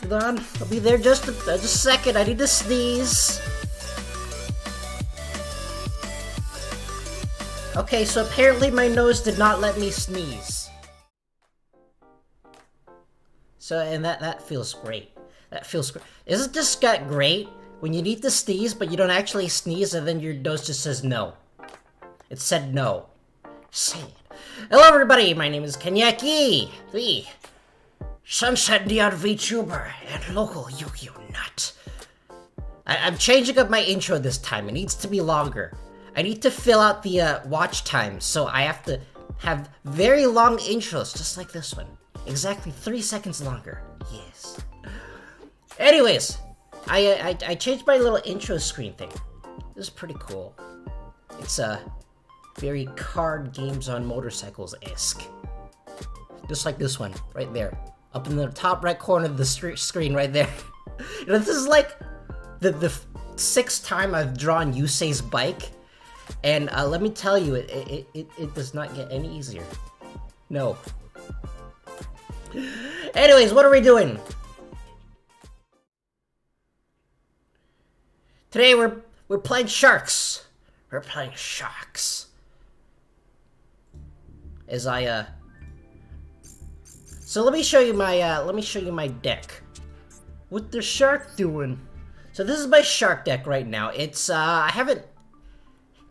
Hold on, I'll be there just a second. I need to sneeze. Okay, so apparently my nose did not let me sneeze. So, and that feels great. That feels great. Isn't this gut great? When you need to sneeze, but you don't actually sneeze, and then your nose just says no. It said no. Say it. Hello everybody, my name is Kenyaki, the Sunset Neon VTuber and local Yugioh nut. I'm changing up my intro this time. It needs to be longer. I need to fill out the watch time, so I have to have very long intros, just like this one. Exactly 3 seconds longer. Yes. Anyways, I changed my little intro screen thing. This is pretty cool. It's very card games on motorcycles-esque. Just like this one, right there. Up in the top right corner of the screen right there. You know, this is like the sixth time I've drawn Yusei's bike. And let me tell you, it does not get any easier. No. Anyways, what are we doing? Today we're playing sharks. We're playing sharks. As So let me show you my deck. What the shark doing? So this is my shark deck right now. It's I haven't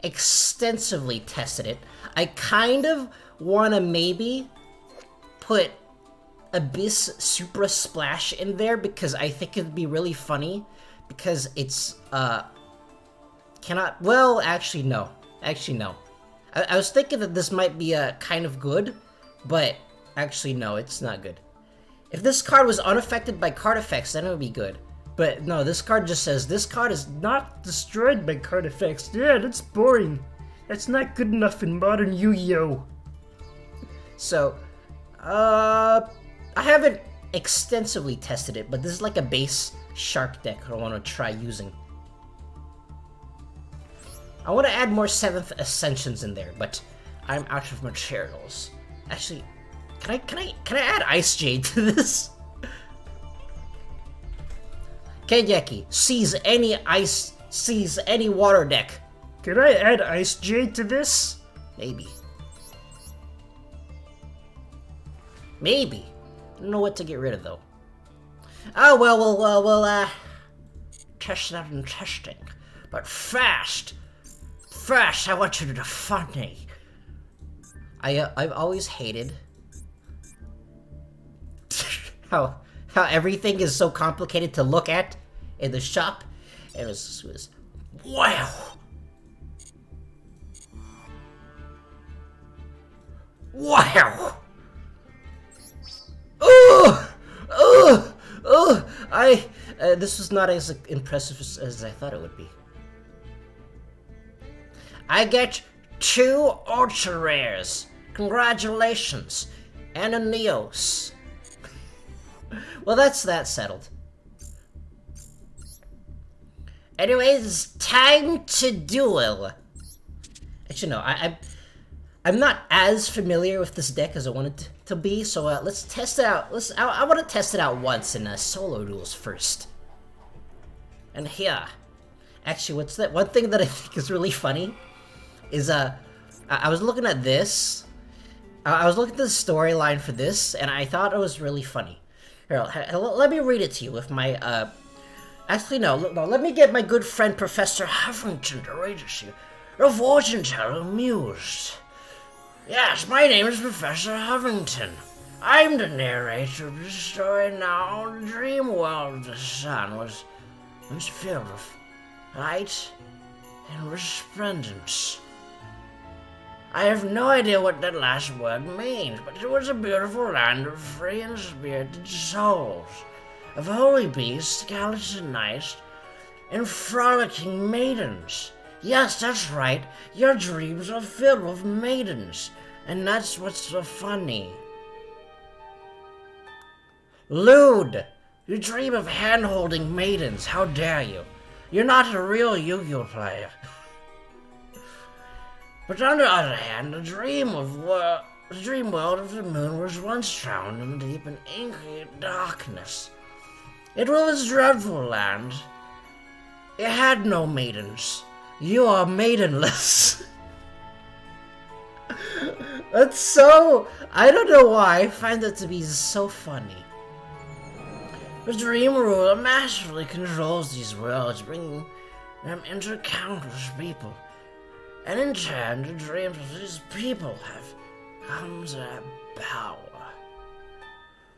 extensively tested it. I kind of wanna maybe put Abyss Supra Splash in there because I think it'd be really funny because it's well, actually no. Actually no. I was thinking that this might be kind of good, but actually no, it's not good. If this card was unaffected by card effects, then it would be good. But no, this card just says, this card is not destroyed by card effects. Yeah, that's boring. That's not good enough in modern Yu-Gi-Oh! So, I haven't extensively tested it, but this is like a base shark deck I want to try using. I want to add more 7th Ascensions in there, but I'm out of materials. Actually, can I add Ice Jade to this? Kenyaki, seize any water deck. Can I add Ice Jade to this? Maybe. Maybe. I don't know what to get rid of though. Oh well, we'll test that in testing. But first, I want you to defend me. I've always hated how everything is so complicated to look at in the shop. It was wow. Wow. This was not as impressive as I thought it would be. I get 2 ultra rares. Congratulations. And a Neos. Well, that's that settled. Anyways, time to duel. Actually, no, I'm not as familiar with this deck as I wanted to be, so let's test it out. I want to test it out once in solo duels first. And here, actually, what's that? One thing that I think is really funny is I was looking at this. I was looking at the storyline for this, and I thought it was really funny. Here, let me read it to you with my Actually, no. Let me get my good friend Professor Huffington to read it to you. The fortune teller mused. Yes, my name is Professor Huffington. I'm the narrator of this story now. The dream world of the sun was filled with light and resplendence. I have no idea what that last word means, but it was a beautiful land of free and spirited souls, of holy beasts, skeleton knights, and frolicking maidens. Yes, that's right, your dreams are filled with maidens, and that's what's so funny. Lewd! You dream of hand-holding maidens, how dare you? You're not a real Yu-Gi-Oh player. But on the other hand, the dream world of the moon was once drowned in deep and inky darkness. It was a dreadful land. It had no maidens. You are maidenless. That's so... I don't know why, I find that to be so funny. The dream ruler masterfully controls these worlds, bringing them into countless people. And in turn, the dreams of these people have come to their power.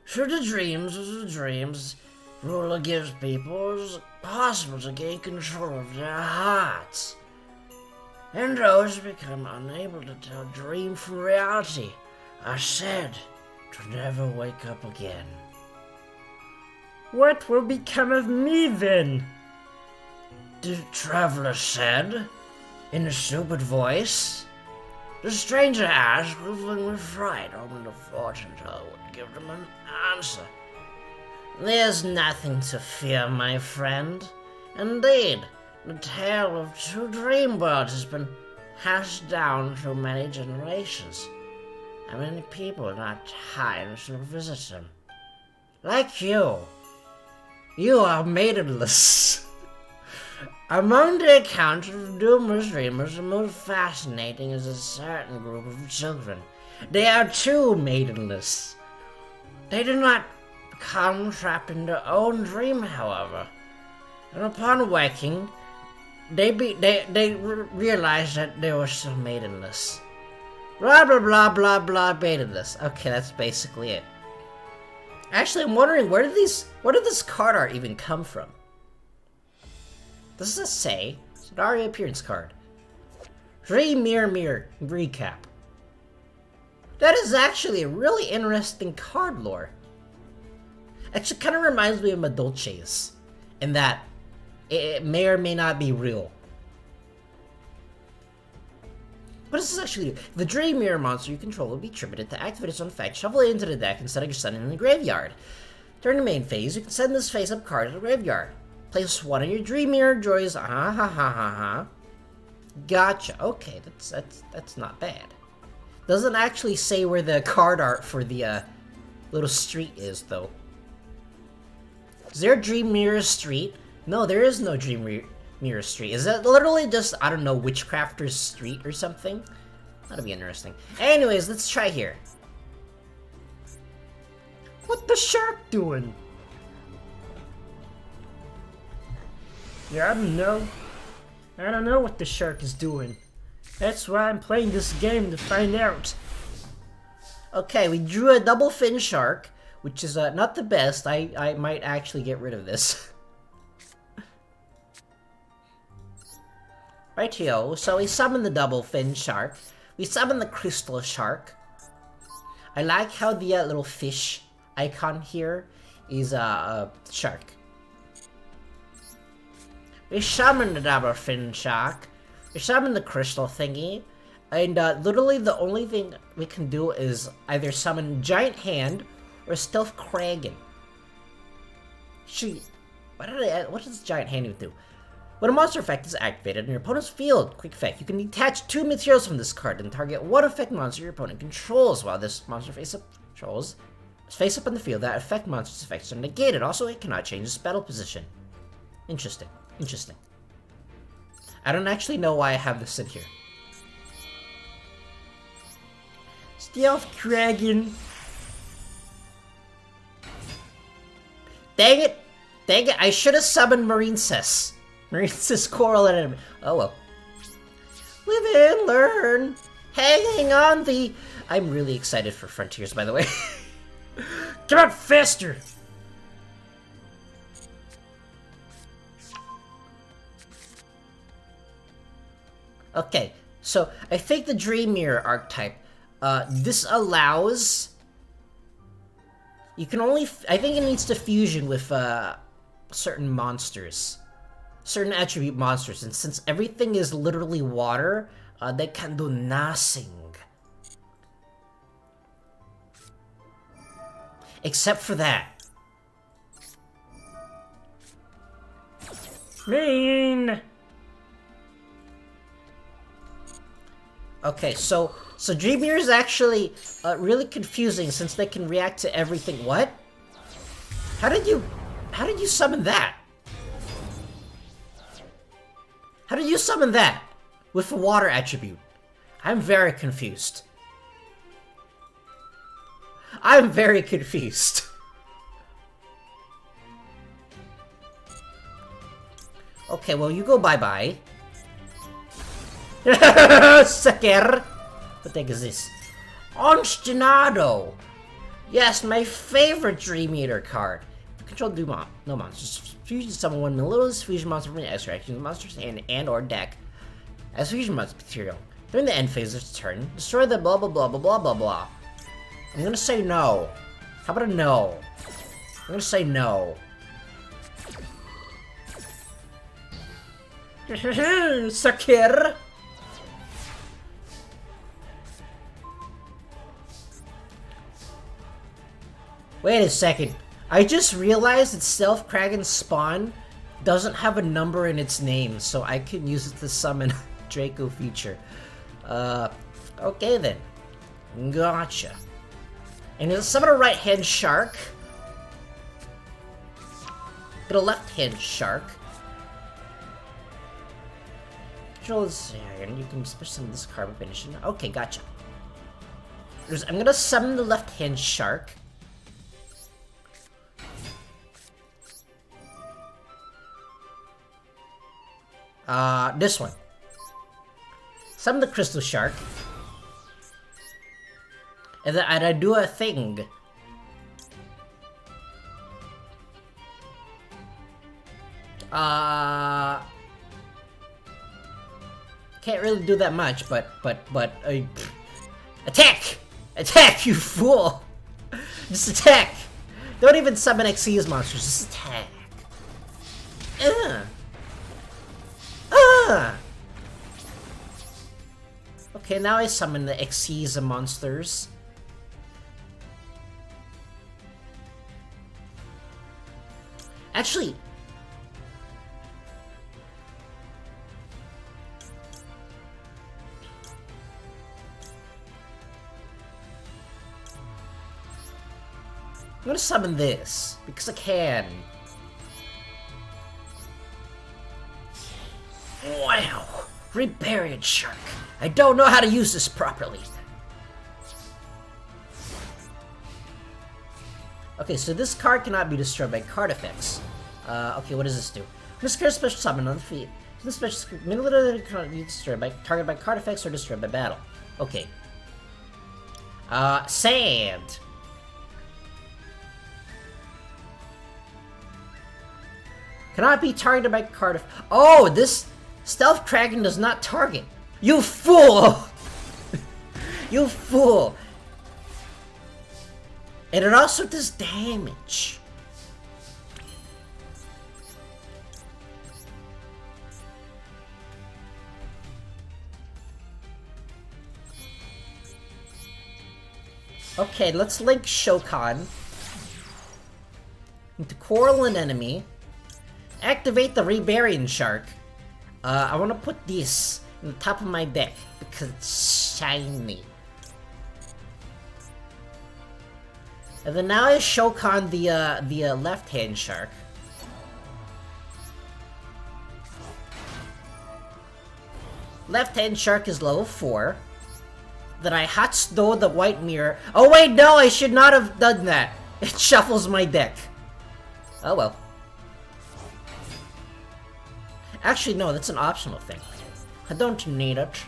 Through the dreams of the dreams, ruler gives people, it is possible to gain control of their hearts. And those who become unable to tell dream from reality are said to never wake up again. What will become of me then? The traveler said, in a stupid voice. The stranger asked, quivering with fright, hoping the fortune teller would give them an answer. There's nothing to fear, my friend. Indeed, the tale of two dream worlds has been passed down through many generations, and many people in our time shall visit them. Like you. You are maidenless. Among the accounts of numerous dreamers, the most fascinating is a certain group of children. They are too maidenless. They do not become trapped in their own dream, however. And upon waking, they realize that they were still maidenless. Blah blah blah blah blah maidenless. Okay, that's basically it. Actually, I'm wondering where did this card art even come from? Does this say? It's an ARIA appearance card. Dream Mirror recap. That is actually a really interesting card lore. Actually, kind of reminds me of Madolche's, in that it may or may not be real. What does this actually do? The Dream Mirror monster you control will be triggered to activate its own effect. Shuffle it into the deck instead of your sending it in the graveyard. During the main phase, you can send this face-up card to the graveyard. Place one of your Dream Mirror joys. Gotcha. Okay, that's not bad. Doesn't actually say where the card art for the little street is, though. Is there a Dream Mirror Street? No, there is no Dream Mirror Street. Is that literally just, I don't know, Witchcrafter's Street or something? That'll be interesting. Anyways, let's try here. What the shark doing? Yeah, I don't know. I don't know what the shark is doing. That's why I'm playing this game, to find out. Okay, we drew a double fin shark, which is not the best. I might actually get rid of this. Right here, so we summon the double fin shark. We summon the crystal shark. I like how the little fish icon here is a shark. We summon the double fin shark. We summon the crystal thingy. And literally the only thing we can do is either summon Giant Hand or Stealth Kraken. Shoot, what does Giant Hand do? When a monster effect is activated in your opponent's field, quick effect, you can detach two materials from this card and target one effect monster your opponent controls. While this monster face-up controls is face-up in the field, that effect monster's effects are negated. Also, it cannot change its battle position. Interesting. Interesting. I don't actually know why I have this in here. Stealth Kraken. Dang it! Dang it, I should have summoned Marincess. Marincess Coral and enemy. Oh well. Live and learn! Hanging on the... I'm really excited for Frontiers, by the way. Come on, faster! Okay, So I think the Dream Mirror archetype, this allows. You can only. I think it needs to fusion with certain monsters, certain attribute monsters, and since everything is literally water, they can do nothing. Except for that. Mean. Okay, so Dream Mirror is actually really confusing since they can react to everything. What? How did you summon that? How did you summon that with a water attribute? I'm very confused. I'm very confused. Okay, well, you go bye-bye. Sucker! What the heck is this? Obstinado! Yes, my favorite Dream Eater card. Control no monsters. Fusion summon one Melillo's fusion monster from the extraction of the monster's hand and or deck as fusion monster material. During the end phase of its turn, destroy the blah blah blah blah blah blah blah. I'm gonna say no. How about a no? I'm gonna say no. Sucker! Wait a second. I just realized that Stealth Kraken's spawn doesn't have a number in its name, so I can use it to summon Draco feature. Okay then. Gotcha. And it'll summon a right-hand shark. Get a left-hand shark. Control this, and you can special summon this card by finishing. Okay, gotcha. I'm gonna summon the left-hand shark. This one. Summon the crystal shark. And then I do a thing. Can't really do that much, but attack! Attack, you fool! Just attack! Don't even summon Xyz monsters, just attack. Okay, now I summon the Xyz monsters. Actually, I'm gonna summon this because I can. Wow, Reburied Shark. I don't know how to use this properly. Okay, so this card cannot be destroyed by card effects. Okay, what does this do? This card special summon on the feet. This special literally cannot be destroyed by targeted by card effects or destroyed by battle. Okay. Sand. Cannot be targeted by card of. Oh, this Stealth Kraken does not target. You fool! You fool! And it also does damage. Okay, let's link Shokan into Coral and Enemy. Activate the Reburied Shark. I want to put this in the top of my deck because it's shiny. And then now I Shokan the left-hand shark. Left-hand shark is level 4. Then I hot stow the white mirror. Oh wait, no, I should not have done that. It shuffles my deck. Oh well. Actually, no, that's an optional thing. I don't need it.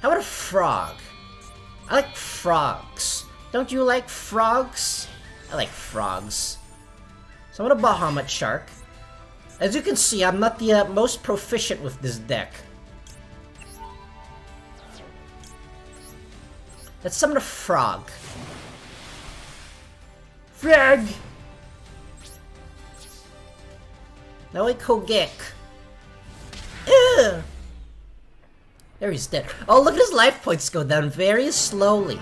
How about a frog? I like frogs. Don't you like frogs? I like frogs. So I'm gonna Bahamut Shark. As you can see, I'm not the most proficient with this deck. Let's summon a frog. Frog! Now we Kogek. Ew! There, he's dead. Oh, look at his life points go down very slowly.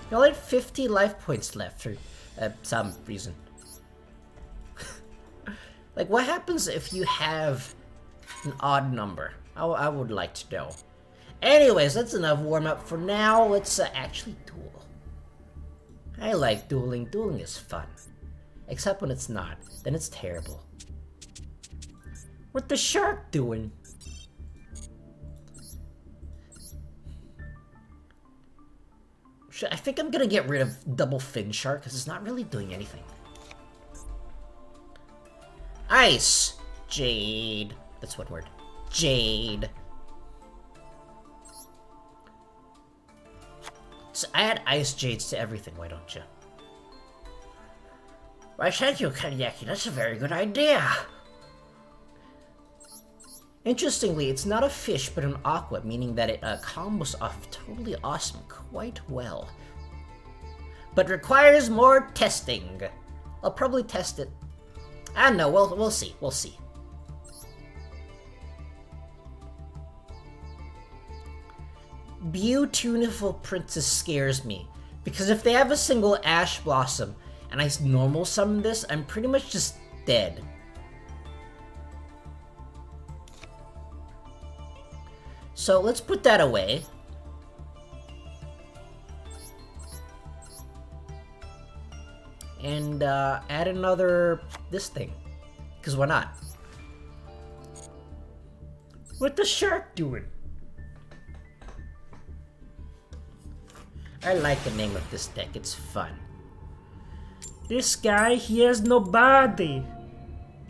He only had 50 life points left for some reason. Like, what happens if you have an odd number? I would like to know. Anyways, that's enough warm-up for now. Let's actually duel. I like dueling. Dueling is fun. Except when it's not. Then it's terrible. What the shark doing? I think I'm gonna get rid of Double Fin Shark because it's not really doing anything. Ice! Jade. That's one word. Jade. So add Ice Jades to everything, why don't you? Why, thank you, Kanyaki. That's a very good idea. Interestingly, it's not a fish, but an aqua, meaning that it combos off totally awesome quite well. But requires more testing. I'll probably test it. I don't know, we'll see, we'll see. Beautiful Princess scares me, because if they have a single Ash Blossom, and I normal summon this, I'm pretty much just dead. So let's put that away. And add another, this thing. Because why not? What the shark doing? I like the name of this deck, it's fun. This guy, he has no body.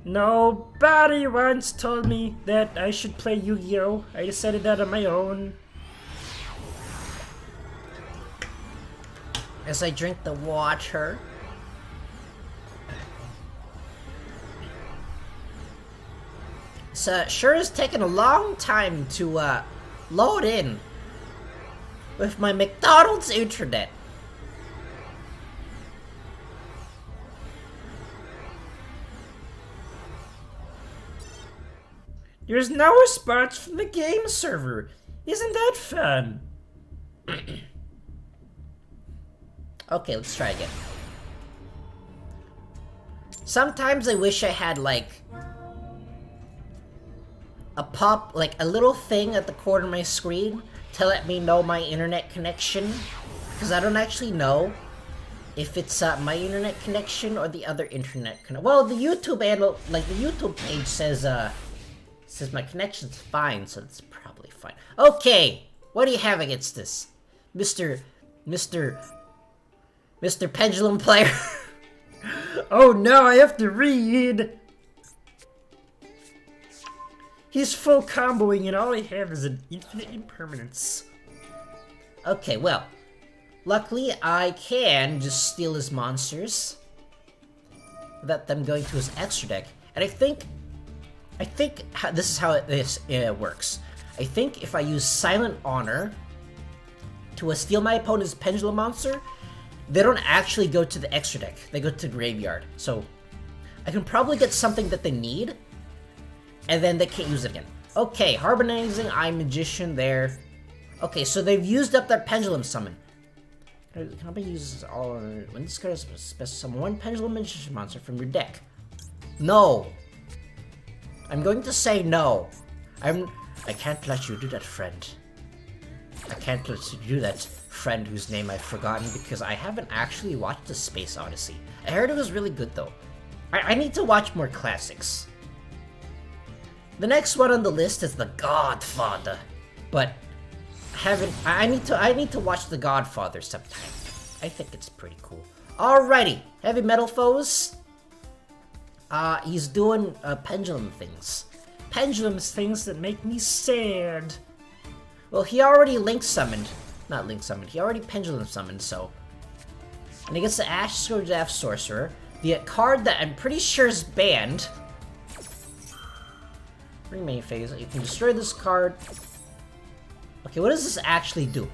Nobody once told me that I should play Yu-Gi-Oh! I decided that on my own. As I drink the water. This sure is taking a long time to load in with my McDonald's internet. There's no response from the game server. Isn't that fun? Okay, let's try again. Sometimes I wish I had like a little thing at the corner of my screen to let me know my internet connection, because I don't actually know if it's my internet connection or the other internet connection. Well, the YouTube handle, like the YouTube page says my connection's fine, so it's probably fine. Okay, what do you have against this, Mr. Pendulum Player? Oh no, I have to read! He's full comboing and all I have is an infinite impermanence. Okay, well, luckily I can just steal his monsters without them going to his extra deck, and I think this is how this works. I think if I use Silent Honor to steal my opponent's Pendulum monster, they don't actually go to the extra deck. They go to the graveyard. So I can probably get something that they need, and then they can't use it again. Okay, Harmonizing Eye Magician there. Okay, so they've used up their Pendulum summon. Can I use all? When this card is special, summon one Pendulum Magician monster from your deck. No. I'm going to say no. I can't let you do that, friend. I can't let you do that, friend whose name I've forgotten, because I haven't actually watched the Space Odyssey. I heard it was really good though. I need to watch more classics. The next one on the list is The Godfather, but I need to watch The Godfather sometime. I think it's pretty cool. Alrighty, Heavy Metal Foes. He's doing pendulum things. Pendulums, things that make me sad. Well, he already he already Pendulum summoned, so. And he gets the Ash Scourge Sorcerer, the card that I'm pretty sure is banned. Main phase. You can destroy this card. Okay, what does this actually do?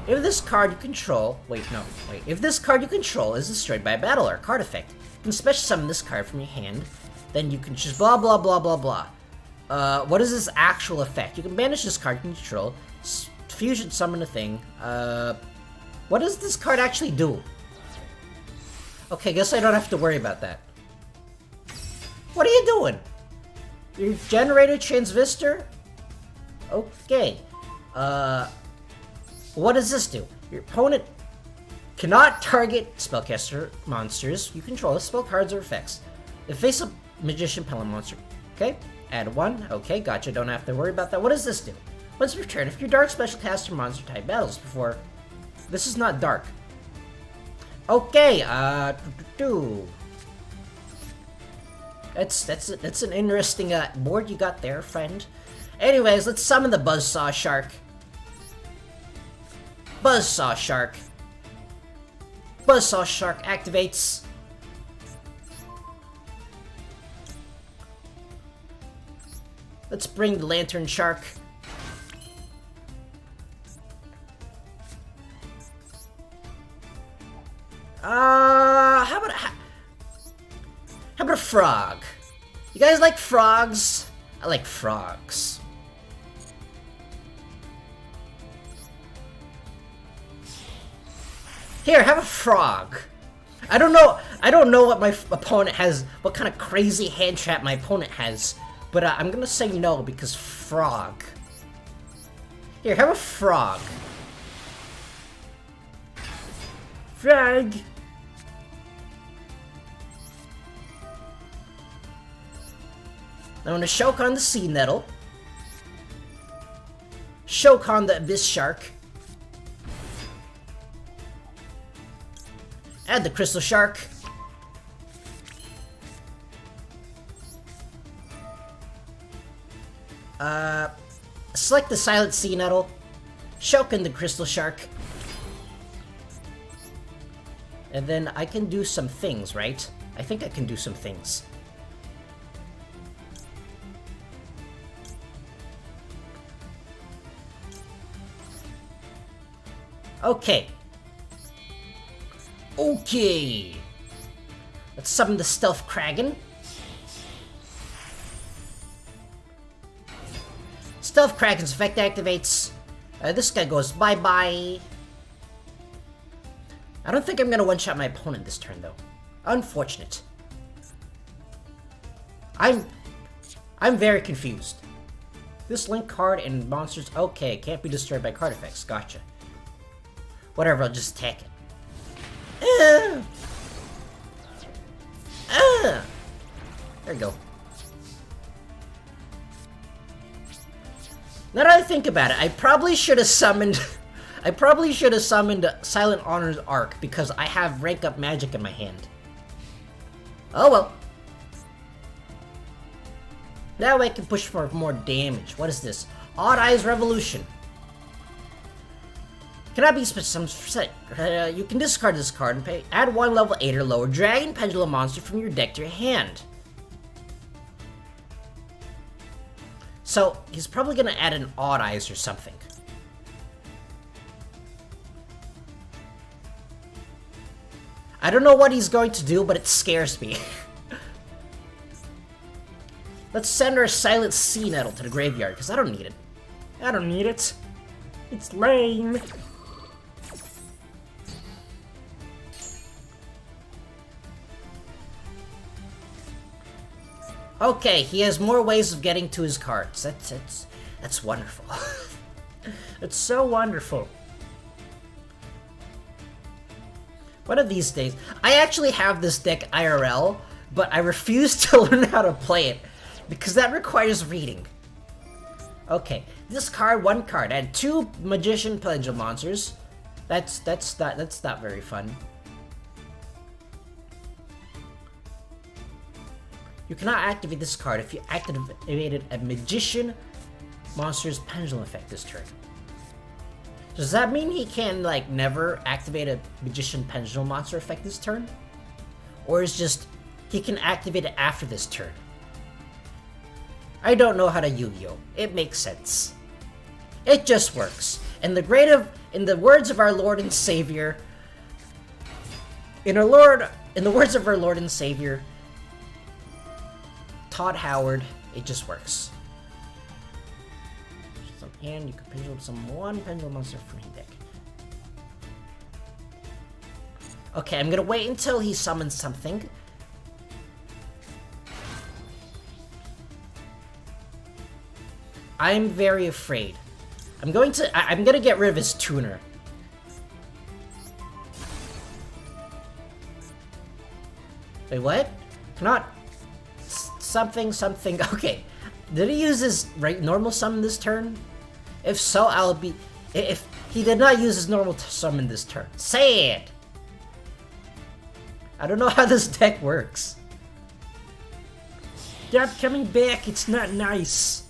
If this card you control... Wait, no. Wait. If this card you control is destroyed by a battle or a card effect, you can special summon this card from your hand. Then you can just blah blah blah blah blah. What is this actual effect? You can banish this card you can control. Fusion summon a thing. What does this card actually do? Okay, guess I don't have to worry about that. What are you doing? Your generator transistor? Okay. What does this do? Your opponent cannot target spellcaster monsters you control, spell cards, or effects. If face a magician penalty monster. Okay? Add 1. Okay, gotcha. Don't have to worry about that. What does this do? Once per turn, if your dark specialcaster monster type battles before... This is not dark. Okay, That's an interesting board you got there, friend. Anyways, let's summon the Buzzsaw Shark. Buzzsaw Shark. Buzzsaw Shark activates. Let's bring the Lantern Shark. How about a frog? You guys like frogs? I like frogs. Here, have a frog. I don't know what my opponent has, what kind of crazy hand trap my opponent has, but I'm gonna say no because frog. Here, have a frog. Frog. I'm gonna Shokan the Sea Nettle. Shokan the Abyss Shark. Add the Crystal Shark. Select the Silent Sea Nettle. Shokan the Crystal Shark. And then I can do some things, right? I think I can do some things. Okay. Okay. Let's summon the Stealth Kraken. Stealth Kraken's effect activates. This guy goes bye-bye. I don't think I'm gonna one-shot my opponent this turn, though. Unfortunate. I'm very confused. This link card and monsters... Okay, can't be destroyed by card effects. Gotcha. Whatever, I'll just attack it. There we go. Now that I think about it, I probably should have summoned... I probably should have summoned Silent Honor's Arc because I have rank up magic in my hand. Oh well. That way I can push for more damage. What is this? Odd Eyes Revolution. Cannot be you can discard this card and add 1 level 8 or lower Dragon Pendulum monster from your deck to your hand. So, he's probably gonna add an Odd Eyes or something. I don't know what he's going to do, but it scares me. Let's send our Silent Sea Nettle to the graveyard, because I don't need it. I don't need it. It's lame. Okay, he has more ways of getting to his cards. That's wonderful. It's so wonderful. One of these days, I actually have this deck IRL, but I refuse to learn how to play it because that requires reading. Okay, this card, 1 card, add 2 Magician Pendulum monsters. That's not very fun. You cannot activate this card if you activated a Magician Monster's Pendulum effect this turn. Does that mean he can, like, never activate a Magician Pendulum Monster effect this turn? or is just he can activate it after this turn. I don't know how to Yu-Gi-Oh! It makes sense. It just works. In the words of our Lord and Savior, in the words of our Lord and Savior, Todd Howard, it just works. Some hand, you can pendulum some one pendulum monster from your deck. Okay, I'm gonna wait until he summons something. I'm very afraid. I'm gonna get rid of his tuner. Wait, what? Cannot... Something... Okay. Did he use his normal summon this turn? If so, I'll be... If he did not use his normal summon this turn, say it! I don't know how this deck works. Stop coming back, it's not nice.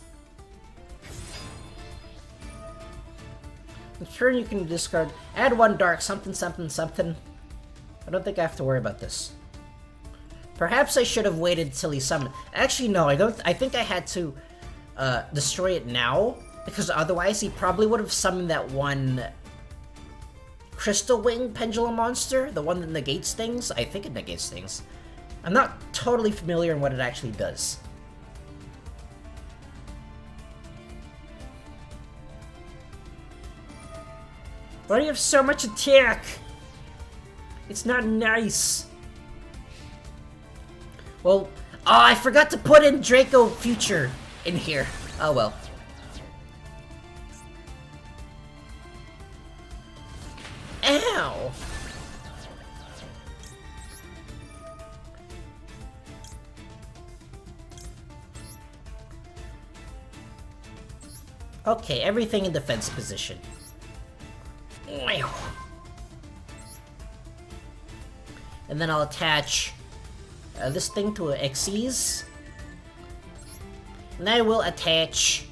In turn, you can discard... Add one dark something. I don't think I have to worry about this. Perhaps I should have waited till he summoned... Actually, no, I don't... I think I had to destroy it now, because otherwise he probably would have summoned that one Crystal Wing Pendulum monster, the one that negates things. I think it negates things. I'm not totally familiar in what it actually does. Why do you have so much attack? It's not nice. Well, I forgot to put in Draco Future in here. Oh well. Ow! Okay, everything in defense position. And then I'll attach this thing to an Xyz. And I will attach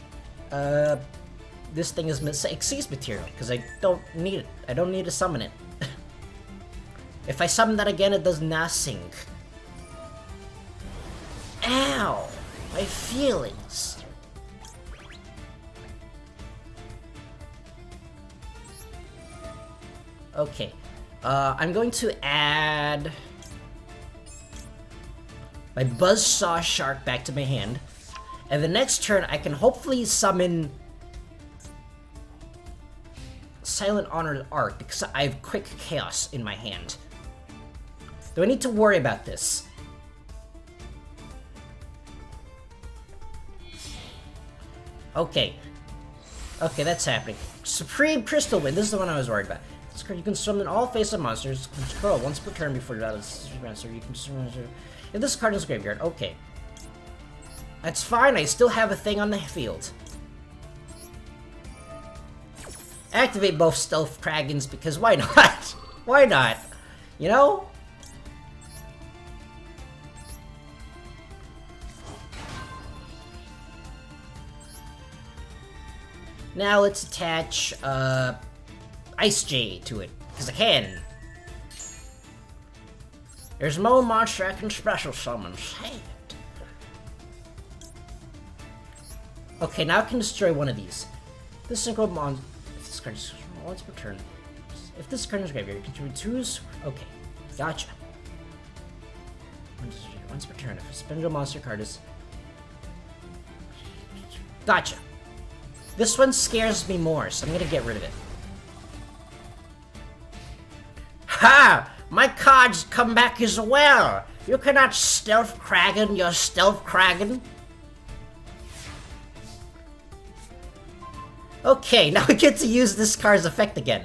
this thing as Xyz material, because I don't need it. I don't need to summon it. If I summon that again, it does nothing. Ow! My feelings. Okay. I'm going to add my Buzzsaw Shark back to my hand. And the next turn, I can hopefully summon Silent Honor's Arc, because I have Quick Chaos in my hand. Do I need to worry about this? Okay. Okay, that's happening. Supreme Crystal Wind, this is the one I was worried about. You can summon all face-up monsters. Control once per turn before you battle this monster. You can summon if this card is graveyard. Okay, that's fine. I still have a thing on the field. Activate both Stealth Dragons because why not? Why not? You know. Now let's attach Ice J to it, because I can. There's no monster I can special summon. Say it. Okay, now I can destroy one of these. This single monster. If this card is once per turn. If this card is graveyard, you can choose. Okay, gotcha. Once per turn. If a spindle monster card is. Gotcha. This one scares me more, so I'm gonna get rid of it. Ha! My cards come back as well! You cannot Stealth Kraken your Stealth Kraken. Okay, now we get to use this card's effect again.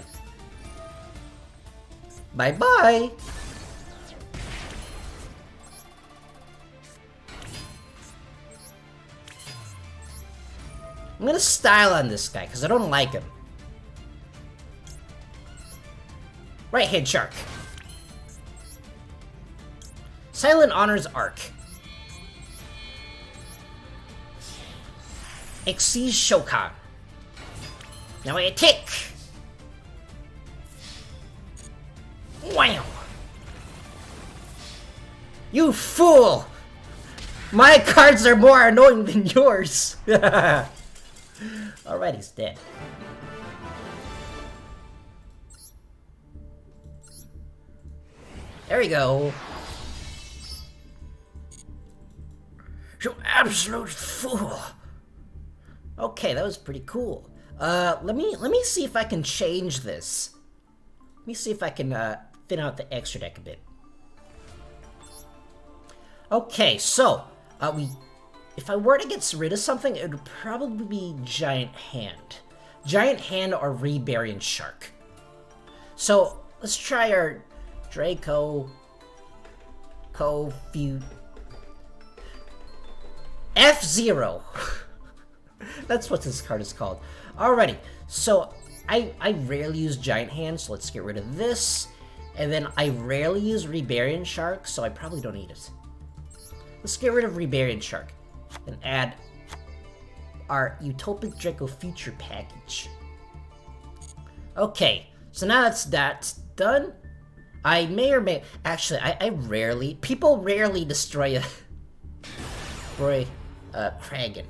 Bye-bye! I'm gonna style on this guy, because I don't like him. Right-hand Shark. Silent Honor's Arc. Xyz Shokan. Now I attack! Wow! You fool! My cards are more annoying than yours! Alright, he's dead. There we go. You absolute fool! Okay, that was pretty cool. Let me see if I can change this. Let me see if I can, thin out the extra deck a bit. Okay, so, if I were to get rid of something, it would probably be Giant Hand. Giant Hand or Rebarian Shark. So, let's try our Draco... F-Zero. That's what this card is called. Alrighty, so I rarely use Giant Hand, so let's get rid of this. And then I rarely use Rebarian Shark, so I probably don't need it. Let's get rid of Rebarian Shark and add our Utopic Draco feature package. Okay, so now that's done. I may or may... Actually, I rarely... People rarely destroy a... Kragan.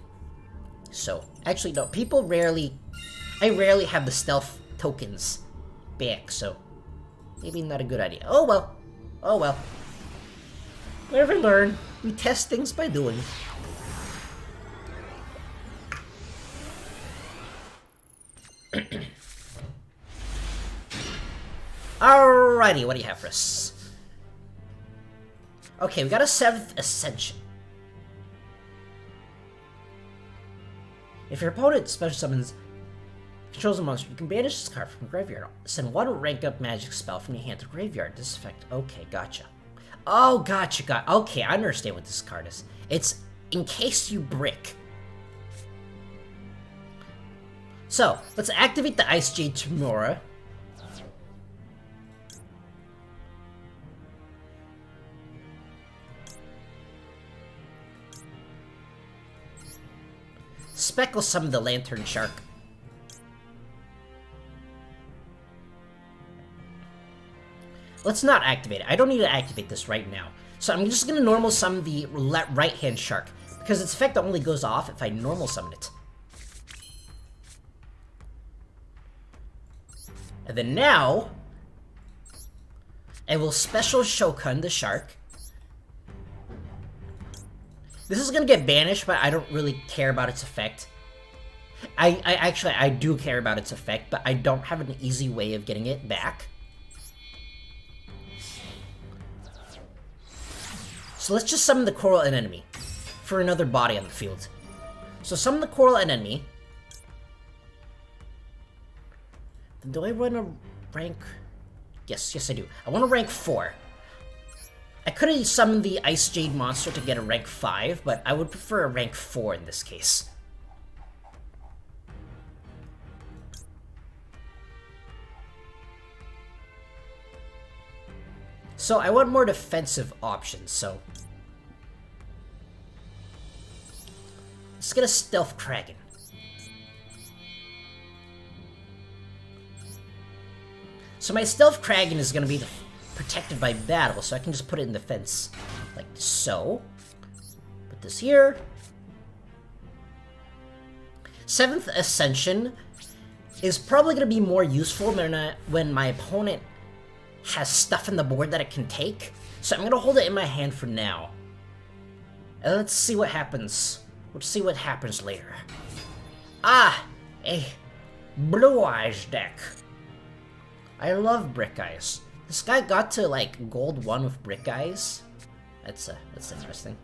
So, actually, no. People rarely... I rarely have the stealth tokens back, so... Maybe not a good idea. Oh well. Oh well. Live and learn. We test things by doing. Alrighty, what do you have for us? Okay, we got a 7th Ascension. If your opponent special summons controls a monster, you can banish this card from the graveyard. Send one rank up magic spell from your hand to the graveyard. This effect. Okay, gotcha. Oh, gotcha, okay, I understand what this card is. It's in case you brick. So, let's activate the Ice Jade Tamura. Speckle summon the Lantern Shark. Let's not activate it. I don't need to activate this right now. So I'm just gonna normal summon the right-hand shark, because its effect only goes off if I normal summon it. And then now, I will special Shokan the shark. This is gonna get banished, but I don't really care about its effect. I do care about its effect, but I don't have an easy way of getting it back. So let's just summon the Coral Anemone for another body on the field. So summon the Coral Anemone. Then do I want to rank... Yes I do. I want to rank 4. I could have summoned the Ice Jade monster to get a rank 5, but I would prefer a rank 4 in this case. So I want more defensive options, so... Let's get a Stealth Kragan. So my Stealth Kragan is going to be protected by battle, so I can just put it in defense. Like so. Put this here. 7th Ascension is probably going to be more useful when my opponent has stuff in the board that it can take. So I'm going to hold it in my hand for now. And let's see what happens. Let's see what happens later. Ah! A Blue Eyes deck. I love Brick Eyes. This guy got to, like, gold 1 with Brick Eyes. That's interesting.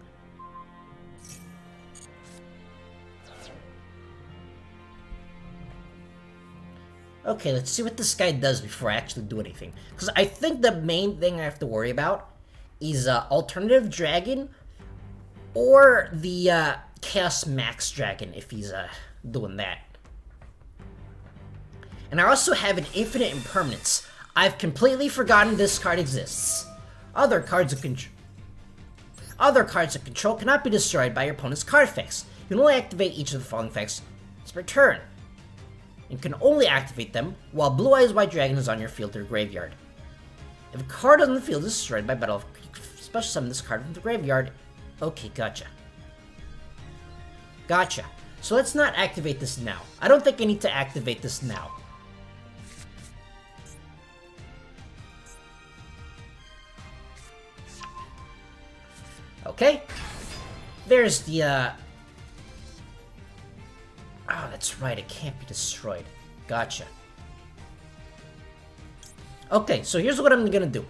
Okay, let's see what this guy does before I actually do anything. Because I think the main thing I have to worry about is Alternative Dragon or the Chaos Max Dragon if he's doing that. And I also have an Infinite Impermanence. I've completely forgotten this card exists. Other cards of control cannot be destroyed by your opponent's card effects. You can only activate each of the following effects per turn. You can only activate them while Blue Eyes White Dragon is on your field or graveyard. If a card on the field is destroyed by battle special summon this card from the graveyard. Okay, gotcha. Gotcha. So let's not activate this now. I don't think I need to activate this now. Okay. There's the, Oh, that's right, it can't be destroyed. Gotcha. Okay, so here's what I'm gonna do.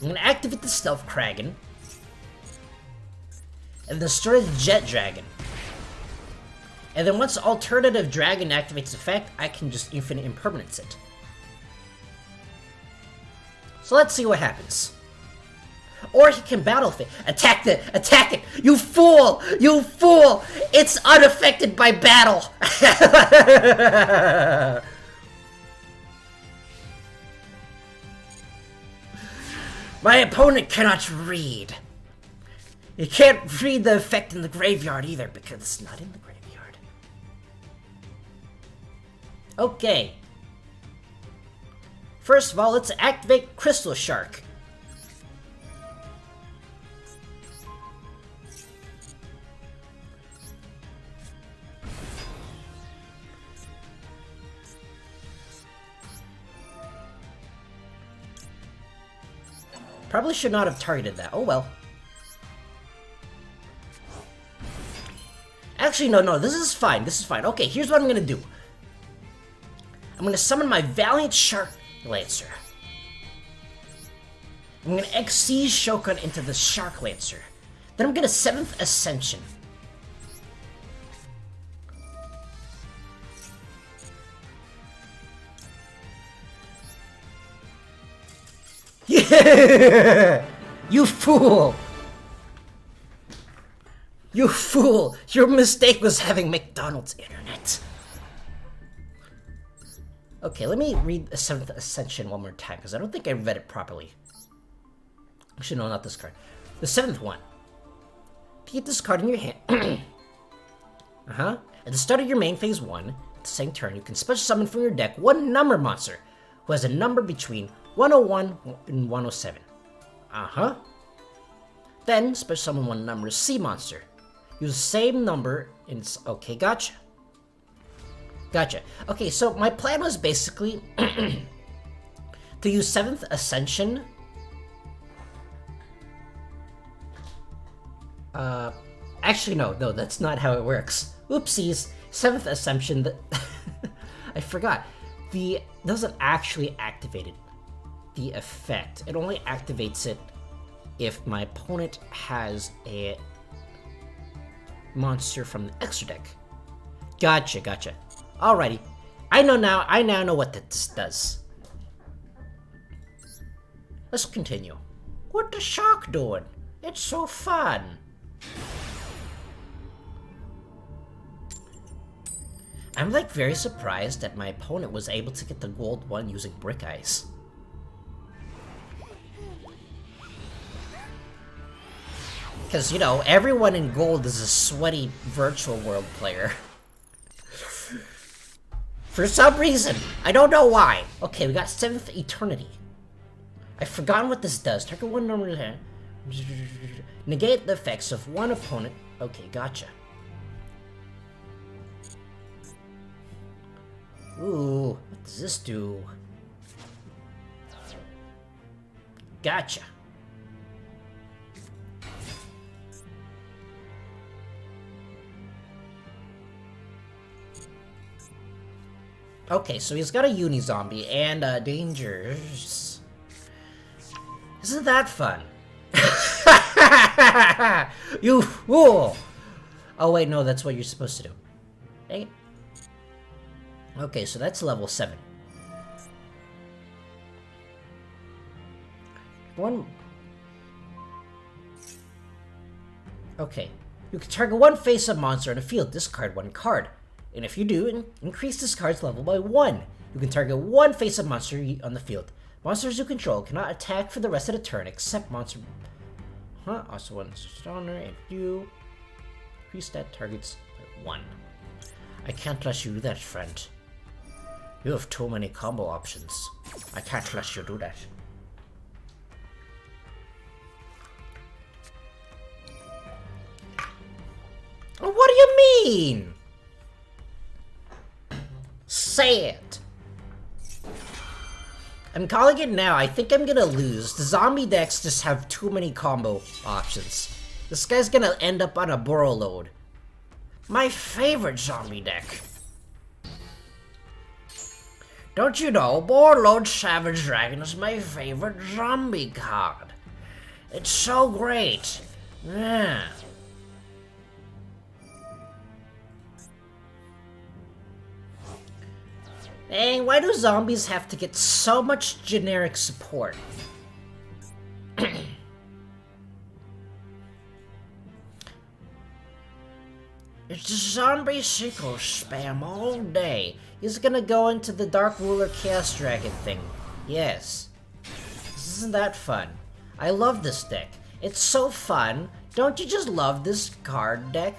I'm gonna activate the Stealth Kraken. And destroy the Jet Dragon. And then once Alternative Dragon activates effect, I can just Infinite Impermanence it. So let's see what happens. Or he can battle it. Attack it! Attack it! You fool! You fool! It's unaffected by battle! My opponent cannot read. He can't read the effect in the graveyard either because it's not in the graveyard. Okay. First of all, let's activate Crystal Shark. Probably should not have targeted that. Oh well. Actually, no, this is fine. This is fine. Okay, here's what I'm gonna do. I'm gonna summon my Valiant Shark Lancer. I'm gonna XC Shogun into the Shark Lancer. Then I'm gonna 7th Ascension. Yeah! You fool! You fool! Your mistake was having McDonald's internet. Okay, let me read the 7th Ascension one more time, because I don't think I read it properly. Actually, no, not this card. The 7th one. Keep this card in your hand. At the start of your main phase 1, at the same turn, you can special summon from your deck one number monster who has a number between 101 and 107. Then, special summon one number sea monster. Use the same number in... Okay, gotcha. Gotcha. Okay, so my plan was basically to use 7th Ascension. Actually, no, that's not how it works. Oopsies. 7th Ascension, I forgot. Doesn't actually activate it. The effect. It only activates it if my opponent has a monster from the extra deck. Gotcha. Alrighty. I now know what this does. Let's continue. What the shark doing? It's so fun. I'm like very surprised that my opponent was able to get the gold one using Brick Eyes. Because, you know, everyone in gold is a sweaty virtual world player. For some reason. I don't know why. Okay, we got 7th Eternity. I've forgotten what this does. Target one number... Negate the effects of one opponent. Okay, gotcha. Ooh, what does this do? Gotcha. Okay, so he's got a Uni-Zombie and Dangers. Isn't that fun? You fool! Oh wait, no, that's what you're supposed to do. Dang it. Okay, so that's level 7. Okay. You can target one face-up monster on the field, discard one card. And if you do, increase this card's level by 1. You can target one face-up monster on the field. Monsters you control cannot attack for the rest of the turn except monster... Also one stronger if you increase that target's by 1. I can't let you do that, friend. You have too many combo options. I can't let you do that. mean? Say it. I'm calling it now. I think I'm gonna lose. The zombie decks just have too many combo options. This guy's gonna end up on a burrow load. My favorite zombie deck. Don't you know, Warlord Savage Dragon is my favorite zombie card. It's so great. Yeah. Dang, why do zombies have to get so much generic support? It's zombie sequel spam all day. He's gonna go into the Dark Ruler Chaos Dragon thing. Yes. Isn't that fun? I love this deck. It's so fun. Don't you just love this card deck?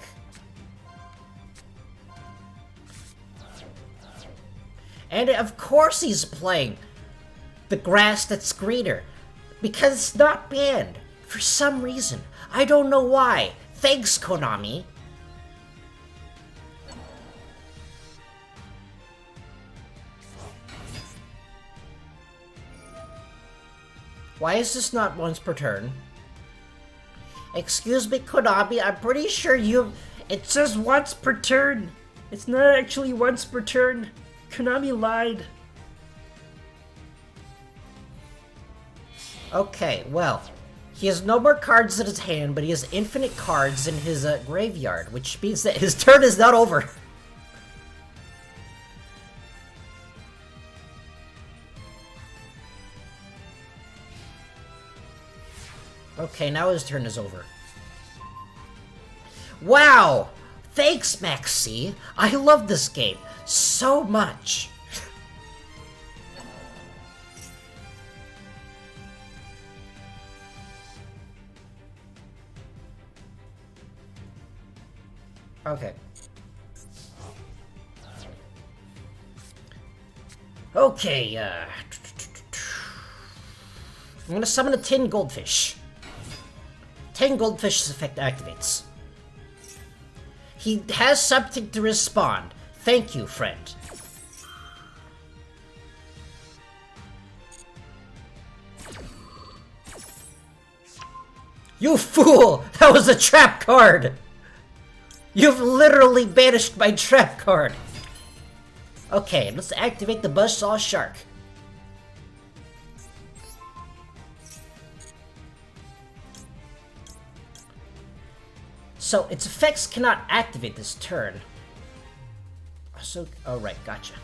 And of course he's playing the grass that's greener. Because it's not banned. For some reason. I don't know why. Thanks, Konami. Why is this not once per turn? Excuse me, Konami, I'm pretty sure you... It says once per turn. It's not actually once per turn. Konami lied. Okay, well, he has no more cards in his hand, but he has infinite cards in his graveyard, which means that his turn is not over. Okay, now his turn is over. Wow! Thanks, Maxi! I love this game so much! Okay. Okay, I'm gonna summon a tin goldfish. 10 goldfish's effect activates. He has something to respond. Thank you, friend. You fool! That was a trap card! You've literally banished my trap card! Okay, let's activate the Buzzsaw Shark. So, its effects cannot activate this turn. So, oh right, gotcha.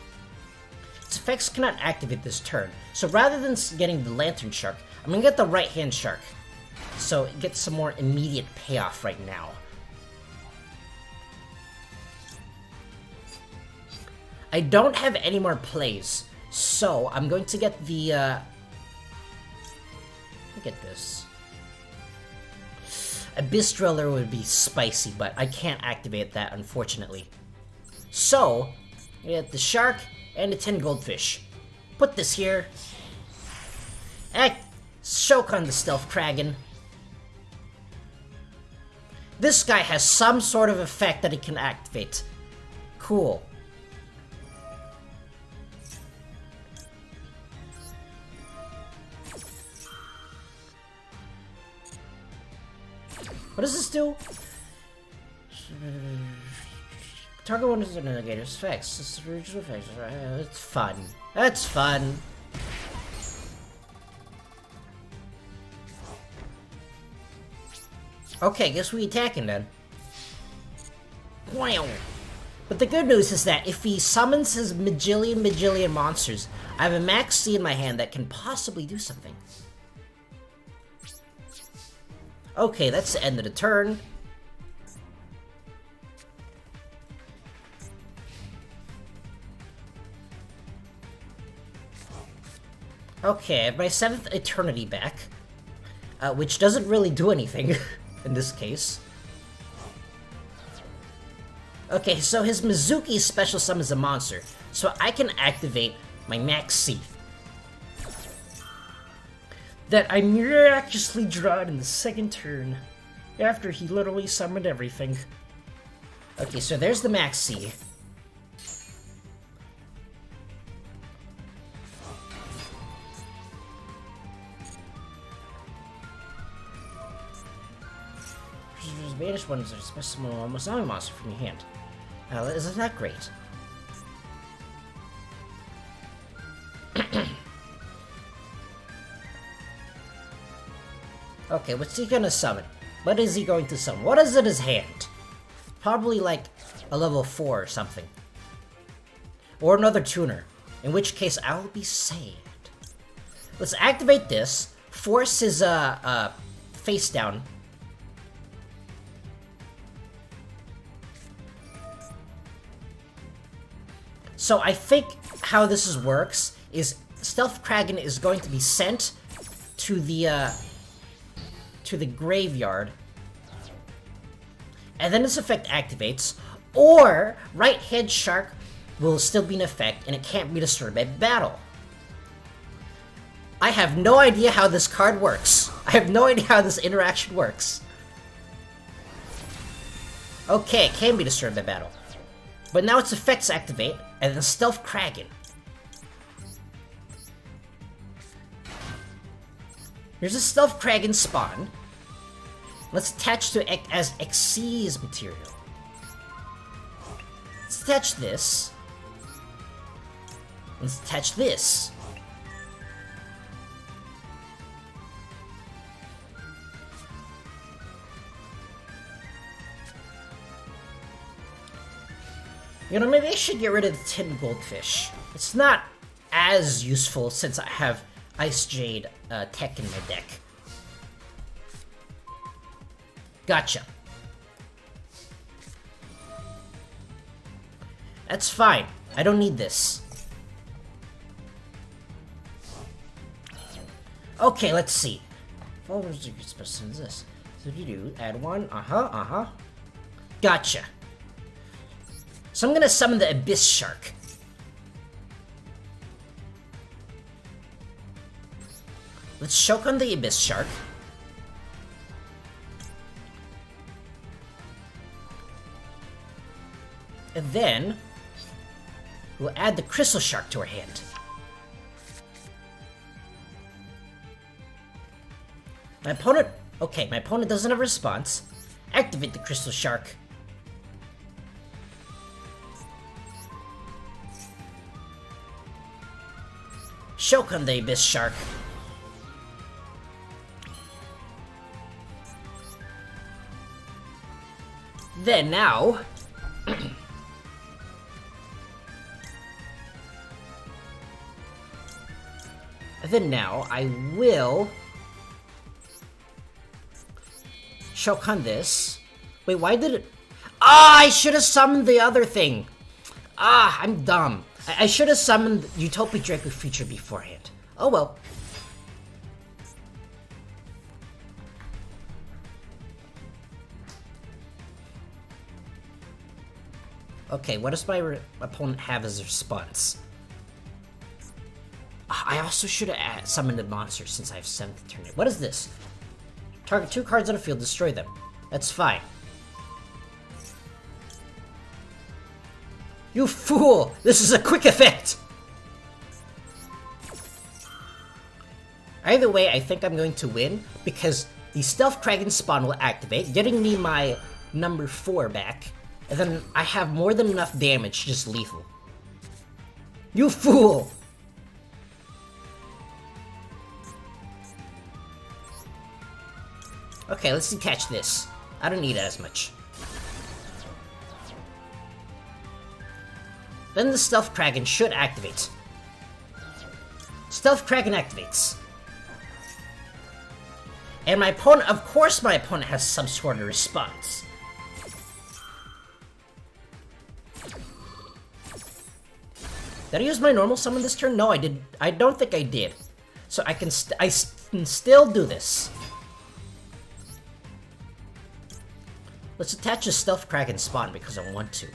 Its effects cannot activate this turn. So rather than getting the Lantern Shark, I'm gonna get the Right Hand Shark. So it gets some more immediate payoff right now. I don't have any more plays, so I'm going to get the, look at this. Abyss Driller would be spicy, but I can't activate that, unfortunately. So, we get the Shark and the 10 Goldfish. Put this here. Choke on the Stealth Kraken. This guy has some sort of effect that he can activate. Cool. What does this do? Target one is an negative effects. It's regional effects. It's fun. That's fun. Okay, guess we attacking then. Wow. But the good news is that if he summons his Majillion monsters, I have a Max C in my hand that can possibly do something. Okay, that's the end of the turn. Okay, I have my 7th Eternity back, which doesn't really do anything in this case. Okay, so his Mizuki special summons a monster, so I can activate my Max C. That I miraculously drawed in the second turn, after he literally summoned everything. Okay, so there's the Maxi. Banish ones are specimen almost zombie monster from your hand. Isn't that great? Okay, what's he gonna summon? What is he going to summon? What is in his hand? Probably like a level 4 or something. Or another tuner. In which case, I'll be sad. Let's activate this. Force his, face down. So I think how this works is Stealth Kraken is going to be sent to the graveyard, and then this effect activates, or Right Head Shark will still be in effect and it can't be destroyed by battle. I have no idea how this card works. I have no idea how this interaction works. Okay, it can be destroyed by battle. But now its effects activate, and then Stealth Kraken. Here's a Stealth Kraken spawn. Let's attach to it as Xyz material. Let's attach this. Let's attach this. You know, maybe I should get rid of the tin goldfish. It's not as useful since I have Ice Jade tech in my deck. Gotcha. That's fine. I don't need this. Okay, let's see. Oh, what's supposed to do this? So you do add one. Gotcha. So I'm gonna summon the Abyss Shark. Let's choke on the Abyss Shark. And then we'll add the Crystal Shark to our hand. My opponent... Okay, my opponent doesn't have a response. Activate the Crystal Shark. Choke on the Abyss Shark. Then now... then now, I will... choke on this. Wait, why did it... Ah, I should have summoned the other thing! Ah, I'm dumb. I should have summoned Utopia Draco feature beforehand. Oh well. Okay, what does my opponent have as a response? I also should have summoned a monster since I have 7th turn. What is this? Target 2 cards on the field, destroy them. That's fine. You fool! This is a quick effect! Either way, I think I'm going to win, because the Stealth Kraken spawn will activate, getting me my number 4 back, and then I have more than enough damage, just lethal. You fool! Okay, let's detach this. I don't need it as much. Then the Stealth Kraken should activate. Stealth Kraken activates. And my opponent, of course my opponent has some sort of response. Did I use my normal summon this turn? No, I did. I don't think I did. So I can still do this. Let's attach a Stealth Kraken spawn because I want to.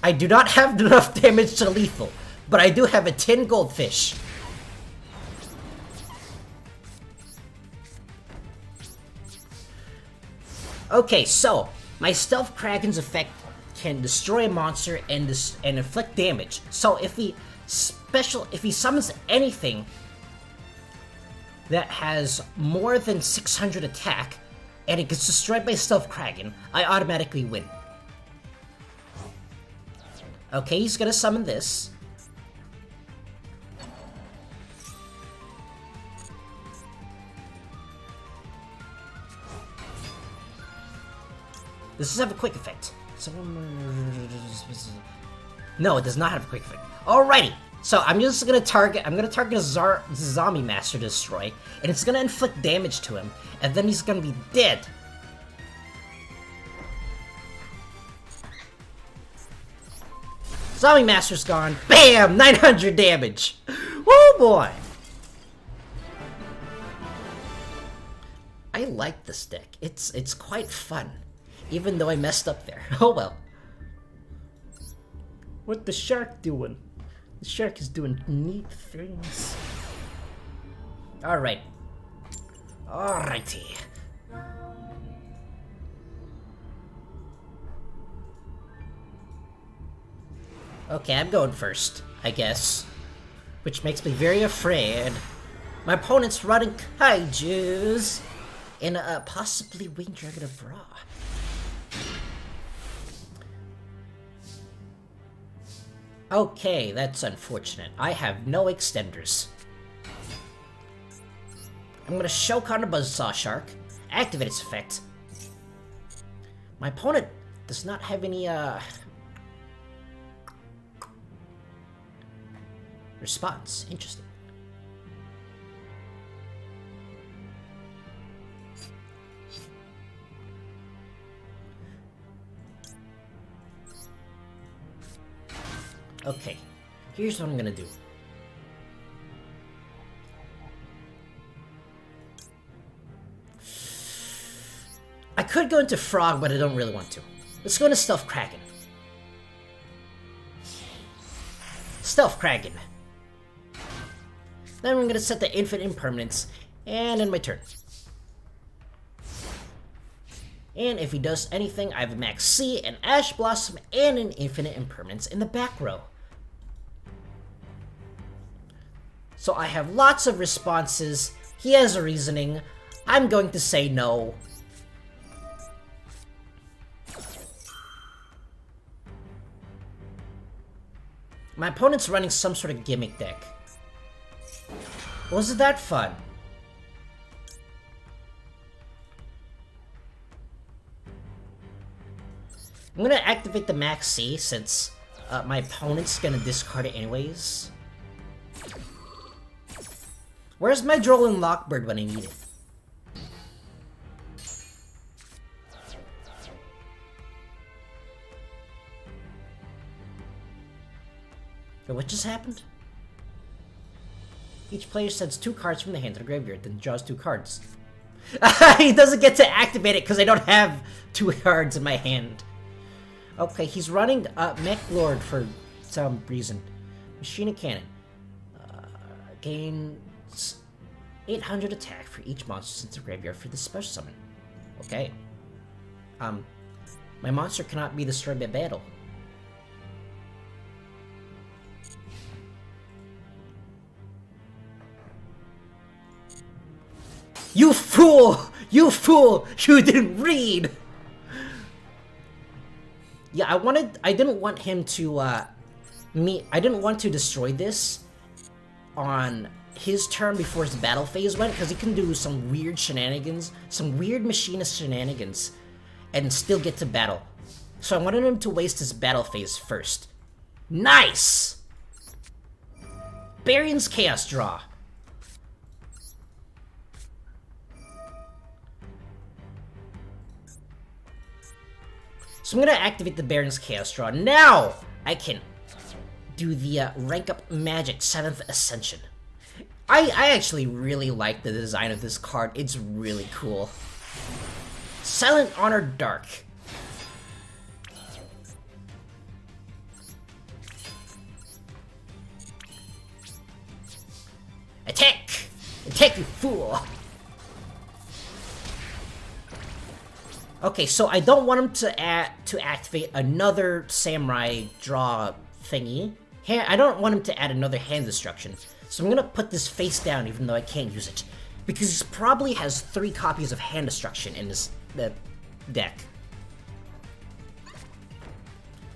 I do not have enough damage to lethal, but I do have a tin goldfish. Okay, so my Stealth Kraken's effect can destroy a monster and inflict damage. So if he summons anything that has more than 600 attack and it gets destroyed by Stealth Kraken, I automatically win. Okay, he's gonna summon this. Does this have a quick effect? No, it does not have a quick effect. Alrighty, so I'm gonna target a zombie master to destroy, and it's gonna inflict damage to him, and then he's gonna be dead. Zombie master's gone. Bam! 900 damage. Woo boy! I like this deck. It's quite fun. Even though I messed up there. Oh well. What the shark doing? The shark is doing neat things. Alright. Alrighty. Okay, I'm going first, I guess. Which makes me very afraid. My opponent's running kaijus in a possibly Winged Dragon of Bra. Okay, that's unfortunate. I have no extenders. I'm gonna Shokan a Buzzsaw Shark, activate its effect. My opponent does not have any, response. Interesting. Okay, here's what I'm gonna do. I could go into Frog, but I don't really want to. Let's go into Stealth Kraken. Stealth Kraken. Then I'm gonna set the Infinite Impermanence, and end my turn. And if he does anything, I have a Max C, an Ash Blossom, and an Infinite Impermanence in the back row. So I have lots of responses. He has a reasoning. I'm going to say no. My opponent's running some sort of gimmick deck. Wasn't that fun? I'm gonna activate the Max C since my opponent's gonna discard it anyways. Where's my Droll and Lockbird when I need it? Wait, what just happened? Each player sends 2 cards from the hand to the graveyard, then draws 2 cards. He doesn't get to activate it because I don't have 2 cards in my hand. Okay, he's running Mech Lord for some reason. Machine Cannon. Gains 800 attack for each monster since the graveyard for this special summon. Okay. My monster cannot be destroyed by battle. You fool! You fool! You didn't read! Yeah, I didn't want him to, I didn't want to destroy this on his turn before his battle phase went, because he can do some weird shenanigans, some weird machinist shenanigans, and still get to battle. So I wanted him to waste his battle phase first. Nice! Baron's Chaos Draw. So I'm gonna activate the Baron's Chaos Draw. Now I can do the rank up magic 7th Ascension. I actually really like the design of this card. It's really cool. Silent Honor Dark. Attack! Attack, you fool! Okay, so I don't want him to activate another samurai draw thingy. I don't want him to add another hand destruction. So I'm gonna put this face down even though I can't use it. Because he probably has 3 copies of hand destruction in his deck.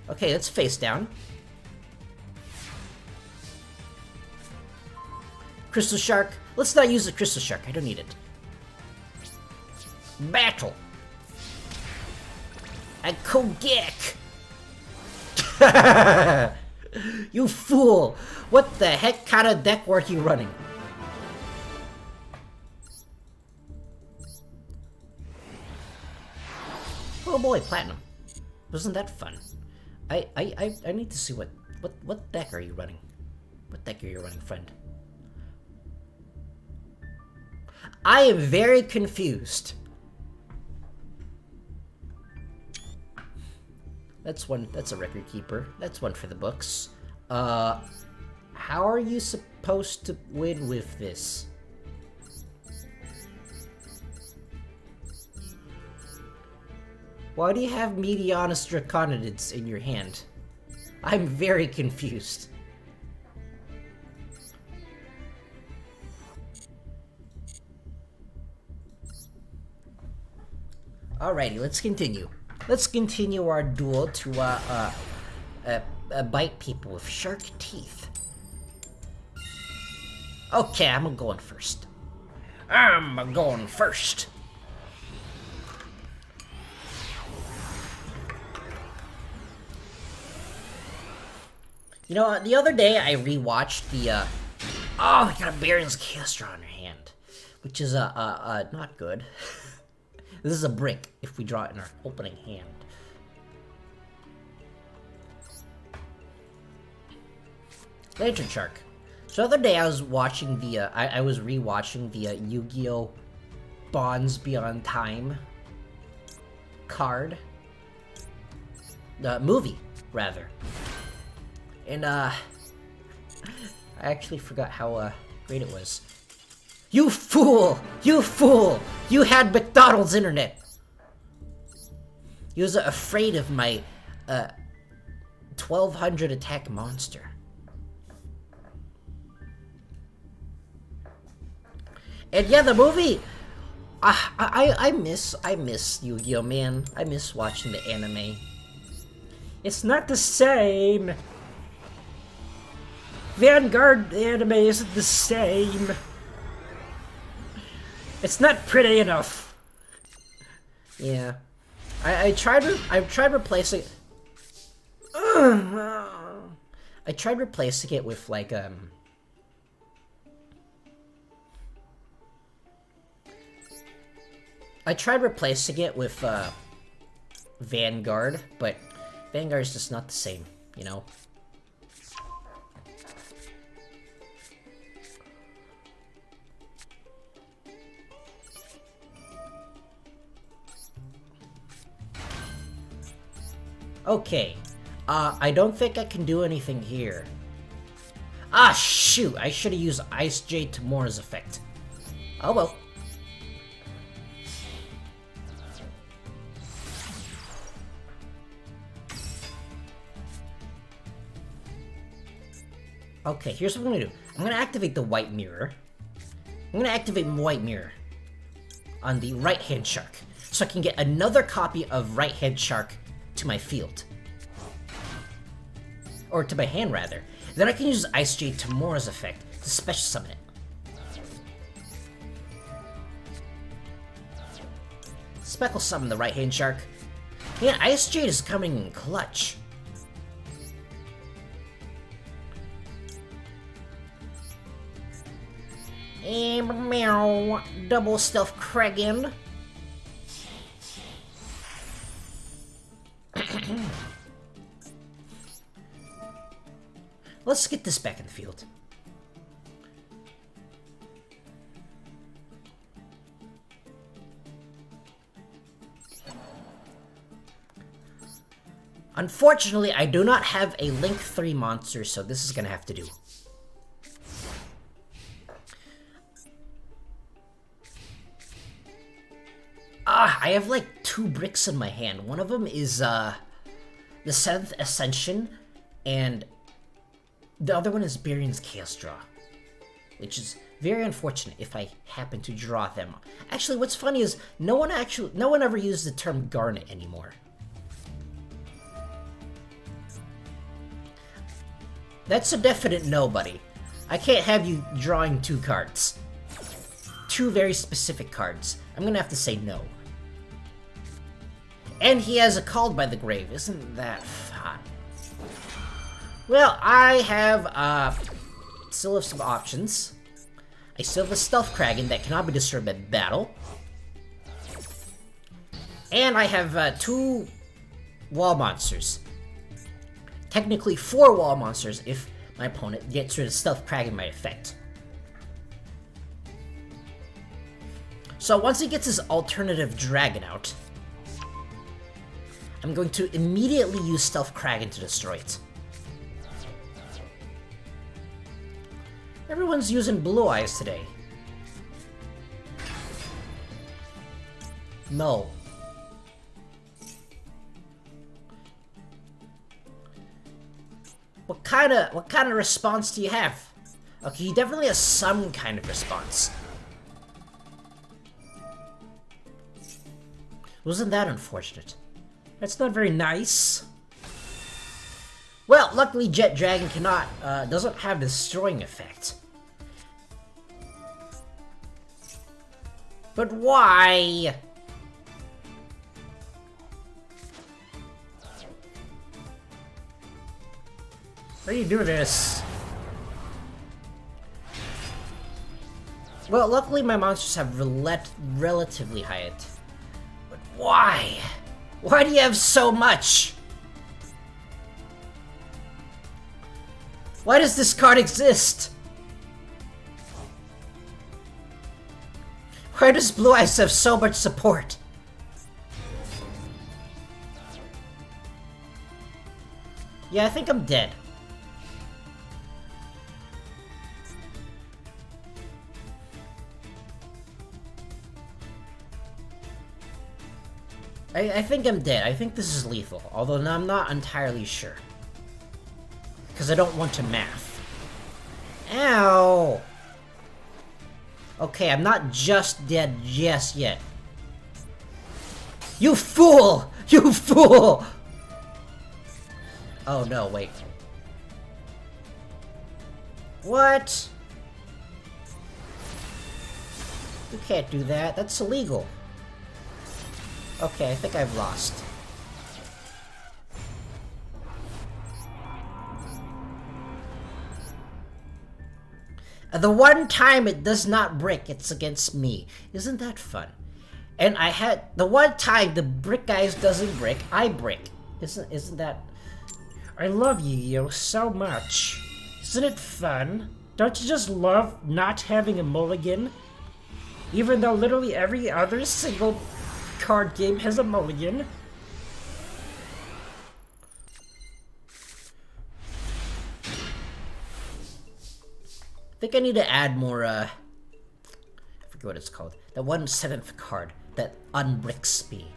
Okay, let's face down. Crystal Shark. Let's not use the Crystal Shark. I don't need it. Battle. A Kogek. You fool! What the heck kind of deck were you running? Oh boy, platinum. Wasn't that fun? I need to see what deck are you running? What deck are you running, friend? I am very confused. That's a record keeper. That's one for the books. How are you supposed to win with this? Why do you have Medianus Draconids in your hand? I'm very confused. Alrighty, let's continue. Let's continue our duel to bite people with shark teeth. Okay, I'm going first. I'm going first. You know, the other day I rewatched the, oh, you got a Baron's Castor on your hand, which is, not good. This is a brick if we draw it in our opening hand. Lantern Shark. So the other day I was watching the, I was rewatching the Yu-Gi-Oh! Bonds Beyond Time card. The movie, rather. And, I actually forgot how, great it was. You fool! You fool! You had McDonald's internet! He was afraid of my, 1200 attack monster. And yeah, the movie! I miss Yu-Gi-Oh, man. I miss watching the anime. It's not the same. Vanguard anime isn't the same. It's not pretty enough. Yeah, I tried replacing. I tried replacing it with like I tried replacing it with Vanguard, but Vanguard is just not the same, you know. Okay, I don't think I can do anything here. Ah, shoot! I should have used Ice Jade Tamora's effect. Oh well. Okay, here's what I'm gonna do. I'm gonna activate the White Mirror. I'm gonna activate White Mirror on the right-hand shark, so I can get another copy of right-hand shark to my field. Or to my hand, rather. Then I can use Ice Jade Tamora's effect to special summon it. Speckle summon the right-hand shark. Yeah, Ice Jade is coming in clutch. And meow, double stealth Kragan. Let's get this back in the field. Unfortunately, I do not have a Link 3 monster, so this is gonna have to do. I have like two bricks in my hand. One of them is the 7th Ascension, and the other one is Barion's Chaos Draw, which is very unfortunate if I happen to draw them. Actually, what's funny is no one ever uses the term Garnet anymore. That's a definite no, buddy. I can't have you drawing 2 cards. 2 very specific cards. I'm gonna have to say no. And he has a Called by the Grave. Isn't that fun? Well, I have still have some options. I still have a Stealth Kraken that cannot be disturbed by battle. And I have 2 wall monsters. Technically 4 wall monsters if my opponent gets rid of Stealth Kraken by effect. So once he gets his alternative dragon out, I'm going to immediately use Stealth Kraken to destroy it. Everyone's using Blue Eyes today. No. What kind of response do you have? Okay, he definitely has some kind of response. Wasn't that unfortunate? That's not very nice. Well, luckily Jet Dragon doesn't have the destroying effect. But why? How do you do this? Well, luckily my monsters have relatively high it. But why? Why do you have so much? Why does this card exist? Why does Blue Eyes have so much support? Yeah, I think I'm dead. I think I'm dead. I think this is lethal, although I'm not entirely sure. Because I don't want to math. Ow! Okay, I'm not just dead just yet. You fool! You fool! Oh no, wait. What? You can't do that. That's illegal. Okay, I think I've lost. The one time it does not brick, it's against me. Isn't that fun? And I had the one time the brick guys doesn't brick, I brick. Isn't that? I love Yugioh so much. Isn't it fun? Don't you just love not having a mulligan? Even though literally every other single card game has a mulligan. I think I need to add more, I forget what it's called. That 1/7 card that unbricks me.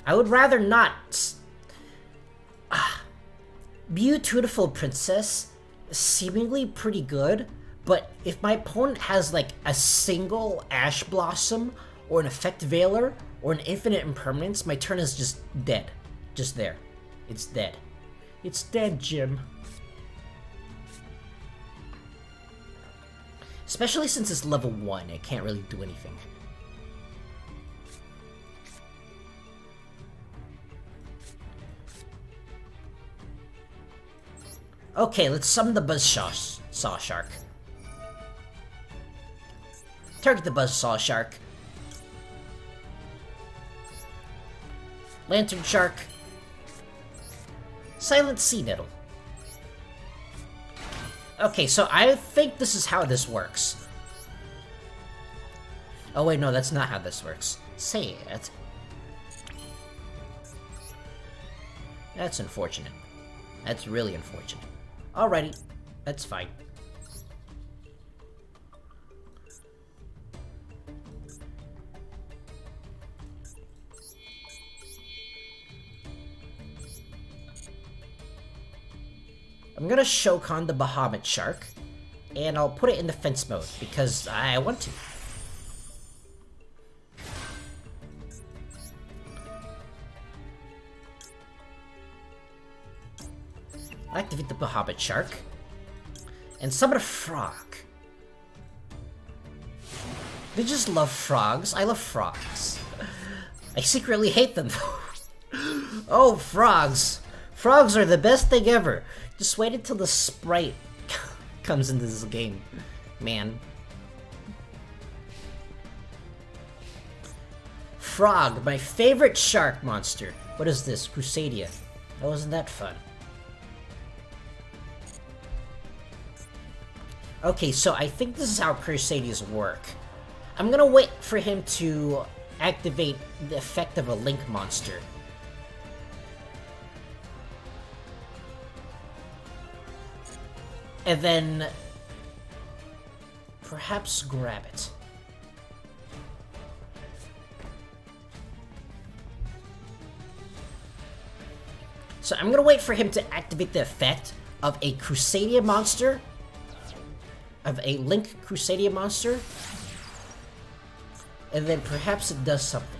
I would rather not. Beautiful Princess is seemingly pretty good, but if my opponent has like a single Ash Blossom or an Effect Veiler or an Infinite Impermanence, my turn is just dead. Just there. It's dead. It's dead, Jim. Especially since it's level 1, it can't really do anything. Okay, let's summon the Buzzsaw Shark. Target the Buzzsaw Shark. Lantern Shark. Silent Sea Nettle. Okay, so I think this is how this works. Oh wait, no, that's not how this works. Say it. That's unfortunate. That's really unfortunate. Alrighty, that's fine. I'm gonna Shokan the Bahamut Shark, and I'll put it in defense mode, because I want to. Activate the Bahamut Shark, and summon a frog. They just love frogs. I love frogs. I secretly hate them, though. Oh, frogs. Frogs are the best thing ever. Just wait until the sprite comes into this game. Man. Frog, my favorite shark monster. What is this? Crusadia. That wasn't that fun. Okay, so I think this is how Crusadias work. I'm gonna wait for him to activate the effect of a Link monster. And then perhaps grab it. So I'm gonna wait for him to activate the effect of a Crusadia monster, of a Link Crusadia monster, and then perhaps it does something.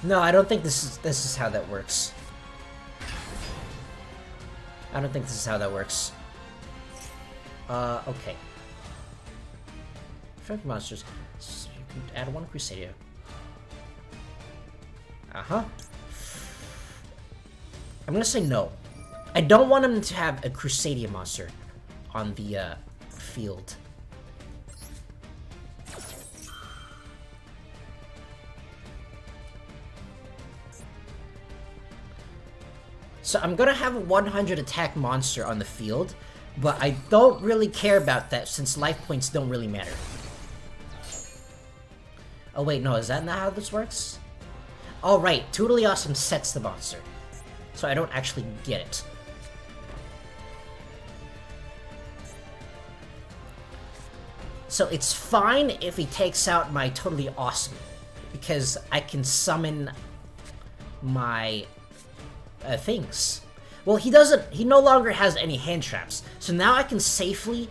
No, I don't think this is how that works. I don't think this is how that works. Okay. Effect monsters. So you can add one Crusadia. Uh-huh. I'm gonna say no. I don't want him to have a Crusadia monster on the field. So I'm gonna have a 100 attack monster on the field, but I don't really care about that since life points don't really matter. Oh wait, no, is that not how this works? Alright, Totally Awesome sets the monster, so I don't actually get it. So it's fine if he takes out my Totally Awesome, because I can summon my things. Well, he doesn't. He no longer has any hand traps, so now I can safely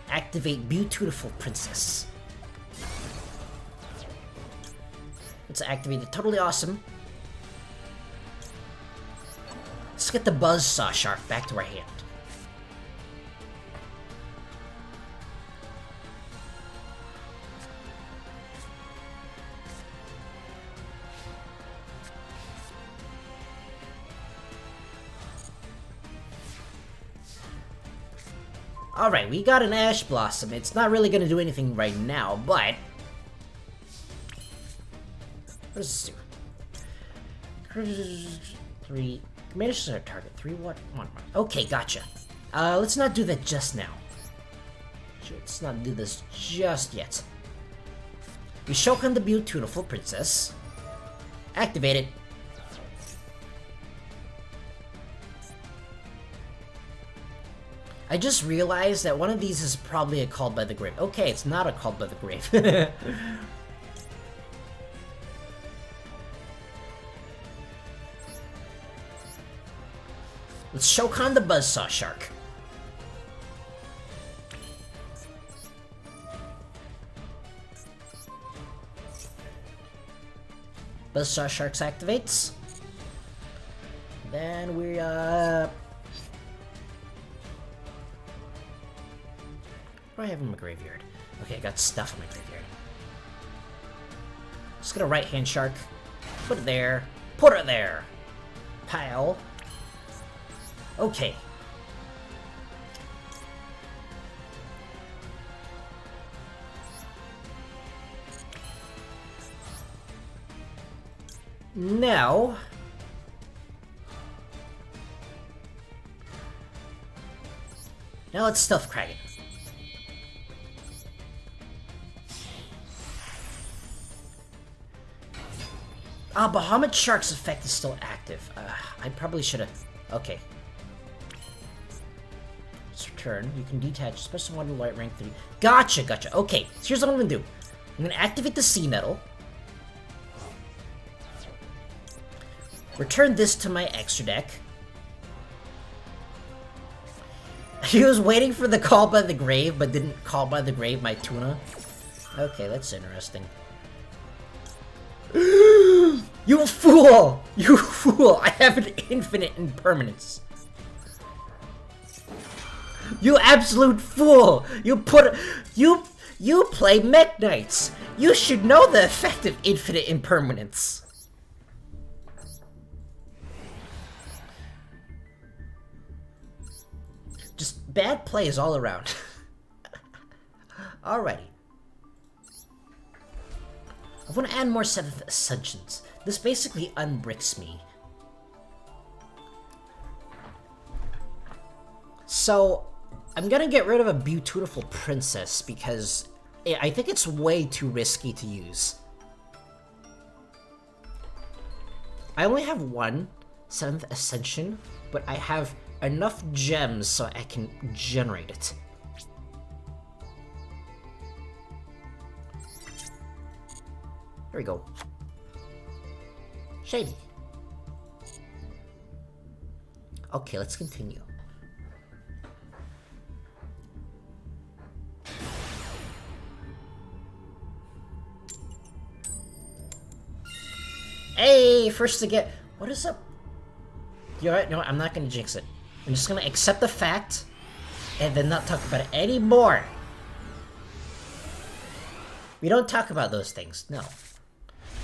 activate Beautiful Princess. Let's activate the Totally Awesome. Let's get the Buzzsaw Shark back to our hand. Alright, we got an Ash Blossom. It's not really gonna do anything right now, but... what does this do? 3... Manage our target. 3, 1, 1. Okay, gotcha. Let's not do that just now. Let's not do this just yet. We Shokan the Beautiful Princess. Activate it. I just realized that one of these is probably a Called by the Grave. Okay, it's not a Called by the Grave. Let's Shokan the Buzzsaw Shark. Buzzsaw Sharks activates. Then we what do I have in my graveyard? Okay, I got stuff in my graveyard. Just get a right-hand shark. Put it there. Put it there! Pile. Okay. Now... now let's Stealth Kraken. Bahamut Shark's effect is still active. I probably should have... okay. Let's return. You can detach special one light rank 3. Gotcha, gotcha. Okay, so here's what I'm gonna do. I'm gonna activate the Sea Nettle. Return this to my extra deck. He was waiting for the call by the grave, but didn't call by the grave my tuna. Okay, that's interesting. You fool! You fool! I have an infinite impermanence. You absolute fool! You play Mech Knights! You should know the effect of infinite impermanence! Just bad plays all around. Alrighty. I want to add more 7th Ascensions. This basically unbricks me. So, I'm gonna get rid of a beautiful princess because I think it's way too risky to use. I only have one 7th Ascension, but I have enough gems so I can generate it. There we go. Shady. Okay, let's continue. Hey, first to get... What is up? You know what? No, I'm not gonna jinx it. I'm just gonna accept the fact and then not talk about it anymore. We don't talk about those things, no.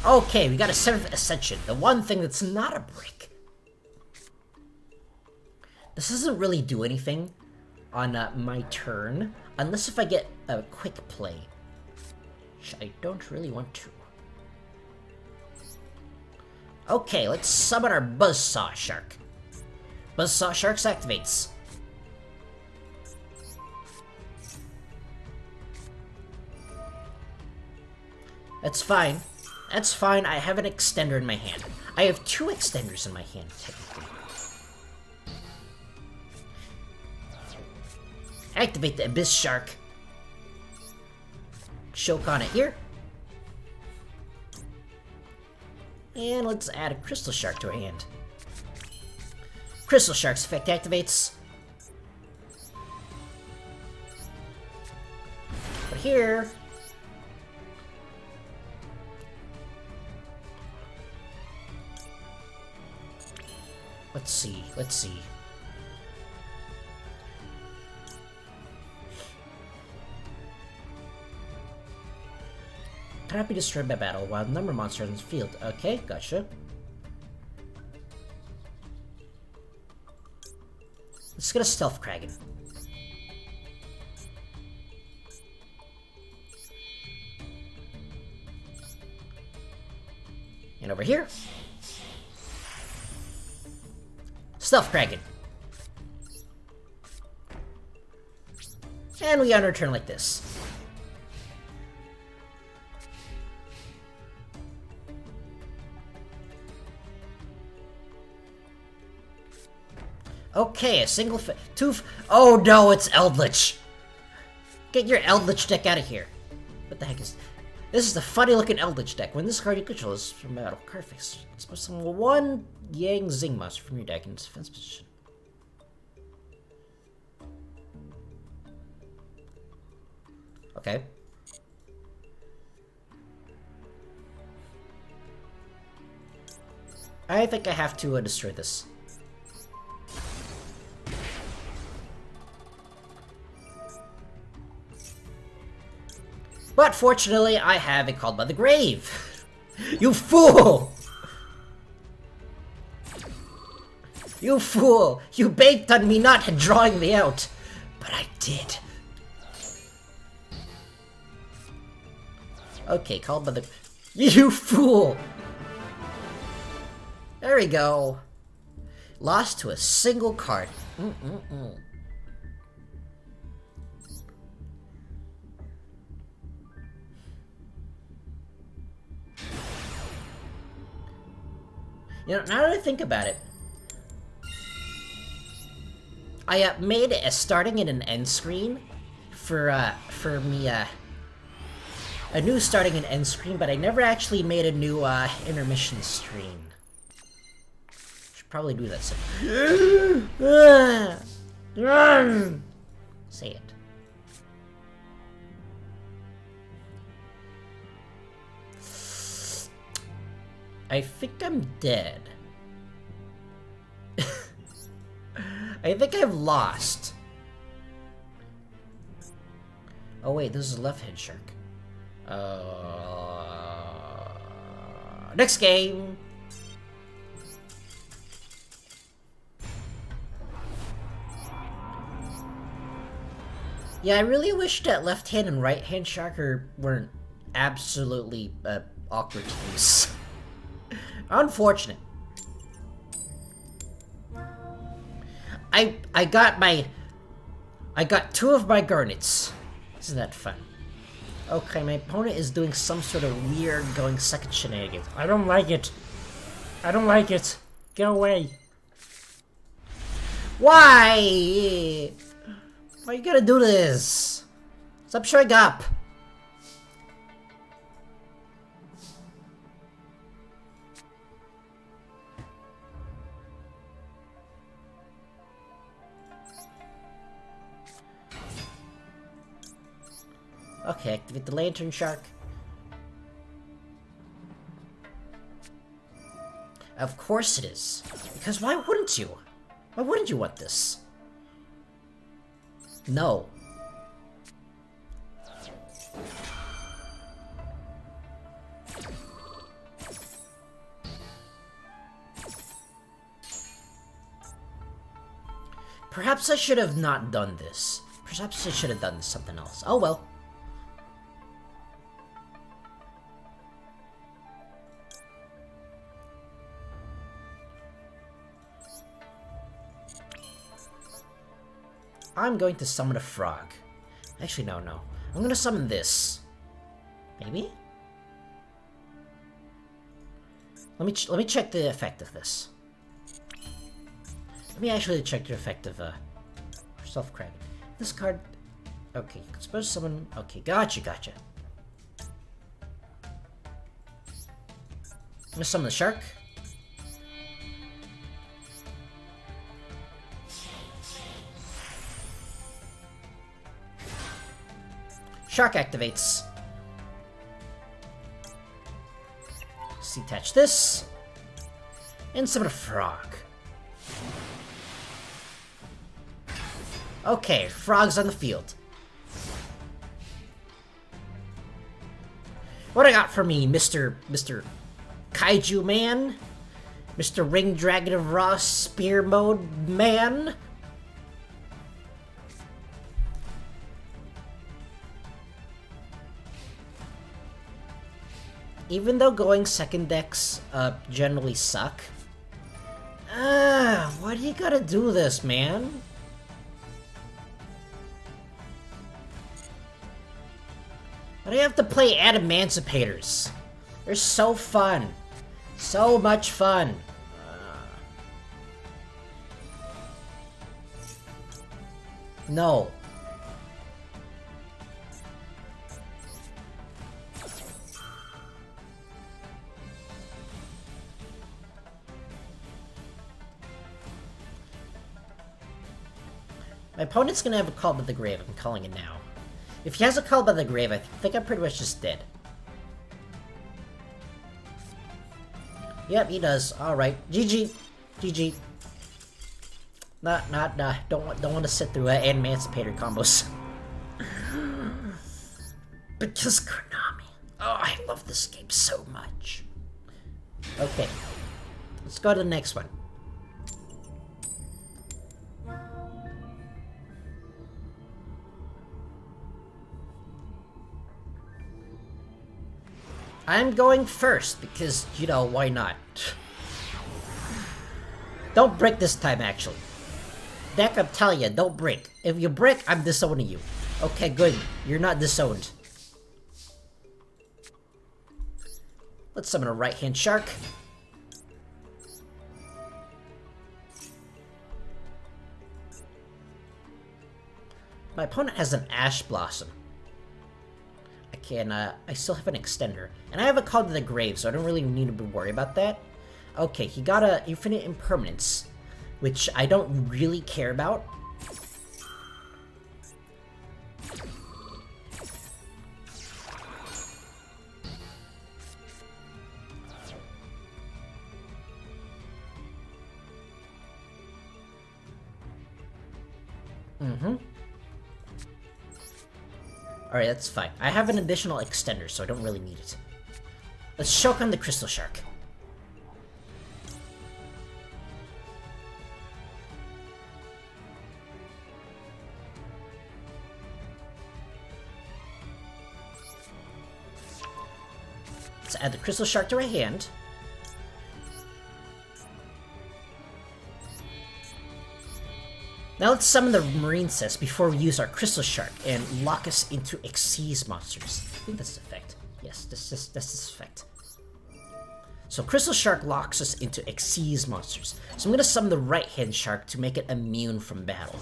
Okay, we got a 7th Ascension. The one thing that's not a brick. This doesn't really do anything on my turn, unless if I get a quick play, which I don't really want to. Okay, let's summon our Buzzsaw Shark. Buzzsaw Sharks activates. That's fine. That's fine, I have an extender in my hand. I have 2 extenders in my hand, technically. Activate the Abyss Shark. Choke on it here. And let's add a Crystal Shark to our hand. Crystal Shark's effect activates. But here... Let's see, let's see. Cannot be destroyed by battle while number monsters in the field. Okay, gotcha. Let's get a Stealth Kraken. And over here. Stealth Kraken. And we end our turn like this. Okay, a single oh no, it's Eldritch! Get your Eldritch deck out of here. What the heck is... This is the funny looking Eldritch deck. When this card you control is from battle, card face. It's supposed to summon 1 Yang Zing monster from your deck in its defense position. Okay. I think I have to destroy this. But fortunately, I have it called by the grave. You fool! You fool! You baked on me not drawing me out. But I did. Okay, called by the... You fool! There we go. Lost to a single card. You know, now that I think about it, I made a starting and an end screen for me, a new starting and end screen, but I never actually made a new intermission screen. probably do that soon. Say it. I think I'm dead. I think I've lost. Oh wait, this is a left-hand shark. Next game! Yeah, I really wish that left-hand and right-hand shark weren't absolutely awkward to use. Unfortunate. I got 2 of my garnets. Isn't that fun? Okay, my opponent is doing some sort of weird going second shenanigans. I don't like it. I don't like it. Go away. Why? Why you gotta do this? Stop showing up. Okay, activate the lantern shark. Of course it is. Because why wouldn't you? Why wouldn't you want this? No. Perhaps I should have not done this. Perhaps I should have done something else. Oh well. I'm going to summon a frog. Actually, no. I'm going to summon this. Maybe? Let me check the effect of this. Let me actually check the effect of self-credit. This card. Okay, suppose someone. Okay, gotcha. I'm gonna summon the shark. Shark activates. Let's detach this. And summon a frog. Okay, frogs on the field. What I got for me, Mr. Kaiju Man? Mr. Ring Dragon of Raw Spear Mode Man? Even though going second decks generally suck. Why do you gotta do this, man? Why do you have to play Adamanticators? They're so fun. So much fun. No. My opponent's gonna have a Call by the Grave, I'm calling it now. If he has a Call by the Grave, I think I'm pretty much just dead. Yep, he does. Alright. GG. Don't want to sit through Emancipator combos. Because Konami. Oh, I love this game so much. Okay. Let's go to the next one. I'm going first, because, you know, why not? Don't break this time, actually. Deck, I'm telling you, don't break. If you break, I'm disowning you. Okay, good. You're not disowned. Let's summon a right-hand shark. My opponent has an Ash Blossom. I still have an extender. And I have a Call to the Grave, so I don't really need to worry about that. Okay, he got a infinite impermanence, which I don't really care about. Alright, that's fine. I have an additional extender, so I don't really need it. Let's choke on the Crystal Shark. Let's add the Crystal Shark to our hand. Now let's summon the Marine Cess before we use our Crystal Shark and lock us into Xyz monsters. I think that's the effect. Yes, that's this effect. So Crystal Shark locks us into Xyz monsters. So I'm gonna summon the right-hand shark to make it immune from battle.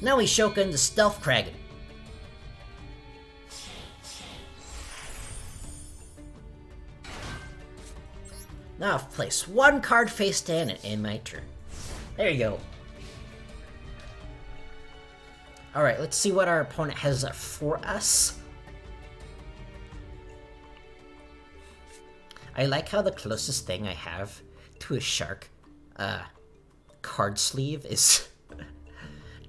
Now we Shogun the Stealth Kraken. Now I've placed one card face down and end my turn. There you go. Alright, let's see what our opponent has for us. I like how the closest thing I have to a shark card sleeve is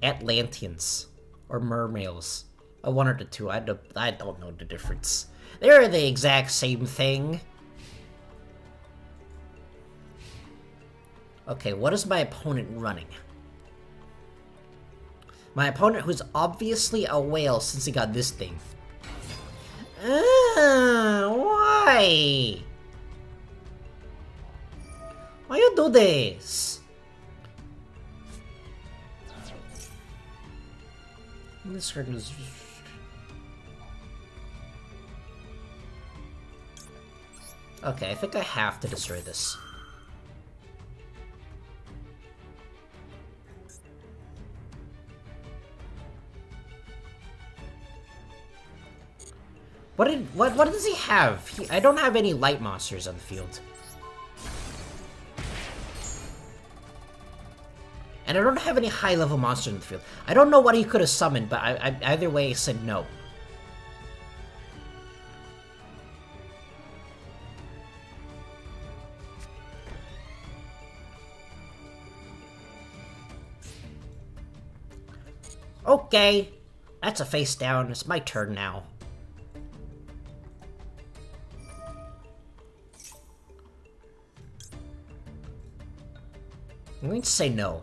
Atlanteans or mermaids. One or the two. I don't know the difference. They're the exact same thing. Okay, what is my opponent running? My opponent, who's obviously a whale since he got this thing. Why? Why you do this? This card is... Okay, I think I have to destroy this. What does he have? I don't have any light monsters on the field. And I don't have any high-level monsters in the field. I don't know what he could have summoned, but I either way I said no. Okay, that's a face down. It's my turn now. I'm going to say no.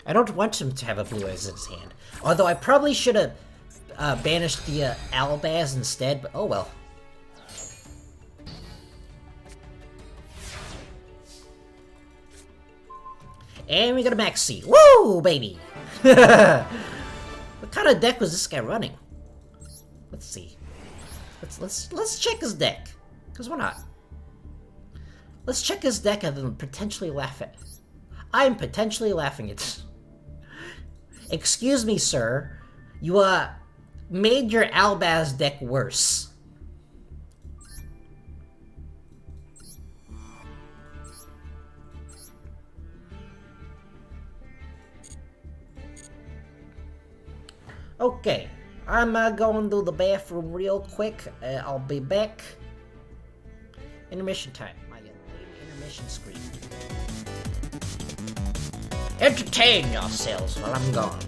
I don't want him to have a blue eyes in his hand. Although I probably should have banished the Albaz instead, but oh well. And we got a Max C. Woo, baby! What kind of deck was this guy running? Let's see. Let's check his deck. Cause why not? Let's check his deck and then potentially laugh at. I'm potentially laughing at. Excuse me, sir. You made your Albaz deck worse. Okay, I'm going to the bathroom real quick. I'll be back. Intermission time. My intermission screen. Entertain yourselves while I'm gone.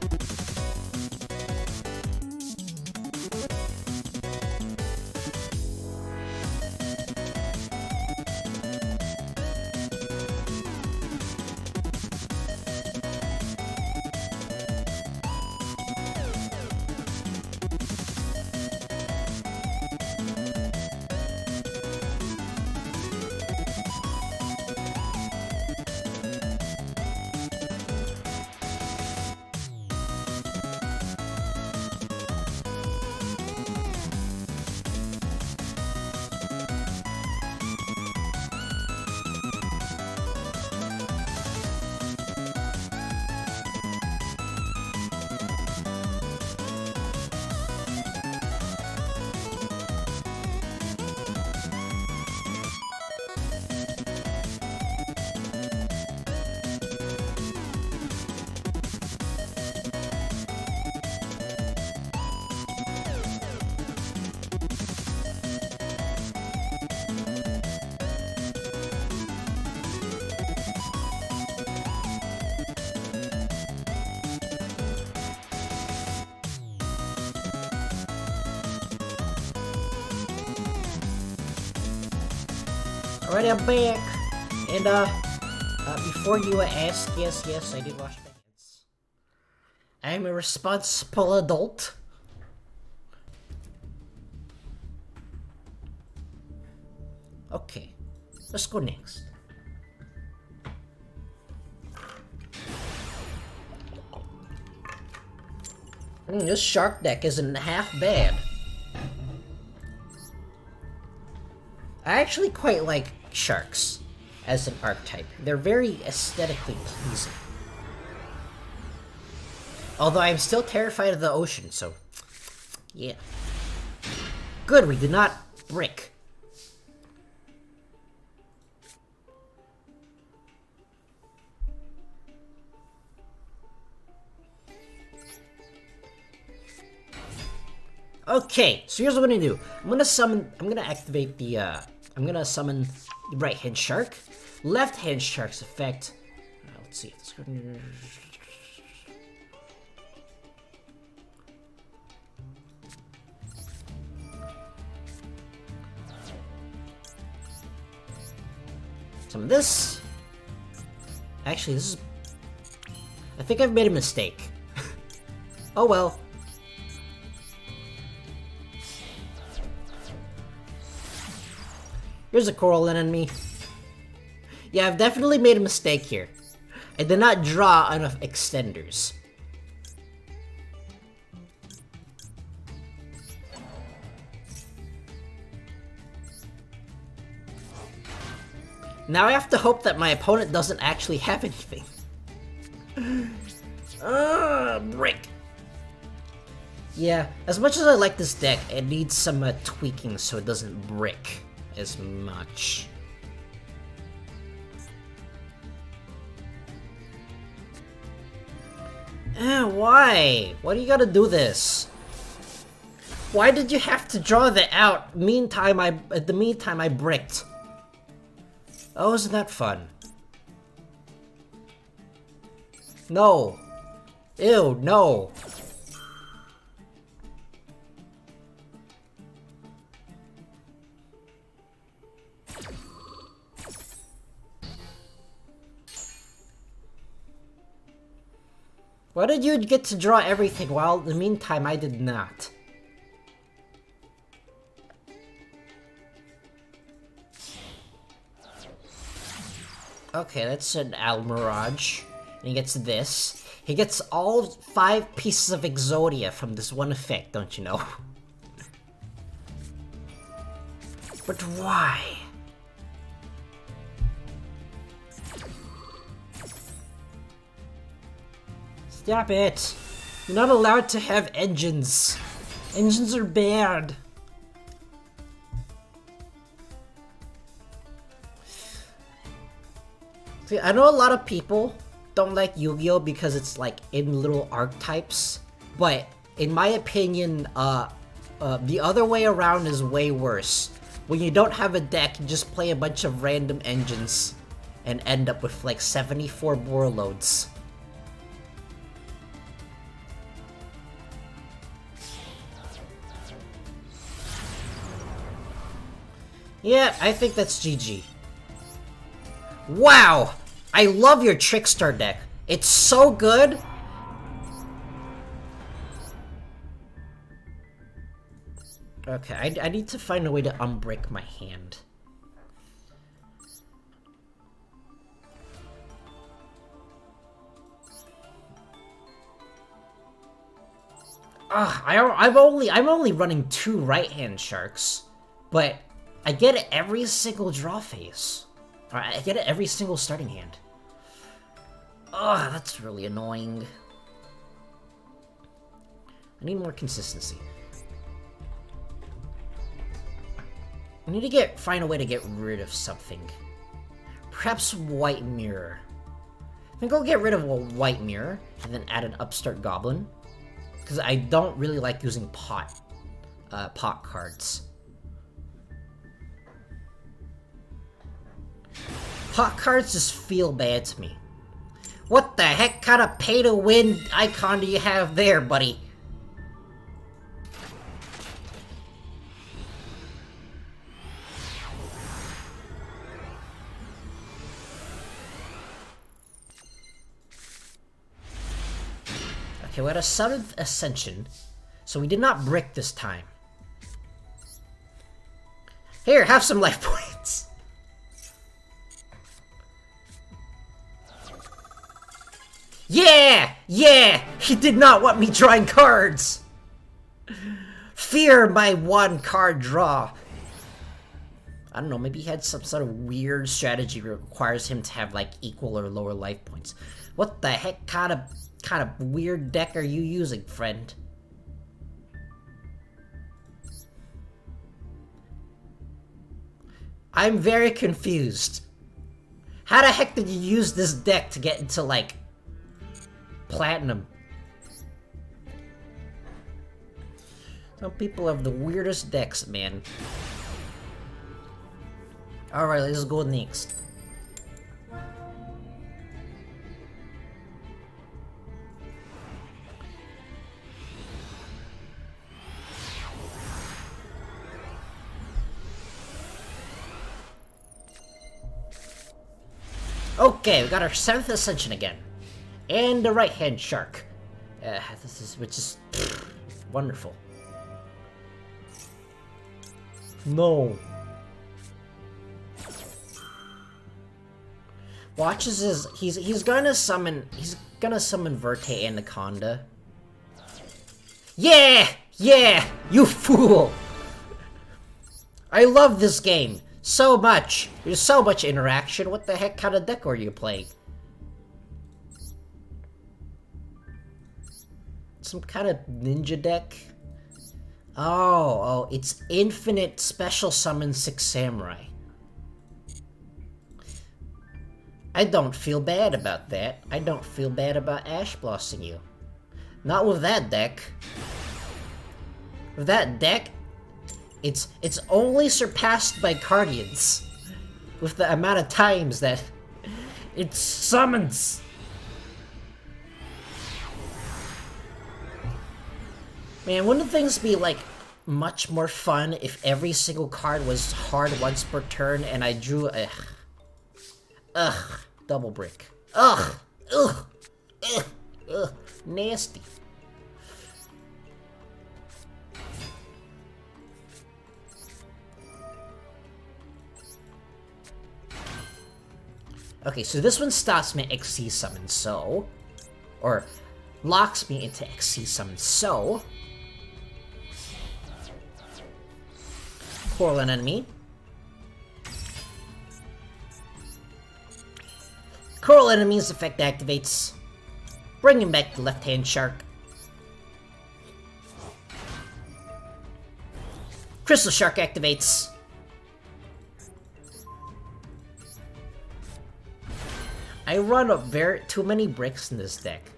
Alright, I'm back. And, before you ask, yes, I did wash my hands. I am a responsible adult. Okay, let's go next. This shark deck isn't half bad. I actually quite like sharks as an archetype. They're very aesthetically pleasing. Although I'm still terrified of the ocean, so yeah. Good, we did not brick. Okay, so here's what I'm gonna do. I'm gonna activate the, I'm gonna summon the right-hand shark. Left-hand shark's effect. Let's see. Summon this. Actually, this is... I think I've made a mistake. Oh well. Here's a coral enemy. Yeah, I've definitely made a mistake here. I did not draw enough extenders. Now I have to hope that my opponent doesn't actually have anything. Brick. Yeah, as much as I like this deck, it needs some tweaking so it doesn't brick as much. Why? Why do you gotta do this? Why did you have to draw that out? In the meantime I bricked. Oh, isn't that fun? No. Ew, no. Why did you get to draw everything while in the meantime I did not? Okay, that's an Almirage. And he gets this. He gets all 5 pieces of Exodia from this one effect, don't you know? But why? Stop it! You're not allowed to have engines. Engines are bad. See, I know a lot of people don't like Yu-Gi-Oh because it's like in little archetypes, but in my opinion, the other way around is way worse. When you don't have a deck, you just play a bunch of random engines and end up with like 74 warlords. Yeah, I think that's GG. Wow! I love your Trickstar deck. It's so good! Okay, I need to find a way to unbrick my hand. I'm only running 2 right-hand sharks, but I get it every single draw phase. Or I get it every single starting hand. Ugh, that's really annoying. I need more consistency. I need to find a way to get rid of something. Perhaps White Mirror. I think I'll get rid of a White Mirror and then add an Upstart Goblin. Because I don't really like using pot cards. Pot cards just feel bad to me. What the heck kind of pay-to-win icon do you have there, buddy? Okay, we had a 7th Ascension, so we did not brick this time. Here, have some life points. Yeah! Yeah! He did not want me drawing cards! Fear my 1 card draw. I don't know, maybe he had some sort of weird strategy that requires him to have, like, equal or lower life points. What the heck kind of weird deck are you using, friend? I'm very confused. How the heck did you use this deck to get into, like, Platinum? Some people have the weirdest decks, man. Alright, let's go next. Okay, we got our 7th Ascension again. And the right-hand shark. Which is wonderful. No. Watches his he's gonna summon Verte Anaconda. Yeah! Yeah! You fool! I love this game so much. There's so much interaction. What the heck kind of deck are you playing? Some kind of ninja deck? Oh, it's infinite special summon 6 samurai. I don't feel bad about that. I don't feel bad about Ash Blossing you. Not with that deck. With that deck, it's only surpassed by Guardians. With the amount of times that it summons. Man, wouldn't things be, like, much more fun if every single card was hard once per turn and I drew a... Ugh. Double brick. Ugh. Ugh. Ugh. Ugh. Nasty. Okay, so this one stops me at XC summon, so... Or locks me into XC summon, so... Coral enemy. Coral enemy's effect activates. Bringing back the left-hand shark. Crystal Shark activates. I run up too many bricks in this deck.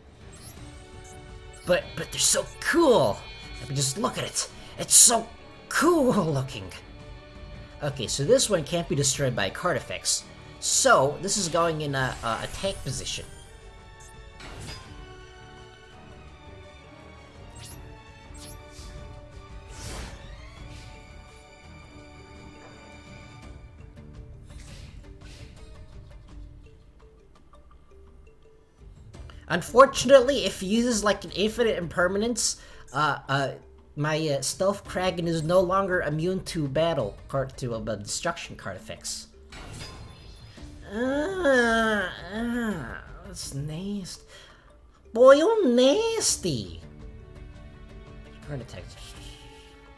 But they're so cool! I mean, just look at it. It's so cool looking. Okay, so this one can't be destroyed by card effects. So, this is going in a tank position. Unfortunately, if he uses like an infinite impermanence, my Stealth Kraken is no longer immune to destruction card effects. That's nasty. Boy, you're nasty. Card attack.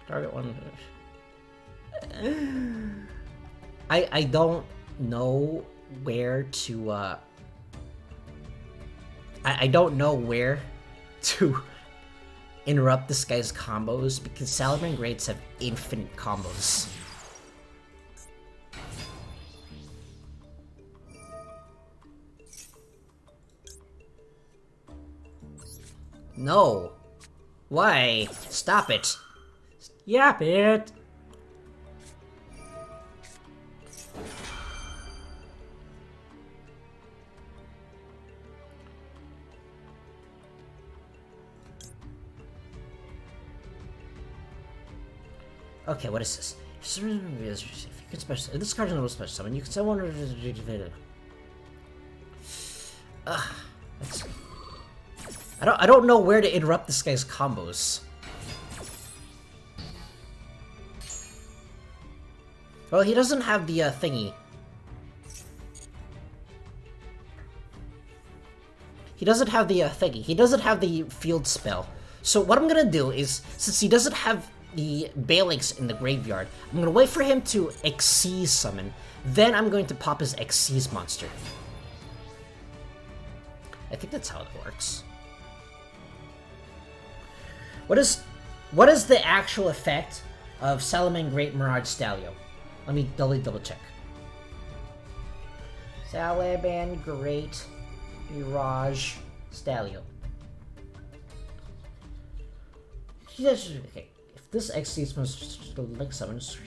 Target one. I don't know where to I don't know where to interrupt this guy's combos because Salamand Greats have infinite combos. No. Why? Stop it. Yap it. Okay, what is this? If you can special, this card is not special summon. You can summon one. Let's see. I don't know where to interrupt this guy's combos. Well, he doesn't have the thingy. He doesn't have the thingy. He doesn't have the field spell. So what I'm gonna do is, since he doesn't have the Balix in the graveyard, I'm gonna wait for him to Xyz summon. Then I'm going to pop his Xyz monster. I think that's how it works. What is the actual effect of Salaman Great Mirage Stalio? Let me double check. Salaman Great Mirage Stalio. Okay, if this Xyz must link summons.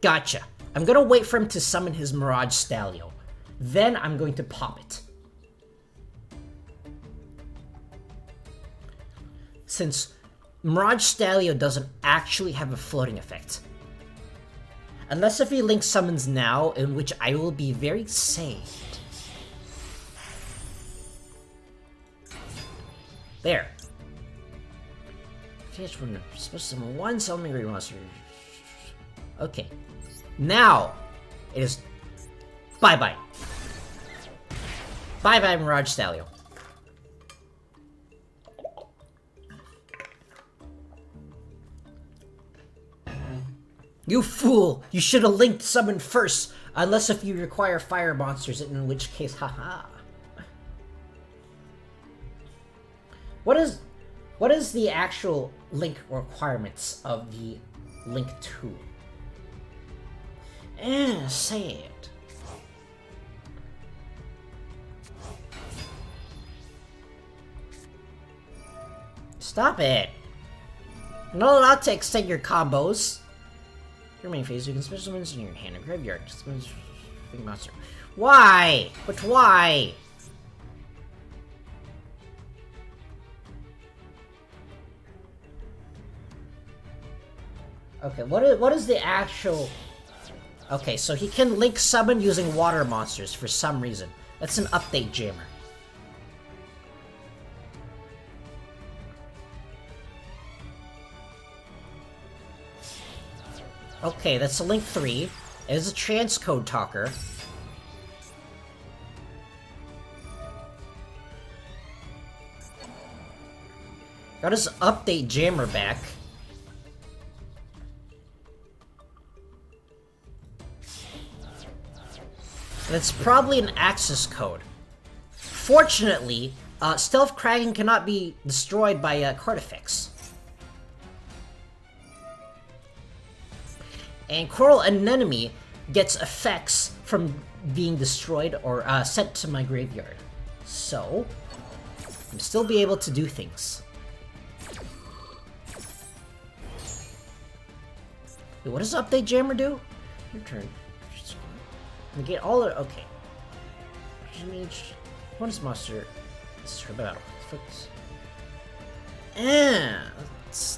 Gotcha. I'm gonna wait for him to summon his Mirage Stalio. Then I'm going to pop it. Since Mirage Stalio doesn't actually have a floating effect. Unless if he link summons now, in which I will be very saved. There. Feesh when supposed to summon one Salaman Great monster. Okay. Now it is bye-bye. Bye-bye, Mirage Stalio. You fool! You should have linked summon first, unless if you require fire monsters, in which case, haha. What is the actual link requirements of the Link 2? Say it. Stop it! You're not allowed to extend your combos. Your main phase, you can special summons in your hand or graveyard. Summons big monster. Why? But why? Okay, what is the actual... Okay, so he can link summon using water monsters for some reason. That's an update jammer. Okay, that's a Link 3. It is a transcode talker. Got his update jammer back. And it's probably an access code. Fortunately, Stealth Kraken cannot be destroyed by card effects. And Coral Anemone gets effects from being destroyed or sent to my graveyard. So, I'll still be able to do things. Wait, what does Update Jammer do? Your turn. Negate all the... Okay. What is monster? This is her battle. Focus.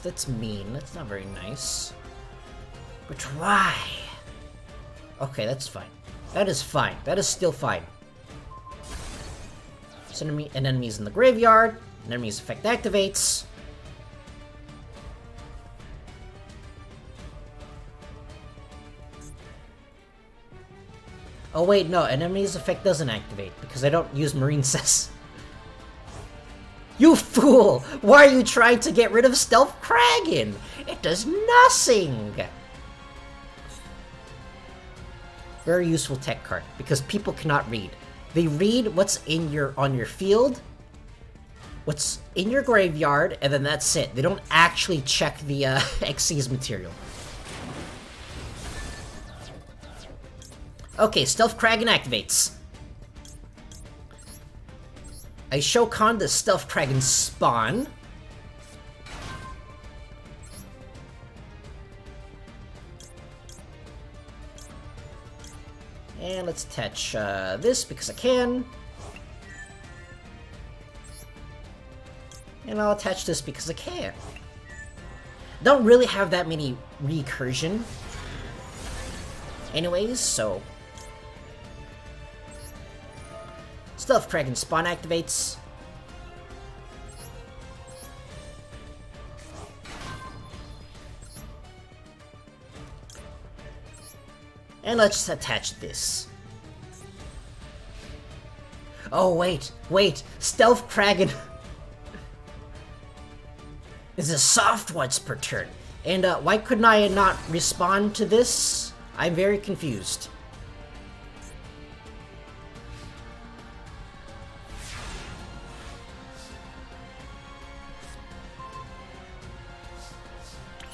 That's mean. That's not very nice. But why? Okay, that's fine. That is fine. That is still fine. So an enemy's in the graveyard. An enemy's effect activates. Oh wait, no, an enemy's effect doesn't activate because I don't use Marine Cess. You fool! Why are you trying to get rid of Stealth Kraken? It does nothing! Very useful tech card, because people cannot read. They read what's in on your field, what's in your graveyard, and then that's it. They don't actually check the Xyz material. Okay, Stealth Kraken activates. I show Khan the Stealth Kraken spawn. And let's attach this because I can. And I'll attach this because I can. Don't really have that many recursion. Anyways, so... Stealth Kraken spawn activates. And let's just attach this. Oh, wait. Stealth Kraken is a soft once per turn. And why couldn't I not respond to this? I'm very confused.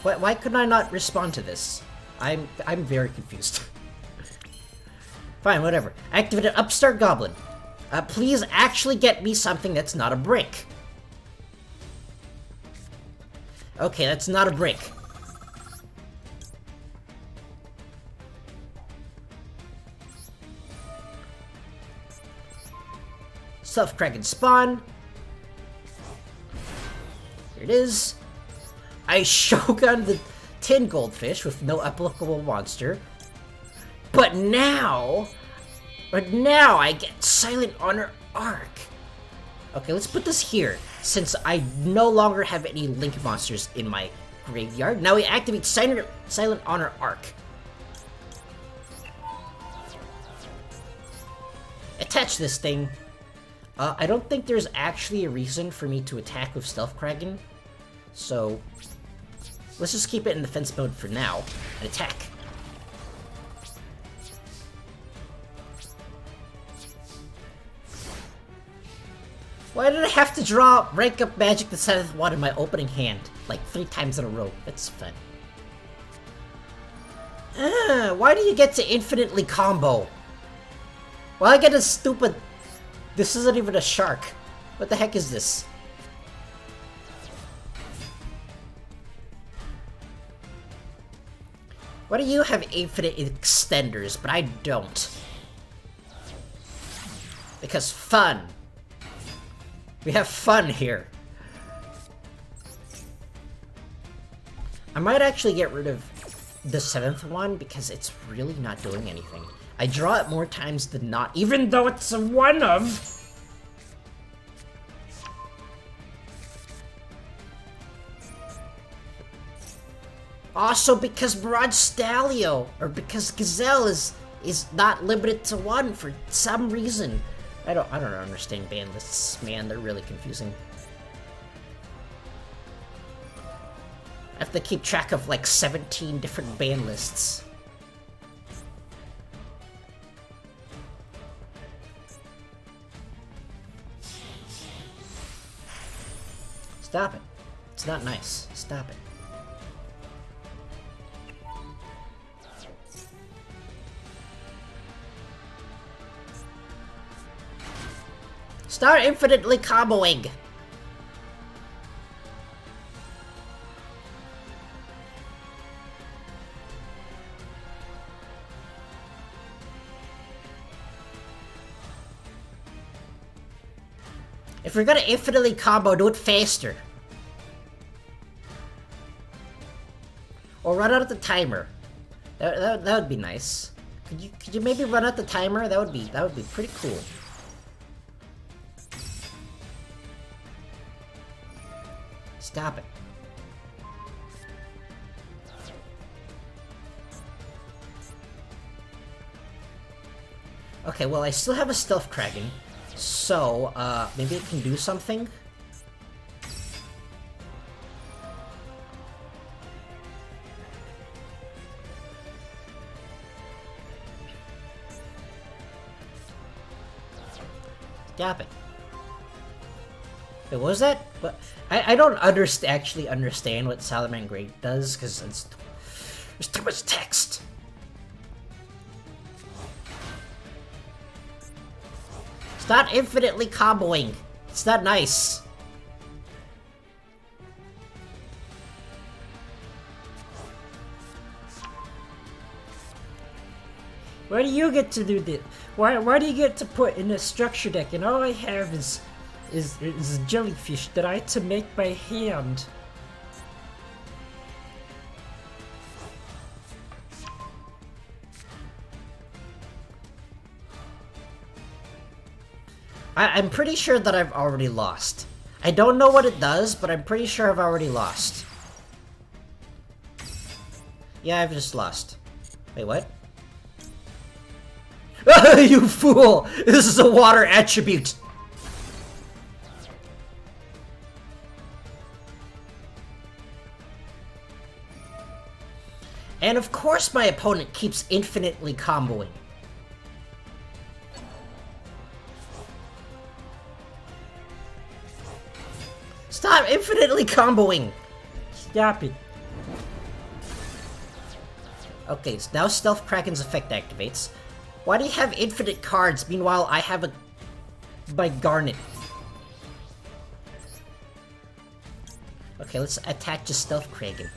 Why couldn't I not respond to this? I'm very confused. Fine, whatever. Activate an Upstart Goblin. Please actually get me something that's not a brick. Okay, that's not a brick. Stealth Kraken spawn. Here it is. I Shogun the Tin Goldfish with no applicable monster. But now I get Silent Honor Arc. Okay, let's put this here, since I no longer have any Link monsters in my graveyard. Now we activate Silent Honor Arc. Attach this thing. I don't think there's actually a reason for me to attack with Stealth Kraken, so let's just keep it in defense mode for now and attack. Why did I have to draw Rank Up Magic the 7th one in my opening hand? Like 3 times in a row. That's fun. Why do you get to infinitely combo? Well, I get a stupid... This isn't even a shark. What the heck is this? Why do you have infinite extenders, but I don't? Because fun. We have fun here. I might actually get rid of the 7th one because it's really not doing anything. I draw it more times than not, even though it's a one of. Also because Barrage Stalio, or because Gazelle is not limited to 1 for some reason. I don't understand ban lists, man. They're really confusing. I have to keep track of like 17 different ban lists. Stop it. It's not nice. Stop it. Start infinitely comboing! If you're gonna infinitely combo, do it faster. Or run out the timer. That would be nice. Could you maybe run out the timer? That would be pretty cool. Stop it. Okay, well, I still have a Stealth Kraken, so, maybe it can do something? Stop it. Wait, what was that? What? I don't actually understand what Salamangreat does, because there's too much text. Stop infinitely comboing. It's not nice. Why do you get to do this? Why do you get to put in a structure deck and all I have is a jellyfish that I had to make by hand? I'm pretty sure that I've already lost. I don't know what it does, but I'm pretty sure I've already lost. Yeah, I've just lost. Wait, what? You fool! This is a water attribute! And of course my opponent keeps infinitely comboing. Stop infinitely comboing! Stop it. Okay, so now Stealth Kraken's effect activates. Why do you have infinite cards? Meanwhile, I have a... by Garnet. Okay, let's attack just Stealth Kraken.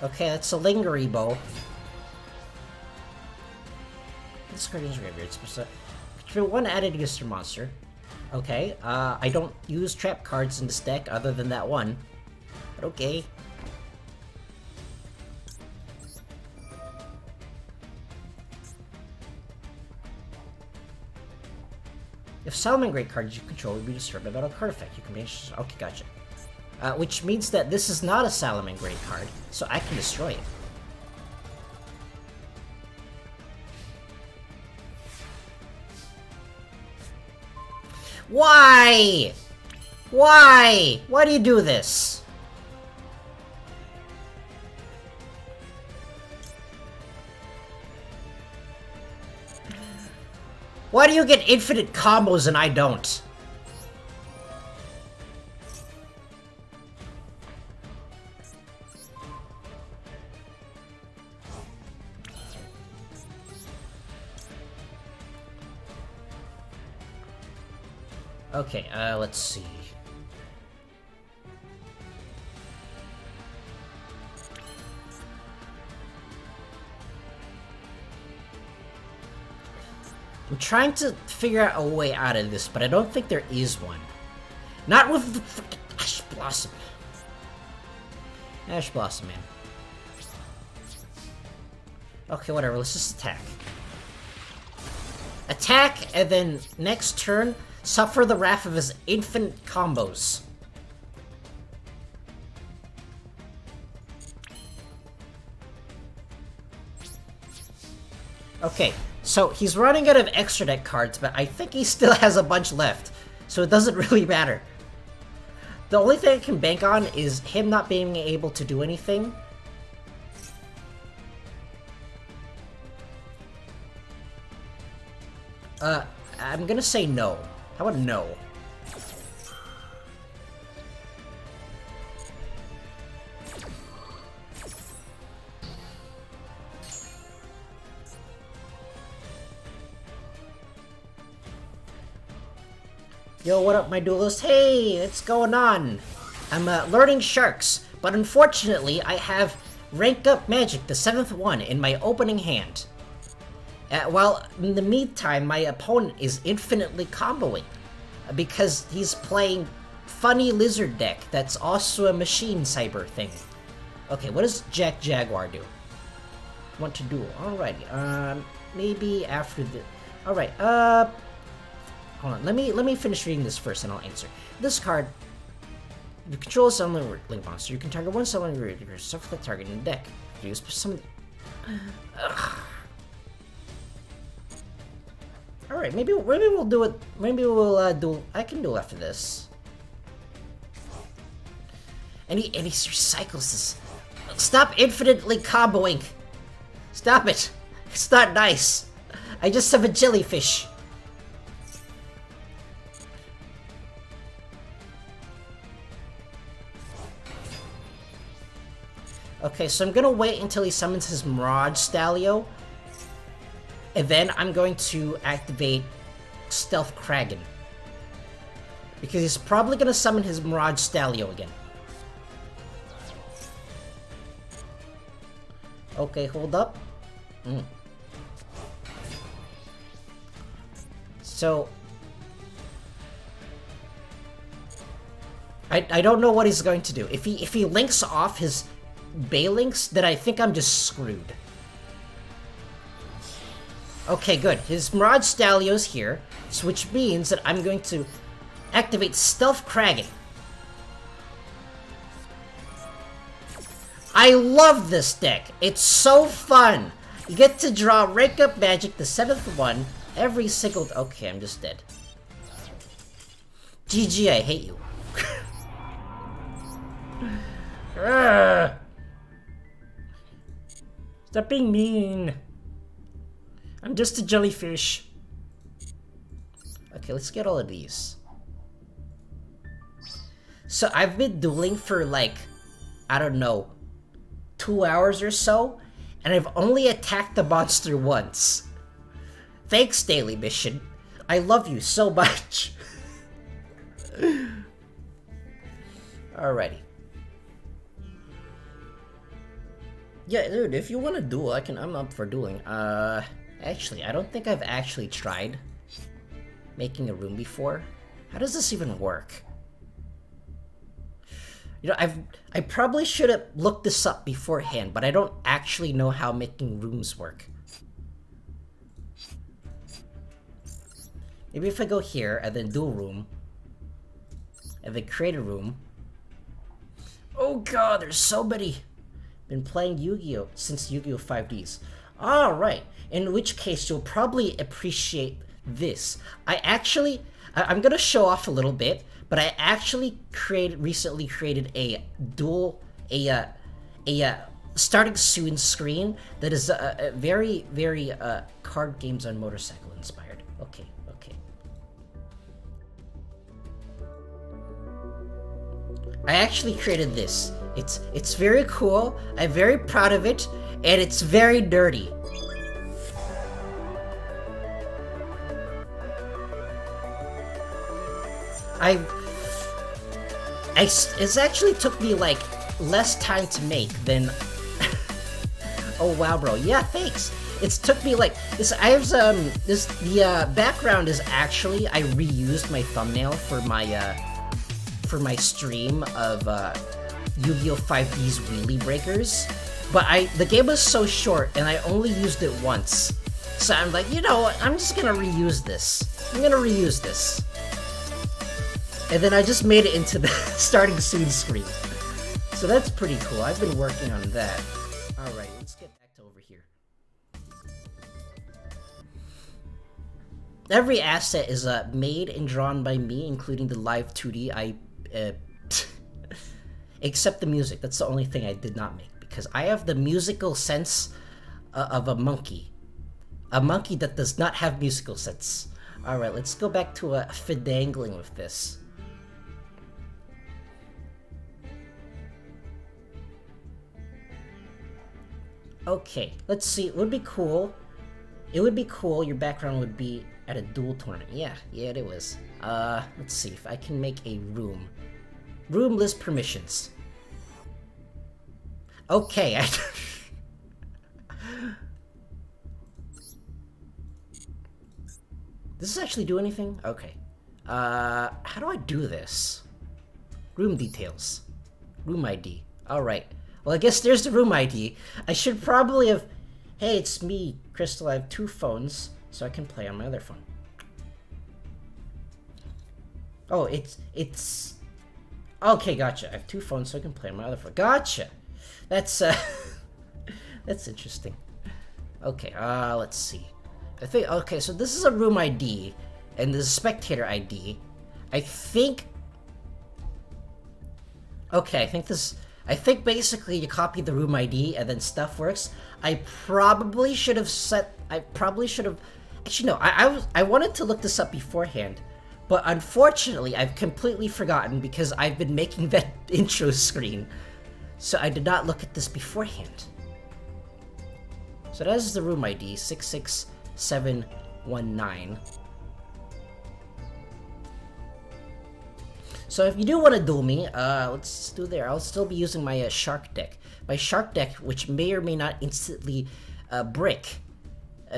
Okay, that's a Lingery Bow. This card is graveyard. Control 1 added against your monster. Okay, I don't use trap cards in this deck other than that one. But okay. If Salamangreat cards you control would be disturbed by battle card effect, you can manage. Okay, gotcha. Which means that this is not a Salamangreat card, so I can destroy it. Why? Why? Why do you do this? Why do you get infinite combos and I don't? Okay, let's see. I'm trying to figure out a way out of this, but I don't think there is one. Not with the freaking Ash Blossom. Ash Blossom, man. Okay, whatever, let's just attack. Attack, and then next turn, suffer the wrath of his infinite combos. Okay, so he's running out of extra deck cards, but I think he still has a bunch left, so it doesn't really matter. The only thing I can bank on is him not being able to do anything. I'm gonna say no. How about no? Yo, what up, my duelist? Hey, what's going on? I'm learning sharks, but unfortunately, I have rank up magic, the 7th one, in my opening hand. While in the meantime, my opponent is infinitely comboing because he's playing funny lizard deck that's also a machine cyber thing. Okay, what does Jack Jaguar do? Want to duel? Alrighty. Maybe after the. Alright. Hold on. Let me finish reading this first, and I'll answer. This card. You control a summoning link monster. You can target one summoning root yourself with the target in the deck. You use some. Alright, maybe we'll do it. Maybe we'll do. I can do after this. And he recycles this. Stop infinitely comboing. Stop it. It's not nice. I just have a jellyfish. Okay, so I'm gonna wait until he summons his Mirage Stalio. And then I'm going to activate Stealth Kraken. Because he's probably going to summon his Mirage Stalio again. Okay, hold up. So I don't know what he's going to do. If he links off his Balinks, then I think I'm just screwed. Okay, good. His Mirage Stalio's here, so which means that I'm going to activate Stealth Kragging. I love this deck. It's so fun. You get to draw Rank Up Magic, the 7th one, every single... Okay, I'm just dead. GG, I hate you. Stop being mean. I'm just a jellyfish. Okay, let's get all of these. So I've been dueling for like, I don't know, 2 hours or so, and I've only attacked the monster once. Thanks, Daily Mission. I love you so much. Alrighty. Yeah, dude, if you want to duel, I'm up for dueling. Actually, I don't think I've actually tried making a room before. How does this even work? You know, I probably should have looked this up beforehand, but I don't actually know how making rooms work. Maybe if I go here and then duel room, and then create a room. Oh god, there's so many. Been playing Yu-Gi-Oh since Yu-Gi-Oh 5Ds. Alright, in which case you'll probably appreciate this. I'm gonna show off a little bit, but I actually recently created a dual, starting soon screen that is very, very card games on motorcycle inspired. Okay. I actually created this. It's very cool. I'm very proud of it, and it's very dirty. It actually took me like less time to make than. Oh wow, bro. Yeah, thanks. It took me like this. The background is actually I reused my thumbnail for my stream of Yu-Gi-Oh 5D's Wheelie Breakers, but the game was so short and I only used it once, so I'm like, you know what? I'm just gonna reuse this. And then I just made it into the starting soon screen. So that's pretty cool. I've been working on that. Alright, let's get back to over here. Every asset is made and drawn by me, including the live 2D. Except the music. That's the only thing I did not make, because I have the musical sense of a monkey. A monkey that does not have musical sense. Alright, let's go back to fidangling with this. Okay, let's see. It would be cool. Your background would be at a duel tournament. Yeah, it was. Let's see if I can make a room. Room list permissions. Okay, Does this actually do anything? Okay. How do I do this? Room details. Room ID. Alright. Well, I guess there's the room ID. I should probably have... Hey, it's me, Crystal. I have 2 phones, so I can play on my other phone. Oh, it's... Okay, gotcha. I have 2 phones, so I can play on my other phone. Gotcha! That's, that's interesting. Okay, let's see. I think... Okay, so this is a room ID, and this is a spectator ID. I think... Okay, I think basically you copy the room ID and then stuff works. I probably should have... Actually, no, I wanted to look this up beforehand, but unfortunately I've completely forgotten because I've been making that intro screen. So I did not look at this beforehand. So that is the room ID, 66719. So if you do want to duel me, let's do there. I'll still be using my shark deck. My shark deck, which may or may not instantly brick,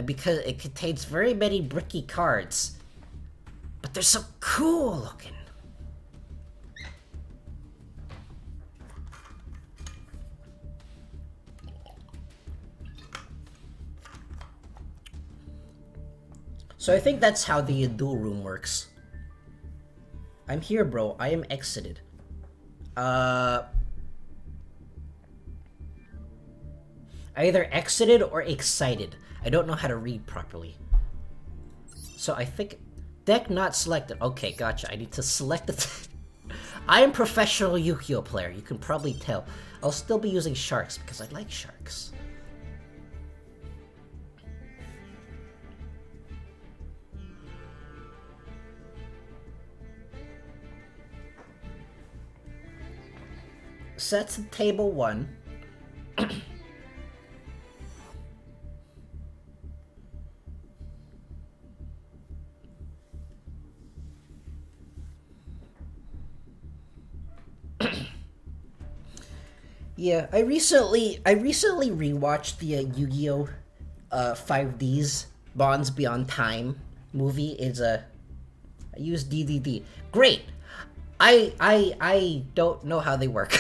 because it contains very many bricky cards. But they're so cool looking. So I think that's how the duel room works. I'm here, bro. I am exited. Either exited or excited. I don't know how to read properly. So I think deck not selected. Okay, gotcha. I need to select it. I am professional Yugioh player. You can probably tell. I'll still be using sharks because I like sharks. Set to table 1. Yeah, I recently rewatched the Yu-Gi-Oh 5D's Bonds Beyond Time movie. I used DDD. Great. I don't know how they work.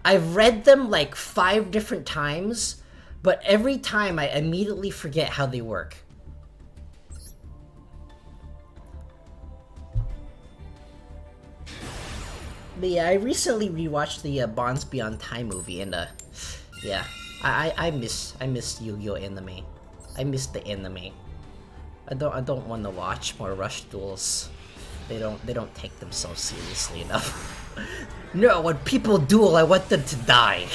I've read them like 5 different times, but every time I immediately forget how they work. But yeah, I recently rewatched the Bonds Beyond Time movie, and yeah, I miss Yu-Gi-Oh anime. I miss the anime. I don't want to watch more Rush duels. They don't take themselves seriously enough. No, when people duel, I want them to die.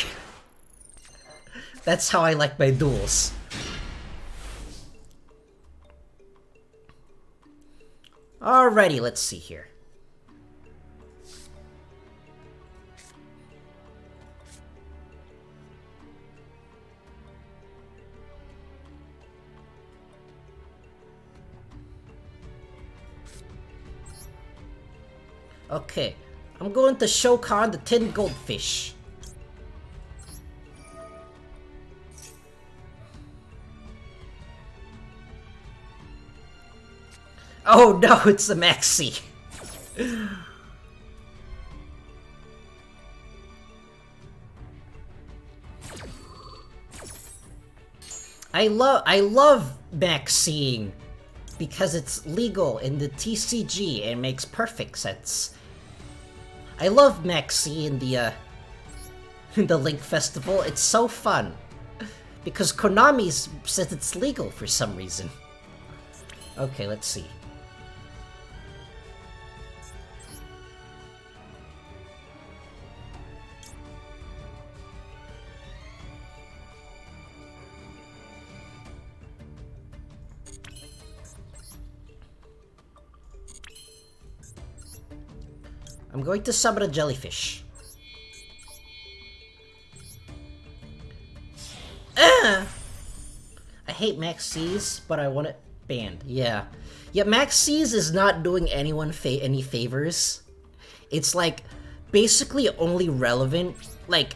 That's how I like my duels. Alrighty, let's see here. Okay, I'm going to Shokan the Tin Goldfish. Oh no, it's the Maxi. I love Maxiing because it's legal in the TCG and makes perfect sense. I love Maxi in the in the Link Festival. It's so fun because Konami says it's legal for some reason. Okay, let's see. I'm going to summon a jellyfish. I hate Max C's, but I want it banned. Yeah. Yeah, Max C's is not doing anyone any favors. It's like basically only relevant, like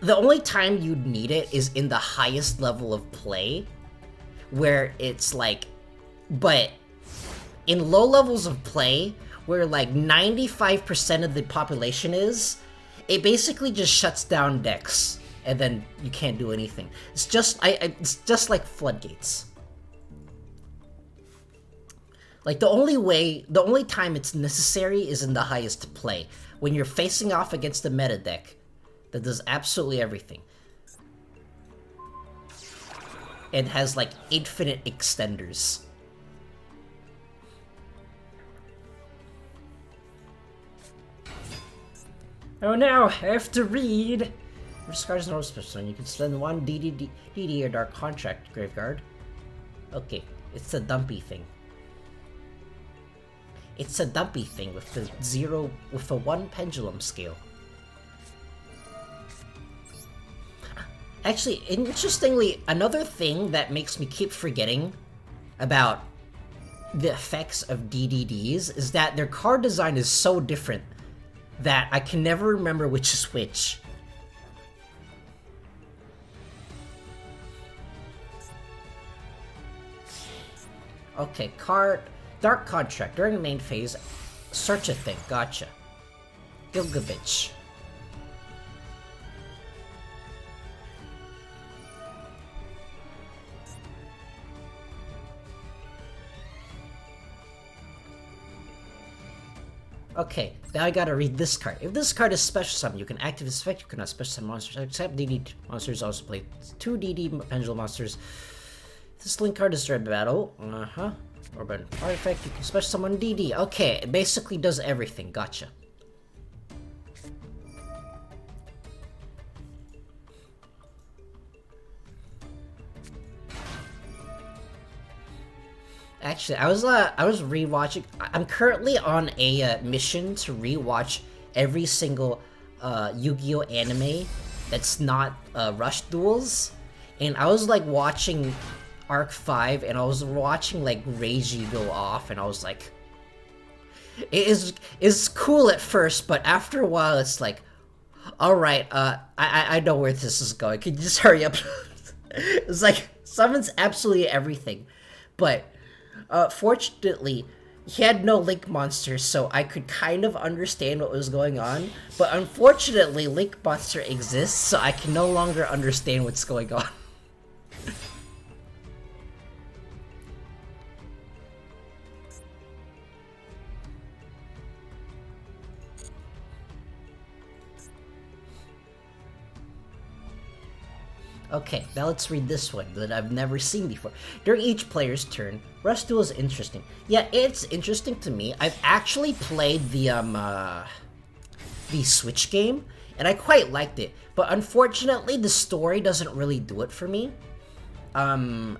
the only time you'd need it is in the highest level of play, where it's like, but in low levels of play, where like 95% of the population is, it basically just shuts down decks, and then you can't do anything. It's just it's just like floodgates. Like the only time it's necessary is in the highest play, when you're facing off against a meta deck that does absolutely everything. It has like infinite extenders. Oh no, I have to read! Discards no special, you can spend 1 DD or Dark Contract graveyard. Okay, it's a dumpy thing. It's a dumpy thing with the 1 pendulum scale. Actually, interestingly, another thing that makes me keep forgetting about the effects of DDDs is that their card design is so different that I can never remember which is which. Okay, card Dark Contract. During the main phase, search a thing. Gotcha. Gilgavich. Okay, now I gotta read this card. If this card is special summon, you can activate this effect. You cannot special summon monsters except DD monsters. Also play 2 DD pendulum monsters. This link card is during battle. Urban artifact. You can special summon DD. Okay, it basically does everything. Gotcha. Actually, I was rewatching. I'm currently on a mission to rewatch every single Yu-Gi-Oh anime that's not Rush Duels, and I was like watching Arc 5, and I was watching like Reiji go off, and I was like, it's cool at first, but after a while, it's like, all right, I know where this is going. Can you just hurry up? It's like summons absolutely everything, but. Fortunately, he had no Link monsters, so I could kind of understand what was going on. But unfortunately, Link monster exists, so I can no longer understand what's going on. Okay, now let's read this one that I've never seen before. During each player's turn, Rush Duel is interesting. Yeah, it's interesting to me. I've actually played the Switch game, and I quite liked it. But unfortunately, the story doesn't really do it for me. And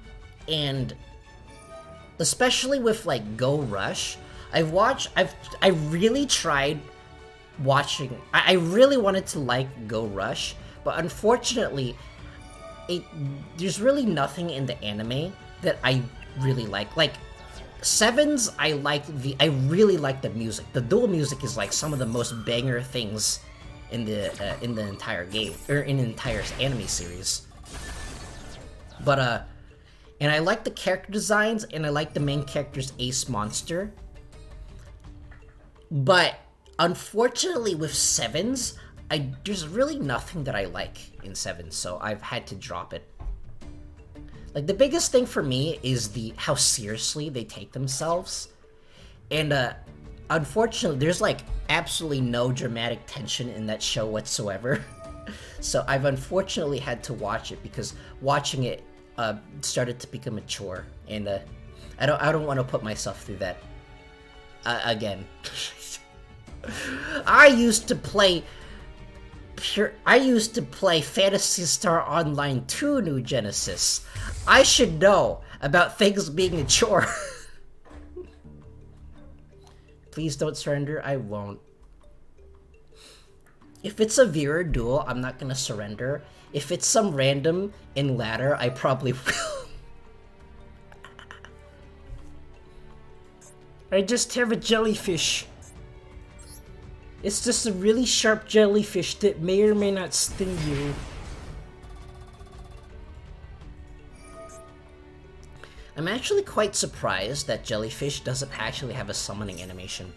especially with like Go Rush, I really tried watching. I really wanted to like Go Rush, but unfortunately. There's really nothing in the anime that I really like. Like, Sevens, I really like the music. The duel music is like some of the most banger things in the entire game, or in the entire anime series. But and I like the character designs, and I like the main character's ace monster. But unfortunately, with Sevens, there's really nothing that I like in 7, so I've had to drop it. Like, the biggest thing for me is how seriously they take themselves. And, unfortunately, there's, like, absolutely no dramatic tension in that show whatsoever. So I've unfortunately had to watch it, because watching it, started to become a chore. And, I don't want to put myself through that, again. I used to play Phantasy Star Online 2 New Genesis. I should know about things being a chore. Please don't surrender, I won't. If it's a Vera duel, I'm not gonna surrender. If it's some random in ladder, I probably will. I just have a jellyfish. It's just a really sharp jellyfish that may or may not sting you. I'm actually quite surprised that jellyfish doesn't actually have a summoning animation.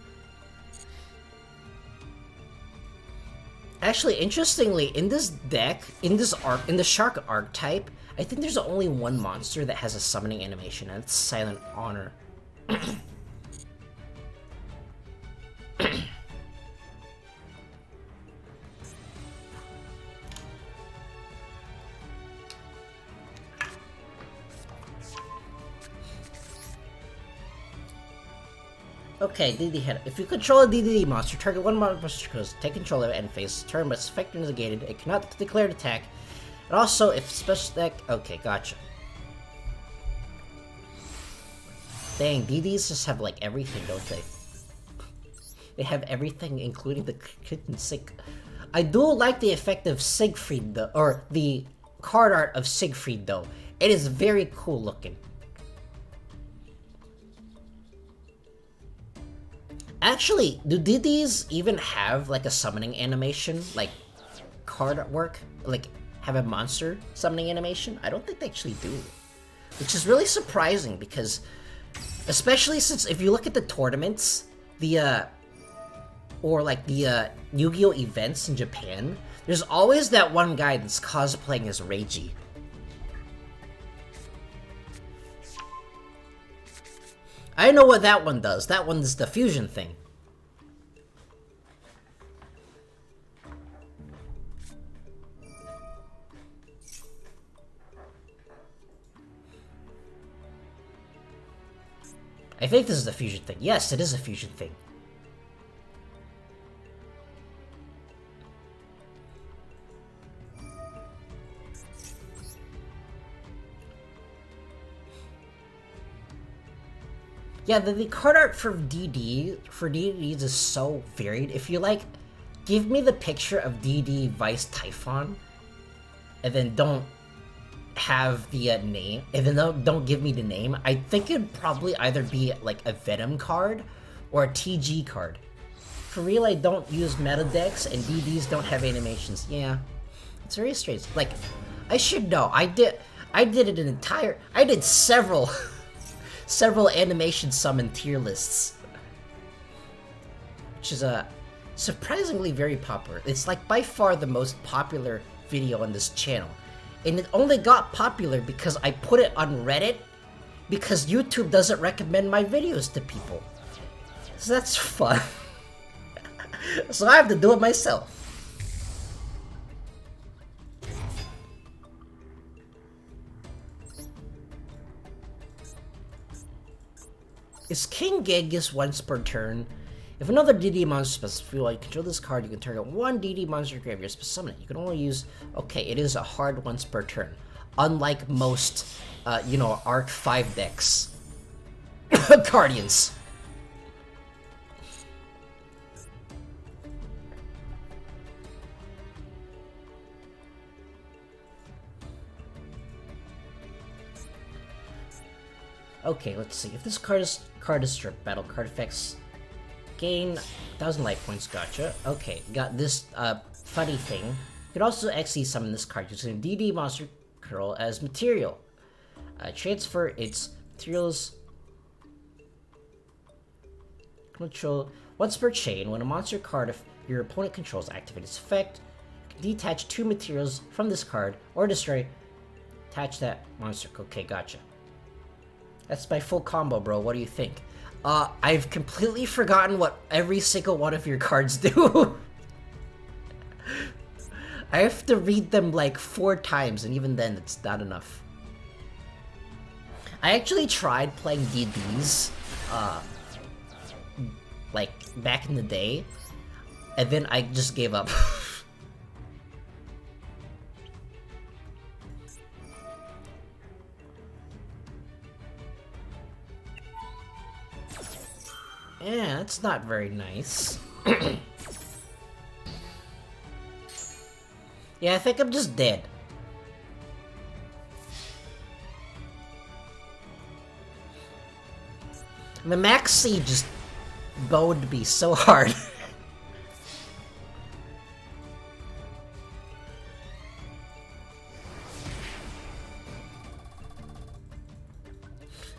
Actually, interestingly, in this deck, in the shark archetype, I think there's only one monster that has a summoning animation, and it's Silent Honor. Okay, DD head. If you control a DDD monster, target one monster goes, take control of it and face turn, but its effect is negated. It cannot declare an attack. And also, if special deck. Okay, gotcha. Dang, DDs just have like everything, don't they? They have everything, including the kitten sick. I do like the effect of Siegfried, though, or the card art of Siegfried, though. It is very cool looking. Actually, do DDs even have like a summoning animation, like card artwork, like have a monster summoning animation? I don't think they actually do, which is really surprising because Especially since if you look at the tournaments, or like the Yu-Gi-Oh events in Japan, there's always that one guy that's cosplaying as Reiji. I know what that one does. That one's the fusion thing. I think this is the fusion thing. Yes, it is a fusion thing. Yeah, the card art for DDs is so varied. If you like, give me the picture of DD Vice Typhon, and then don't have the name, and then don't give me the name. I think it'd probably either be like a Venom card or a TG card. For real, I don't use meta decks, and DDs don't have animations. Yeah, it's very strange. Like, I should know. I did several several animation summon tier lists, which is surprisingly very popular. It's like by far the most popular video on this channel, and it only got popular because I put it on Reddit because YouTube doesn't recommend my videos to people. So that's fun. So I have to do it myself. Is King Gigas once per turn? If another DD monster specifically while you control this card, you can target one DD monster graveyard to summon it. You can only use... Okay, it is a hard once per turn. Unlike most, Arc 5 decks. Guardians. Okay, let's see. If this card is stripped, battle card effects gain 1,000 life points. Gotcha. Okay, got this funny thing. You could also XE summon this card using DD monster curl as material. Transfer its materials control once per chain. When a monster card of your opponent controls activates its effect, you can detach 2 materials from this card or destroy. Attach that monster. Okay, gotcha. That's my full combo, bro. What do you think? I've completely forgotten what every single one of your cards do. I have to read them like 4 times, and even then, it's not enough. I actually tried playing DDs, like, back in the day, and then I just gave up. Yeah, that's not very nice. Yeah, I think I'm just dead. The Maxi just boned me so hard.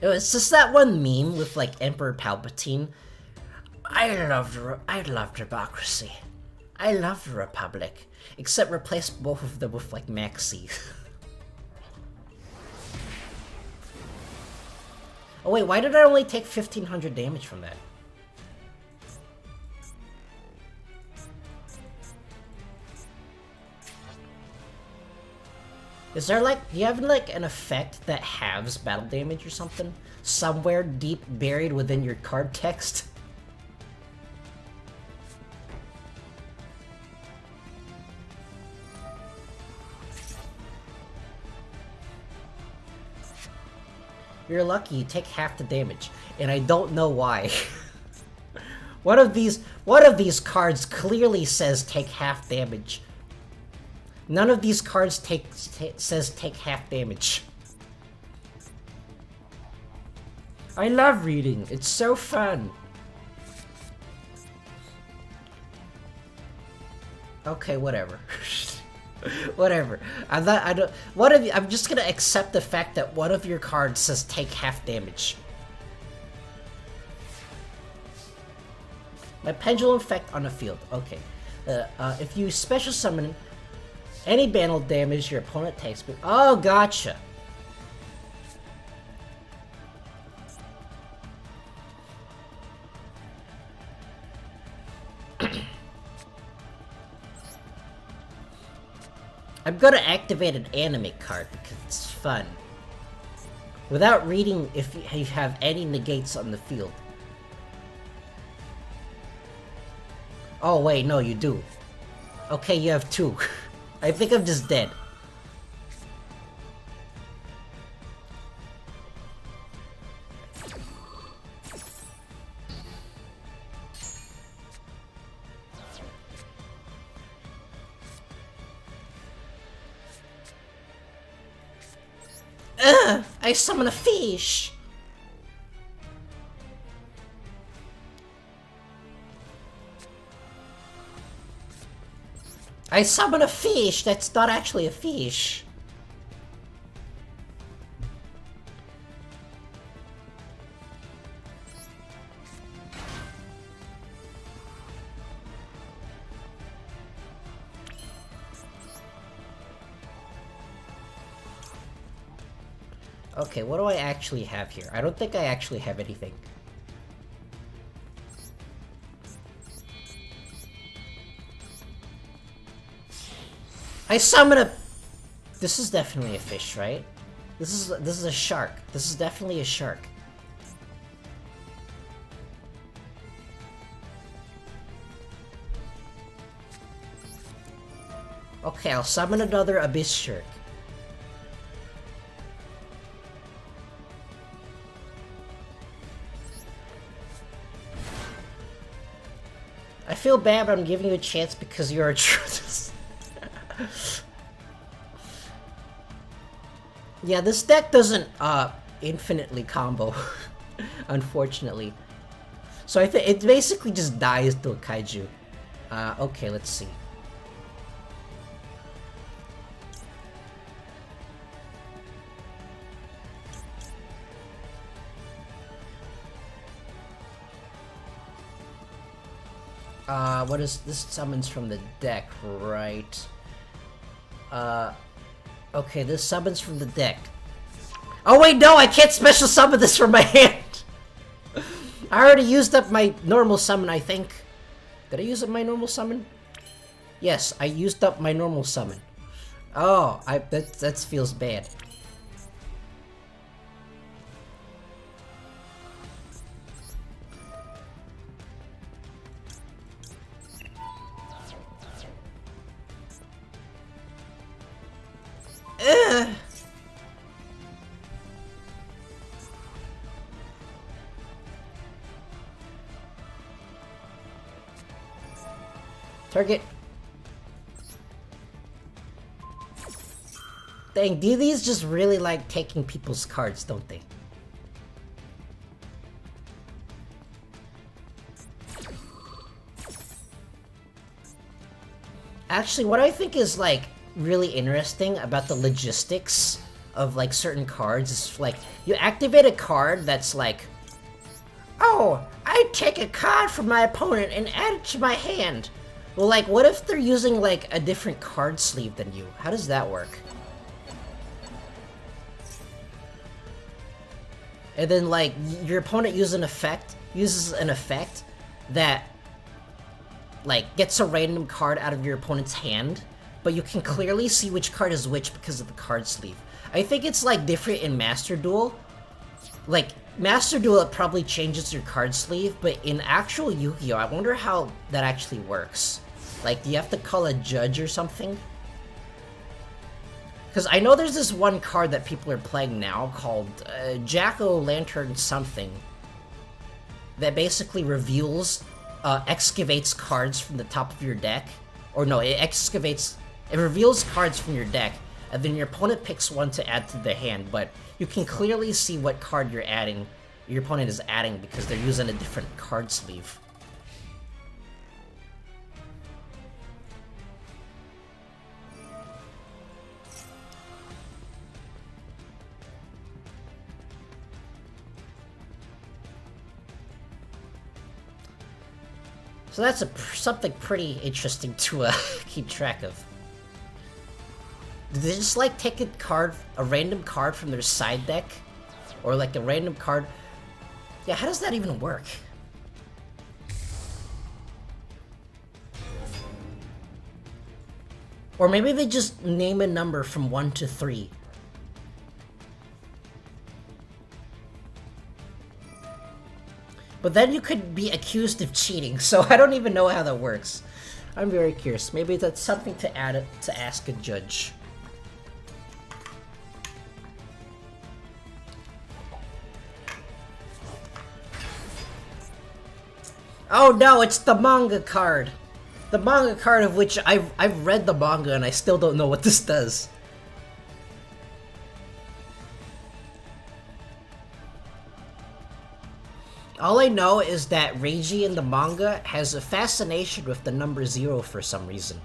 It's just that one meme with like Emperor Palpatine. I love democracy. I love the Republic. Except replace both of them with like Maxi. Oh wait, why did I only take 1,500 damage from that? Is there like, do you have like an effect that halves battle damage or something? Somewhere deep buried within your card text? You're lucky you take half the damage, and I don't know why. One of these cards clearly says take half damage. None of these cards says take half damage. I love reading. It's so fun. Okay, whatever. Whatever. I'm just gonna accept the fact that one of your cards says take half damage. My pendulum effect on the field. Okay. If you special summon any band will damage your opponent takes. Oh, gotcha. I'm gonna activate an anime card because it's fun. Without reading if you have any negates on the field. Oh wait, no you do. Okay, you have 2. I think I'm just dead. I summon a Feesh! I summon a Feesh that's not actually a Feesh. Okay, what do I actually have here? I don't think I actually have anything. I summon a... This is definitely a fish, right? This is a shark. This is definitely a shark. Okay, I'll summon another abyss shark. I feel bad, but I'm giving you a chance because you're a truth. Yeah, this deck doesn't infinitely combo, unfortunately. So I think it basically just dies to a kaiju. Okay, let's see. What is this? Summons from the deck, right? Okay, this summons from the deck. Oh wait, no, I can't special summon this from my hand! I already used up my normal summon, I think. Did I use up my normal summon? Yes, I used up my normal summon. Oh, that feels bad. Target. Dang, these just really like taking people's cards, don't they? Actually, what I think is like really interesting about the logistics of like certain cards is like you activate a card that's like, oh, I take a card from my opponent and add it to my hand. Well, like, what if they're using, like, a different card sleeve than you? How does that work? And then, like, your opponent uses an effect that, like, gets a random card out of your opponent's hand, but you can clearly see which card is which because of the card sleeve. I think it's, like, different in Master Duel. Like, Master Duel, it probably changes your card sleeve, but in actual Yugioh, I wonder how that actually works. Like, do you have to call a judge or something? Because I know there's this one card that people are playing now called Jack-o'-lantern something that basically reveals, excavates cards from the top of your deck. Or no, it reveals cards from your deck, and then your opponent picks one to add to their hand, but you can clearly see what card your opponent is adding because they're using a different card sleeve. So that's something pretty interesting to keep track of. Did they just like take a random card from their side deck? Or like a random card? Yeah, how does that even work? Or maybe they just name a number from 1 to 3. But then you could be accused of cheating, so I don't even know how that works. I'm very curious. Maybe that's something to add to ask a judge. Oh no, it's the manga card! The manga card of which I've read the manga and I still don't know what this does. All I know is that Reiji in the manga has a fascination with the number 0 for some reason.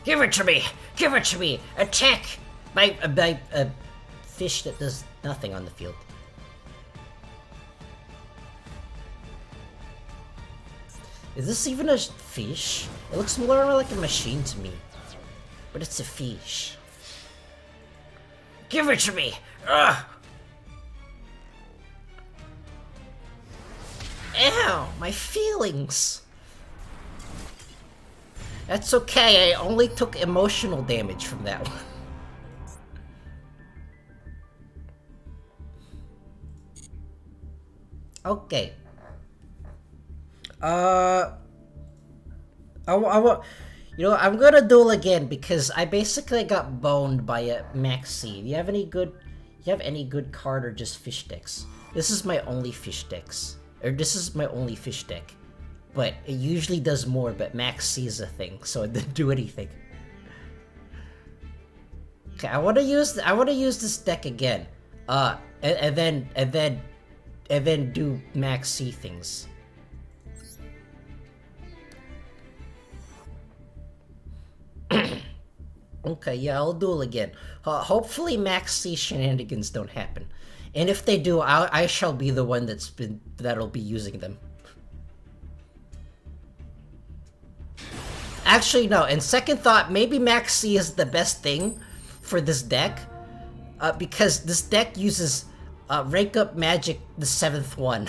Give it to me! Give it to me! Attack! By a fish that does nothing on the field. Is this even a fish? It looks more like a machine to me. But it's a fish. Give it to me! Ugh! Ow! My feelings! That's okay, I only took emotional damage from that one. Okay. You know, I'm gonna duel again because I basically got boned by a Maxi. Do you have any good card or just fish decks? This is my only fish decks. Or this is my only fish deck. But it usually does more, but Maxi is a thing, so it didn't do anything. Okay, I wanna use this deck again. And then do Maxi things. Okay, yeah, I'll duel again. Hopefully Maxi shenanigans don't happen. And if they do, I shall be the one that'll be using them. Actually, no, in second thought, maybe Maxi is the best thing for this deck. Because this deck uses Rank Up Magic, the 7th one.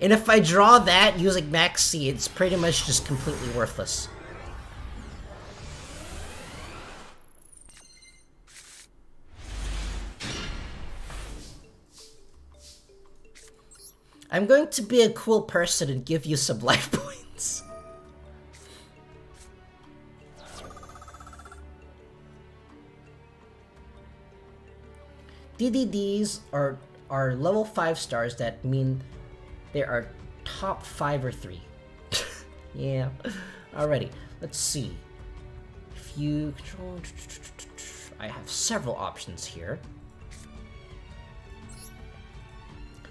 And if I draw that using Maxi, it's pretty much just completely worthless. I'm going to be a cool person and give you some life points. DDDs are level 5 stars that mean they are top 5 or 3. Yeah. Alrighty, let's see. If you control... I have several options here.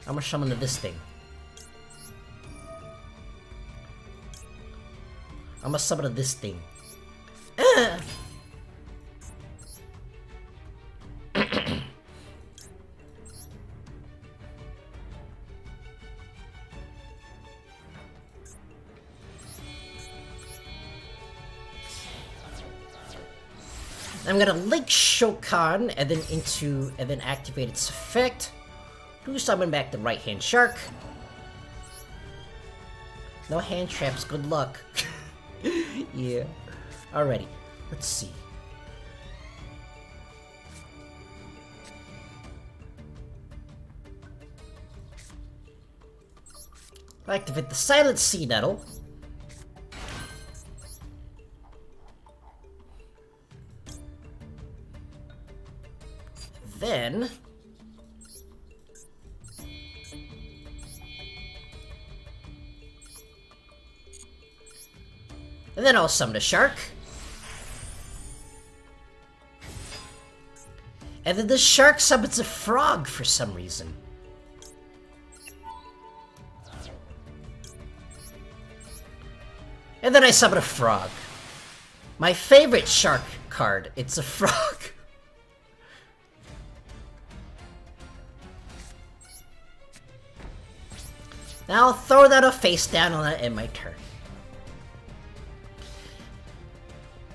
I'm gonna summon this thing. I'm gonna summon this thing. I'm gonna link Shokan and then activate its effect to summon back the right hand shark. No hand traps, good luck. Yeah. Alrighty, let's see. I'll activate the Silent Sea Nettle. Then... and then I'll summon a shark. And then the shark summons a frog for some reason. And then I summon a frog. My favorite shark card. It's a frog. Now I'll throw that a face down on it in my turn.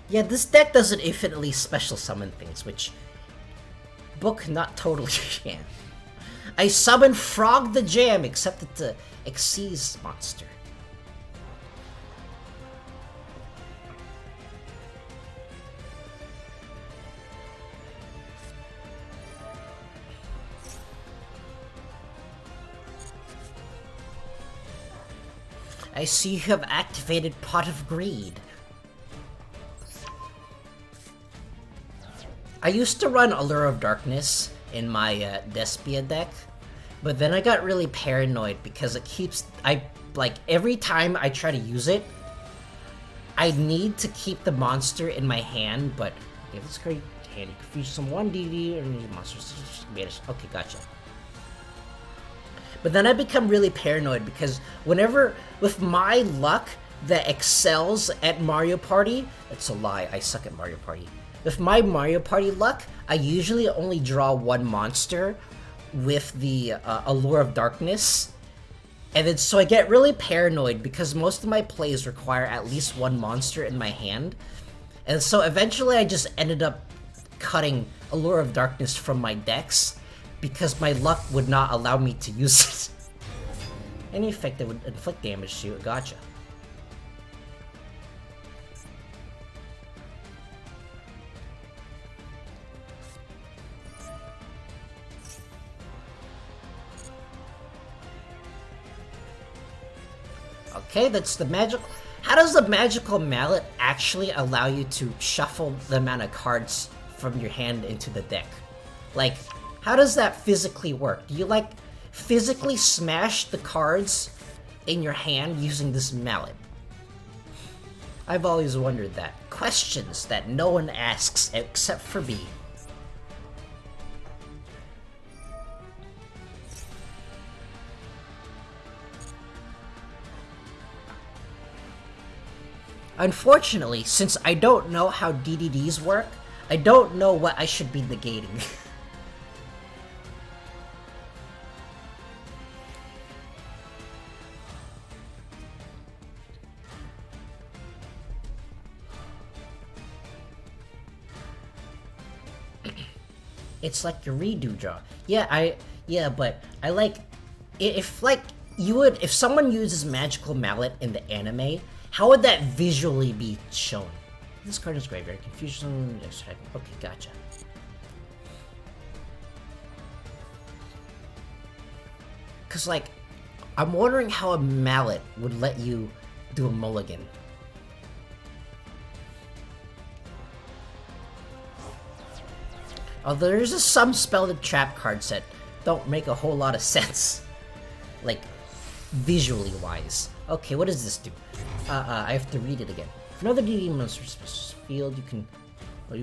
Yeah, this deck doesn't infinitely special summon things, which book not totally can. I summon Frog the Jam, except it's a Xyz monster. I see you have activated Pot of Greed. I used to run Allure of Darkness in my Despia deck, but then I got really paranoid because it keeps... every time I try to use it, I need to keep the monster in my hand, but... Okay, that's great hand. You can feature some 1DD or monsters. Okay, gotcha. But then I become really paranoid because whenever, with my luck that excels at Mario Party, that's a lie, I suck at Mario Party. With my Mario Party luck, I usually only draw one monster with the Allure of Darkness. And then so I get really paranoid because most of my plays require at least one monster in my hand. And so eventually I just ended up cutting Allure of Darkness from my decks because my luck would not allow me to use it. Any effect that would inflict damage to you, gotcha. Okay, that's the magic. How does the magical mallet actually allow you to shuffle the amount of cards from your hand into the deck? Like, how does that physically work? Do you, physically smash the cards in your hand using this mallet? I've always wondered that. Questions that no one asks except for me. Unfortunately, since I don't know how DDDs work, I don't know what I should be negating. It's like your redo draw. Yeah, but I if someone uses Magical Mallet in the anime, how would that visually be shown? This card is graveyard. Confusion. Okay, gotcha. Cause I'm wondering how a mallet would let you do a mulligan. Although there's some spelled trap cards that don't make a whole lot of sense. Visually wise. Okay, what does this do? I have to read it again. If another DD monster is field, you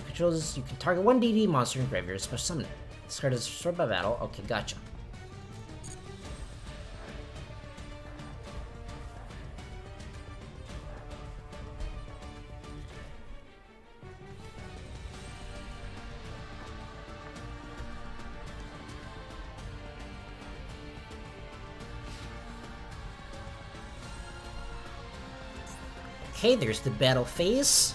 control this, you can target one DD monster in graveyard, special summon it. This card is destroyed by battle. Okay, gotcha. Okay, there's the battle phase.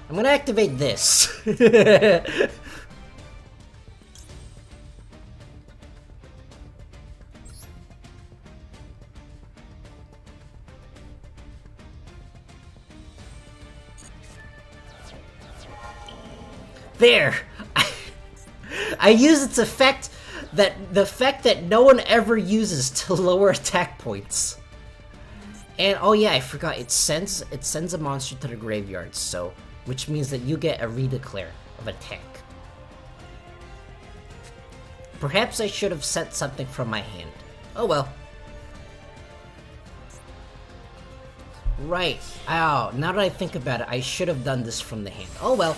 I'm gonna activate this. There! I use its effect that no one ever uses to lower attack points. And oh yeah, I forgot, it sends a monster to the graveyard, so which means that you get a redeclare of attack. Perhaps I should have sent something from my hand. Oh well. Right. Ow, now that I think about it, I should have done this from the hand. Oh well.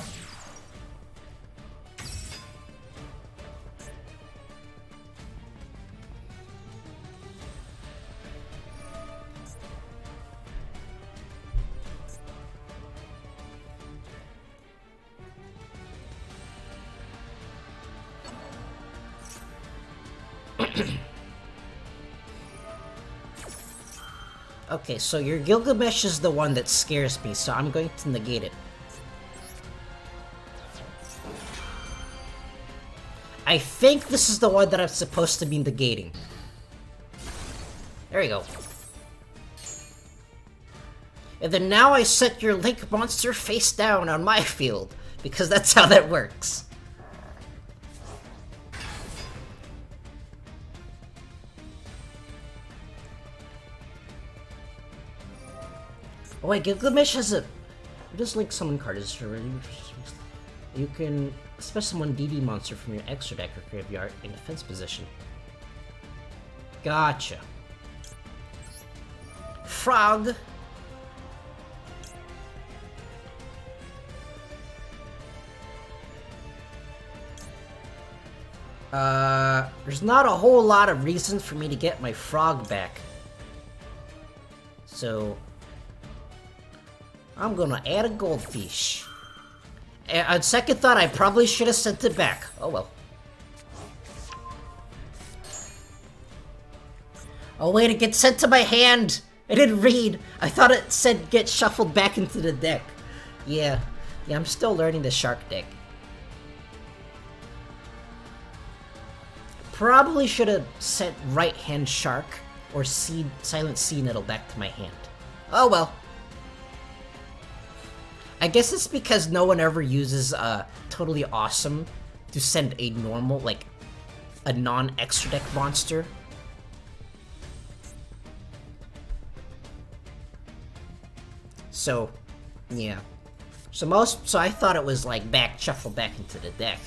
Okay, so your Gilgamesh is the one that scares me, so I'm going to negate it. I think this is the one that I'm supposed to be negating. There you go. And then now I set your Link monster face down on my field, because that's how that works. Oh wait, Gilgamesh has a... This Link summon card is already... You can special summon DD monster from your extra deck or graveyard in defense position. Gotcha. Frog! There's not a whole lot of reasons for me to get my frog back. So... I'm gonna add a goldfish. On second thought, I probably should have sent it back. Oh well. Oh wait, it gets sent to my hand! I didn't read! I thought it said get shuffled back into the deck. Yeah, I'm still learning the shark deck. Probably should have sent right hand shark or silent sea nettle back to my hand. Oh well. I guess it's because no one ever uses Totally Awesome to send a normal, like, a non-extra deck monster. So, yeah. So I thought it was like shuffled back into the deck.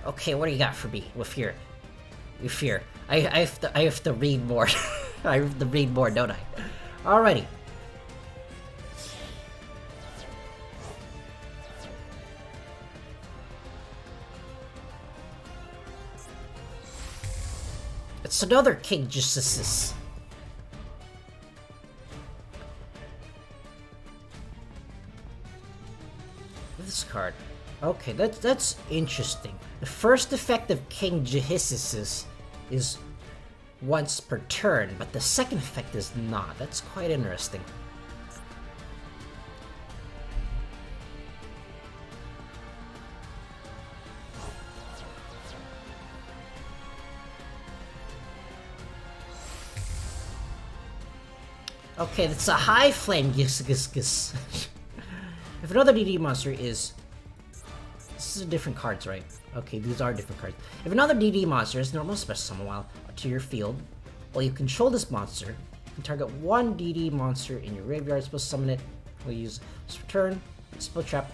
Okay, what do you got for me with fear? With fear. I have to read more. I have to read more, don't I? Alrighty. It's another King Justice. This card. Okay, that's interesting. The first effect of King Jehissus is once per turn, but the second effect is not. That's quite interesting. Okay, that's a high flame If another DD monster is... This is different cards, right? Okay, these are different cards. If another DD monster is normal special summon while to your field, while you control this monster, you can target one DD monster in your graveyard, supposed to summon it. We'll use this return, spell trap.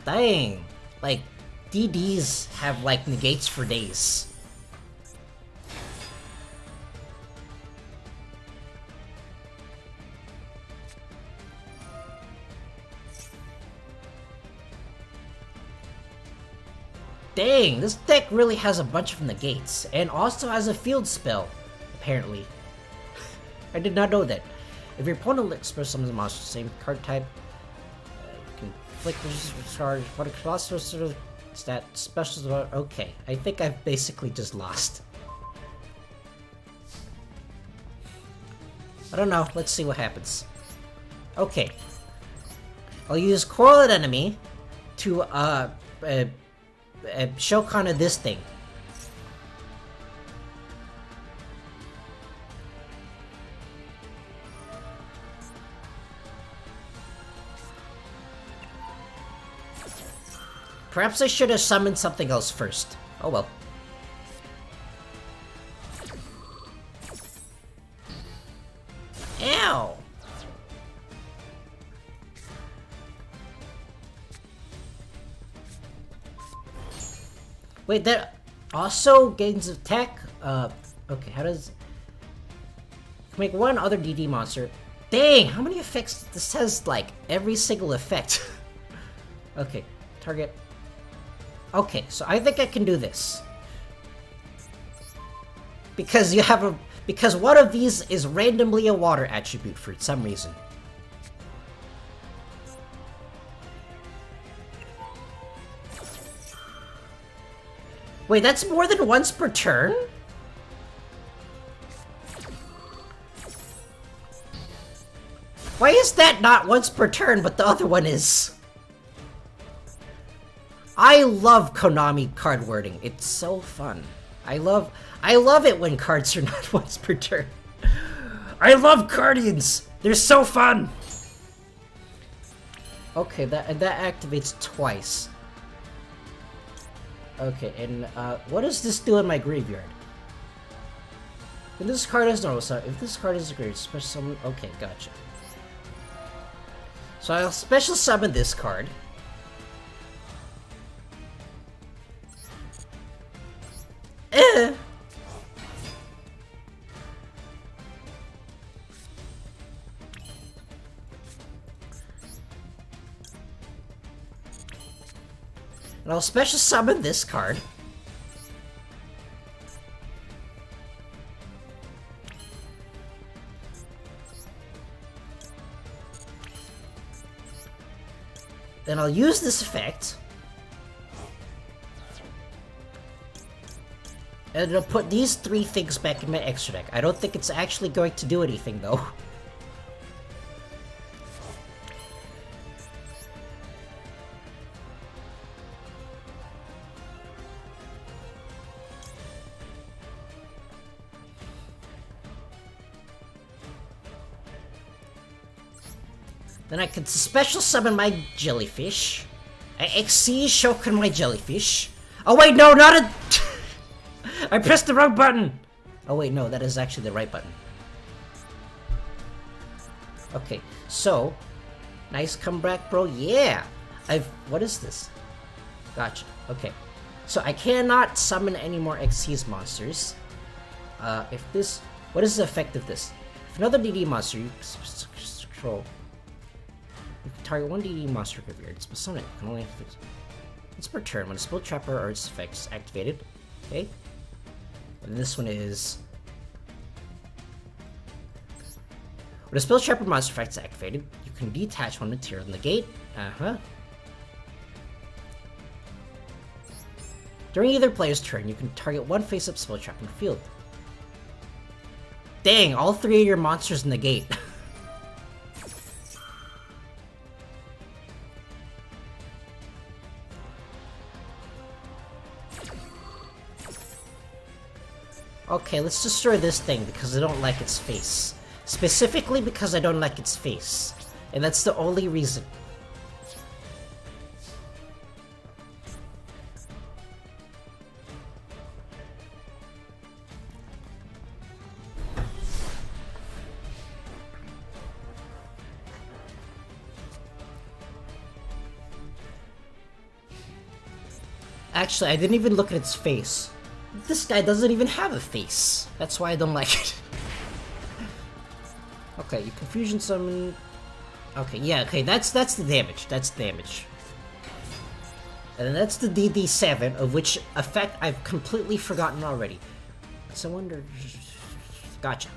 Dang! Like, DDs have, like, negates for days. Dang, this deck really has a bunch of negates, and also has a field spell, apparently. I did not know that. If your opponent expresses summons a monster, same card type, you can flick the charge, what a stat specials about. Okay, I think I've basically just lost. I don't know, let's see what happens. Okay. I'll use Correlate Enemy to, show kind of this thing. Perhaps I should have summoned something else first. Oh well. Ow! Wait, that also gains attack? Okay, how does... Make one other DD monster. Dang, how many effects? This has, like, every single effect. Okay, target. Okay, so I think I can do this. Because you have a... because one of these is randomly a water attribute for some reason. Wait, that's more than once per turn? Why is that not once per turn, but the other one is? I love Konami card wording. It's so fun. I love it when cards are not once per turn. I love Guardians! They're so fun! Okay, that activates twice. Okay, and what does this do in my graveyard? If this card is normal, so if this card is a great special summon, okay, gotcha. So I'll special summon this card. And I'll special summon this card. Then I'll use this effect. And it'll put these 3 things back in my extra deck. I don't think it's actually going to do anything, though. Then I can special summon my jellyfish. I exceed Shokan my jellyfish. Oh wait, no, not a... I pressed the wrong button! Oh wait, no, that is actually the right button. Okay, so... Nice comeback, bro. Yeah! What is this? Gotcha. Okay. So I cannot summon any more Xyz monsters. If this... What is the effect of this? If another DD monster you control... You can target one DD monster graveyard. It's summon it. You can only activate it. It's per turn when a spell trapper or its effect is activated. Okay? And this one is... When a spell trapper monster effect is activated, you can detach one material in the gate. During either player's turn, you can target one face-up spell trap in the field. Dang, all 3 of your monsters in the gate. Okay, let's destroy this thing because I don't like its face. Specifically because I don't like its face. And that's the only reason. Actually, I didn't even look at its face. This guy doesn't even have a face. That's why I don't like it. Okay, you confusion summon... Okay, yeah, okay, that's the damage. That's damage. And then that's the DD7, of which effect I've completely forgotten already. So I wonder... Gotcha.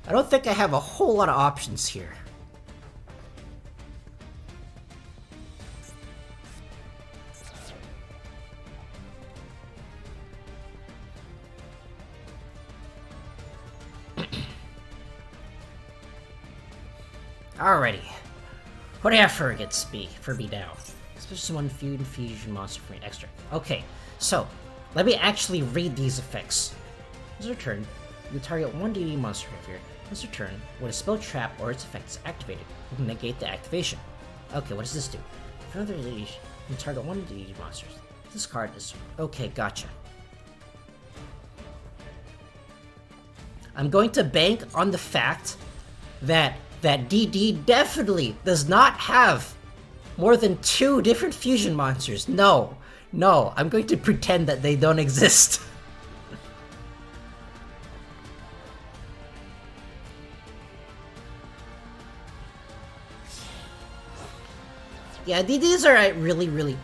I don't think I have a whole lot of options here. Alrighty. What do you have for me now? Especially one fusion monster for me extra. Okay, so let me actually read these effects. Once your turn, you target one DD monster here. Once your turn, when a spell trap or its effect is activated, you can negate the activation. Okay, what does this do? If another DD, you can target one DD monster. This card is... Okay, gotcha. I'm going to bank on the fact that DD definitely does not have more than 2 different fusion monsters. No, I'm going to pretend that they don't exist. Yeah, DDs are really, really...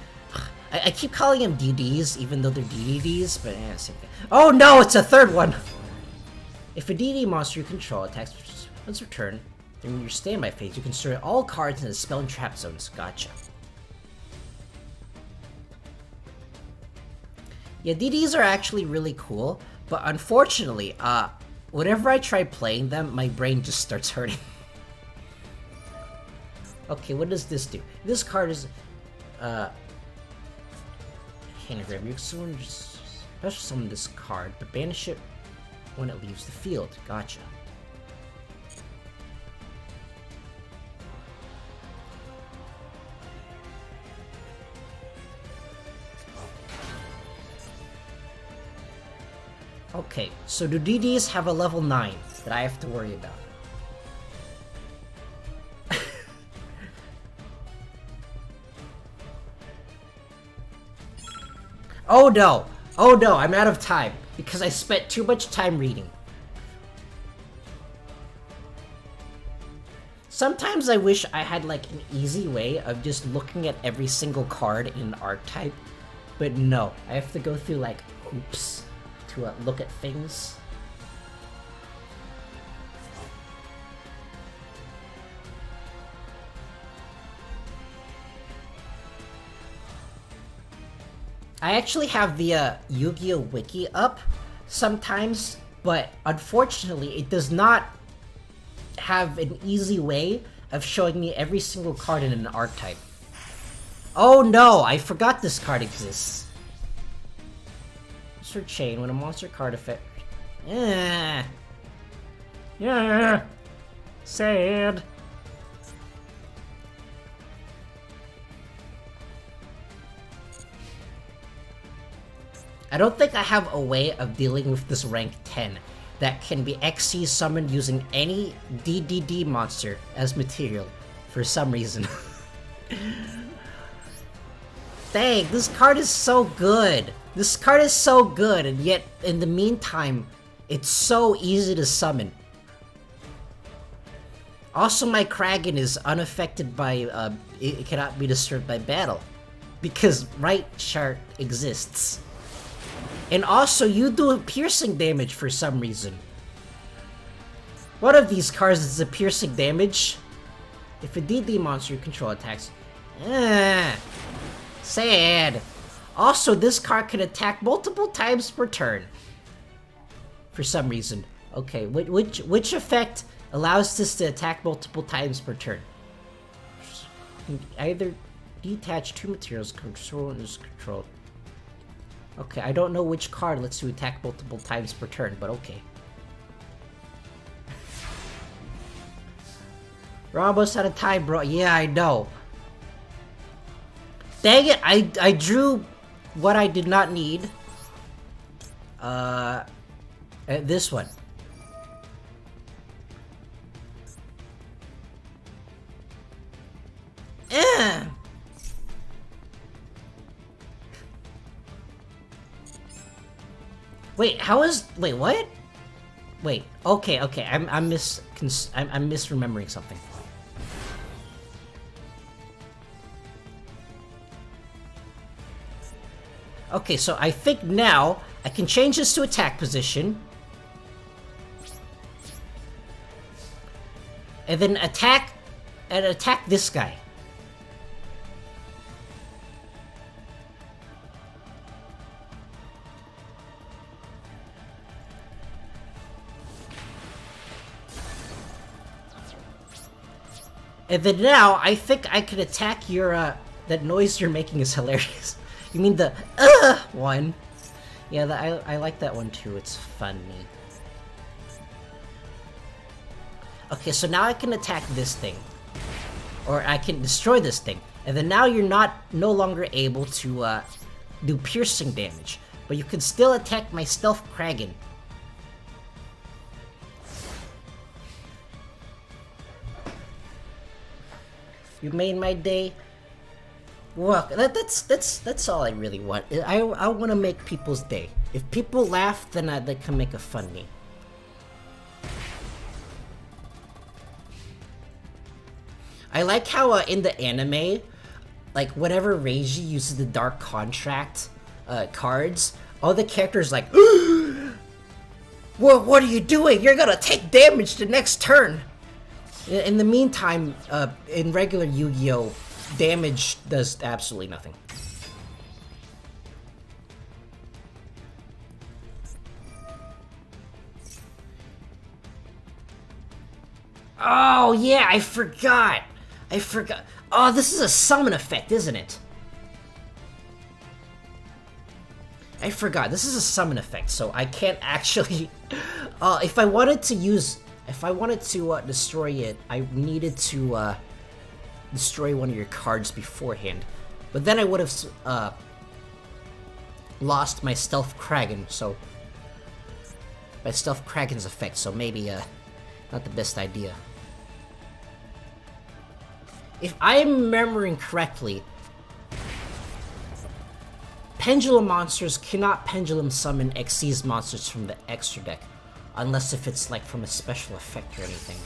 I keep calling them DDs, even though they're DDs, but same thing. Oh no, it's a third one! If a DD monster you control attacks once per turn, during your standby phase, you can destroy all cards in the spell and trap zones. Gotcha. Yeah, DDs are actually really cool, but unfortunately, whenever I try playing them, my brain just starts hurting. Okay, what does this do? This card is, Hanagram. You can special summon this card, but banish it when it leaves the field. Gotcha. Okay, so do DDs have a level 9 that I have to worry about? Oh no! Oh no, I'm out of time because I spent too much time reading. Sometimes I wish I had like an easy way of just looking at every single card in an archetype, but no, I have to go through like hoops to look at things. I actually have the Yu-Gi-Oh! Wiki up sometimes, but unfortunately it does not have an easy way of showing me every single card in an archetype. Oh no, I forgot this card exists. Monster Chain, when a monster card effect... Yeah. Sad. I don't think I have a way of dealing with this rank 10 that can be XC summoned using any DDD monster as material for some reason. Dang, this card is so good! This card is so good, and yet, in the meantime, it's so easy to summon. Also, my Kraken is unaffected by, it cannot be disturbed by battle. Because right chart exists. And also, you do piercing damage for some reason. One of these cards is a piercing damage. If a DD monster you control attacks... sad. Also, this card can attack multiple times per turn. For some reason. Okay, which effect allows this to attack multiple times per turn? Either detach two materials control and is controlled. Okay, I don't know which card lets you attack multiple times per turn, but okay. We're almost out of time, bro. Yeah, I know. Dang it, I drew what I did not need. This one. Wait, how is... Wait, what? Wait, okay, I'm misremembering something. Okay, so I think now I can change this to attack position. And then attack this guy. And then now, I think I could attack your, that noise you're making is hilarious. You mean the, one? Yeah, I like that one too, it's funny. Okay, so now I can attack this thing. Or I can destroy this thing. And then now you're no longer able to, do piercing damage. But you can still attack my Stealth Kraken. You made my day. Well, that's all I really want. I want to make people's day. If people laugh, then they can make a funny. I like how in the anime, like whenever Reiji uses the Dark Contract cards, all the characters like, well, what are you doing? You're gonna take damage the next turn. In the meantime, in regular Yu-Gi-Oh, damage does absolutely nothing. Oh yeah, I forgot. Oh, this is a summon effect, isn't it? I forgot. This is a summon effect, so I can't actually. If I wanted to destroy it, I needed to destroy one of your cards beforehand. But then I would have lost my Stealth Kraken, so my Stealth Kraken's effect. So maybe not the best idea. If I'm remembering correctly, Pendulum monsters cannot Pendulum summon Xyz monsters from the extra deck, unless if it's like from a special effect or anything.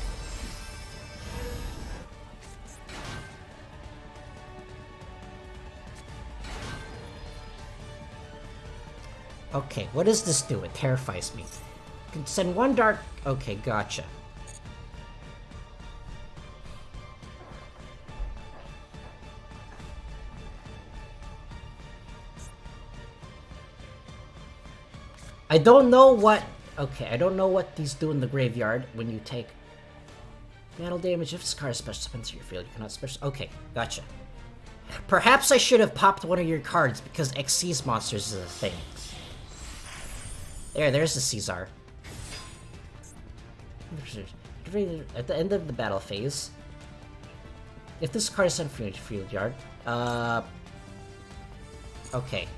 Okay, what does this do? It terrifies me. You can send one dark... Okay, gotcha. I don't know what... Okay, I don't know what these do in the graveyard when you take battle damage. If this card is special summons to your field, you cannot special... Okay, gotcha. Perhaps I should have popped one of your cards because Xyz monsters is a thing. There's the Caesar. At the end of the battle phase, if this card is sent from your field yard, okay.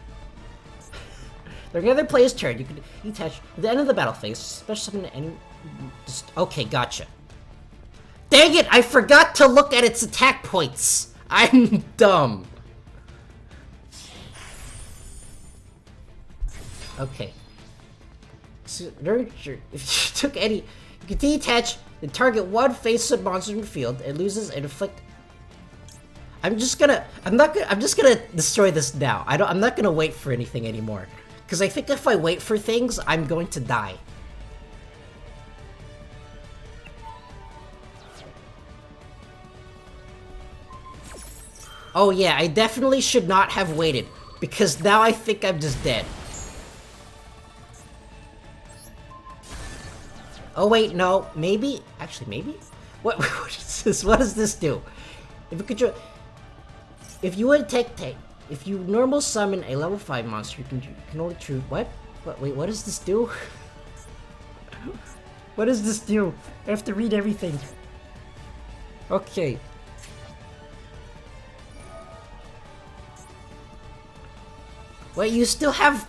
During the other player's turn, you can attach at the end of the battle phase, special summon any. Okay, gotcha. Dang it! I forgot to look at its attack points. I'm dumb. Okay. So, if you took any, you can detach and target one face-up monster in the field. It loses and inflict. I'm just gonna destroy this now. I'm not gonna wait for anything anymore. Because I think if I wait for things, I'm going to die. Oh yeah, I definitely should not have waited. Because now I think I'm just dead. Oh wait, no. Maybe? Actually, maybe? What is this? What does this do? If you would if you normal summon a level 5 monster, you can only choose... What? Wait, what does this do? What does this do? I have to read everything. Okay. Wait, you still have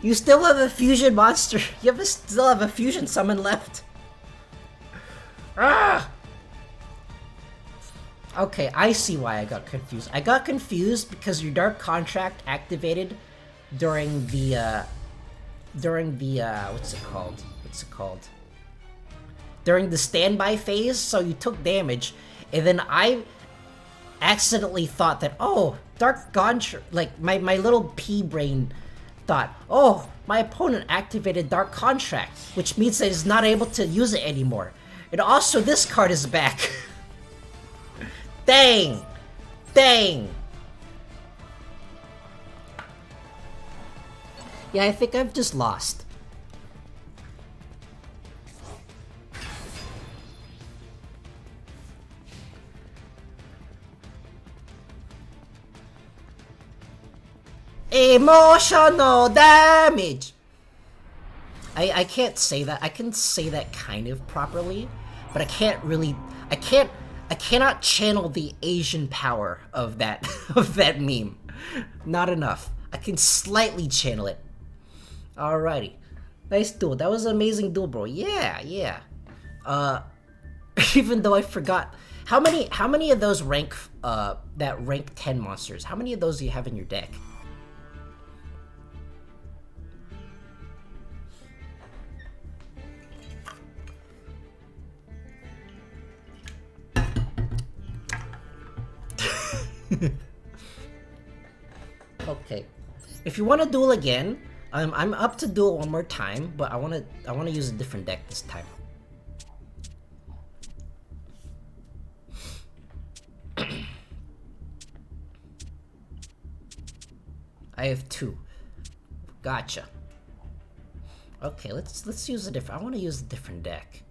a fusion monster. You still have a fusion summon left. Ah! Okay, I see why I got confused. I got confused because your Dark Contract activated during the what's it called? During the standby phase, so you took damage, and then I accidentally thought that, oh, Dark Contract, like my little pea brain thought, oh, my opponent activated Dark Contract, which means that he's not able to use it anymore. And also this card is back. Dang! Dang! Yeah, I think I've just lost. Emotional damage! I can't say that. I can say that kind of properly, but I can't really... I cannot channel the Asian power of that of that meme. Not enough. I can slightly channel it. Alrighty. Nice duel. That was an amazing duel, bro. Yeah, yeah. Even though I forgot how many of those rank 10 monsters, how many of those do you have in your deck? Okay. If you want to duel again, I'm up to duel one more time, but I wanna use a different deck this time. I have 2. Gotcha. Okay, let's use a different. I want to use a different deck.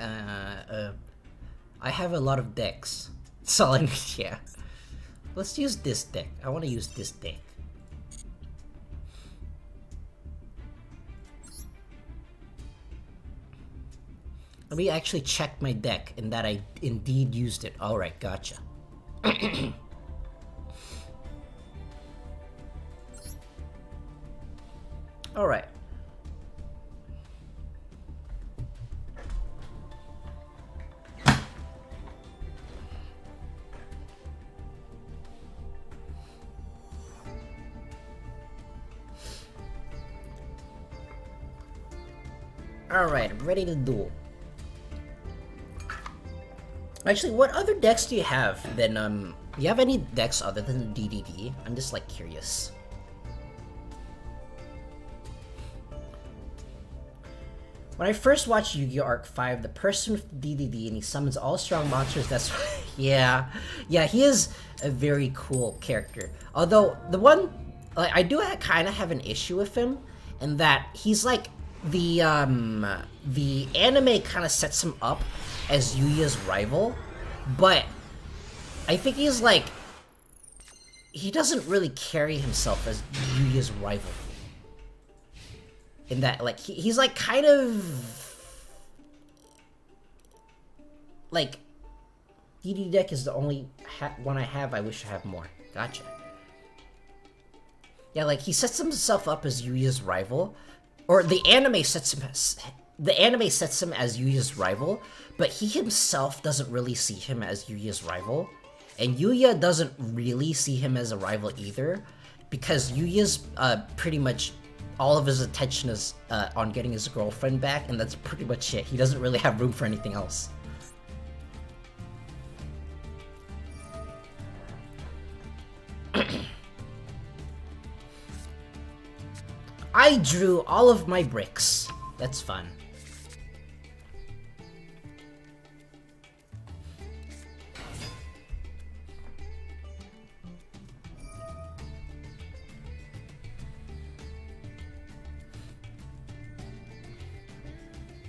I have a lot of decks. So yeah. Let's use this deck. I want to use this deck. Let me actually check my deck and that I indeed used it. Alright, gotcha. Alright. Alright, I'm ready to duel. Actually, what other decks do you have than, do you have any decks other than DDD? I'm just, like, curious. When I first watched Yu-Gi-Oh! Arc 5, the person with the DDD and he summons all strong monsters, that's... yeah, he is a very cool character. Although, the one... like, I do kind of have an issue with him, in that he's, like, the anime kind of sets him up as Yuya's rival, but I think he's like, he doesn't really carry himself as Yuya's rival. In that, like, he's like kind of like, DD deck is the only one I have. I wish I have more. Gotcha. Yeah, like, he sets himself up as Yuya's rival, or the anime sets him as Yuya's rival, but he himself doesn't really see him as Yuya's rival, and Yuya doesn't really see him as a rival either, because Yuya's pretty much all of his attention is on getting his girlfriend back, and that's pretty much it. He doesn't really have room for anything else. I drew all of my bricks. That's fun.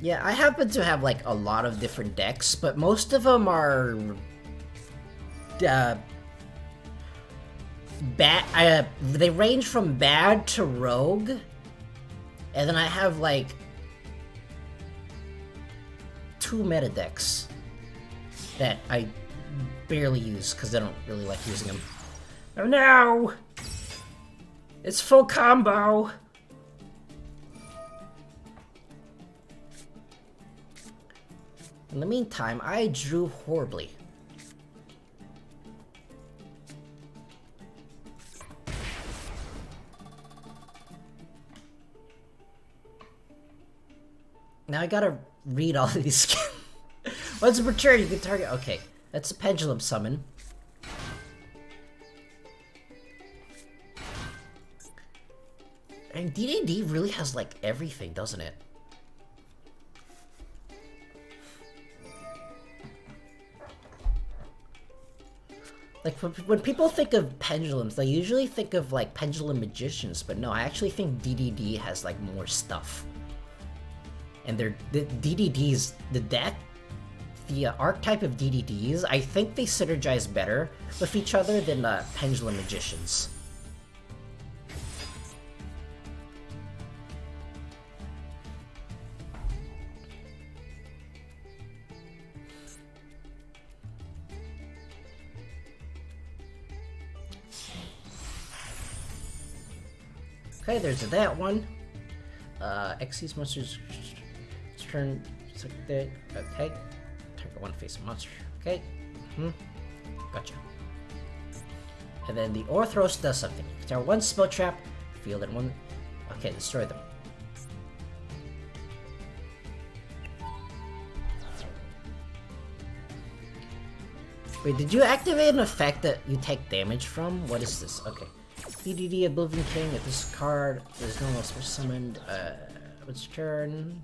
Yeah, I happen to have like a lot of different decks, but most of them are bad. They range from bad to rogue, and then I have like 2 meta decks that I barely use because I don't really like using them. Oh no! It's full combo! In the meantime, I drew horribly. Now I gotta read all of these. Once per turn, you can target. Okay, that's a pendulum summon. And DDD really has like everything, doesn't it? Like, when people think of pendulums, they usually think of, like, pendulum magicians, but no, I actually think DDD has, like, more stuff. And the DDDs, the deck, the archetype of DDDs, I think they synergize better with each other than pendulum magicians. Okay, there's that one. Xyz monsters turn. Okay. Target one face monster. Okay. Gotcha. And then the Orthros does something. Target one spell trap, field and one. Okay, destroy them. Wait, did you activate an effect that you take damage from? What is this? Okay. DDD Oblivion King. If this card is no longer summoned, what's your turn?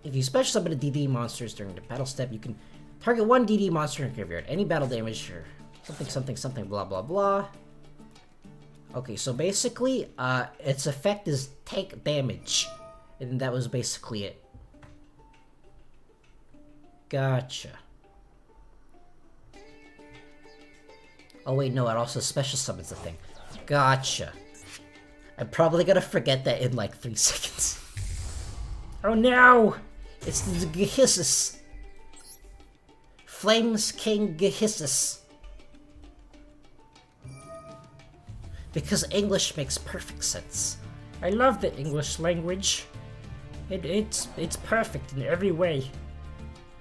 If you special summon a DD monsters during the battle step, you can target one DD monster in your graveyard. Any battle damage or something, blah blah blah. Okay, so basically, its effect is take damage. And that was basically it. Gotcha. Oh wait, no, it also special summons the thing. Gotcha. I'm probably gonna forget that in like 3 seconds. Oh no! It's the Gehissus. Flames King Gehissus. Because English makes perfect sense. I love the English language. It's perfect in every way.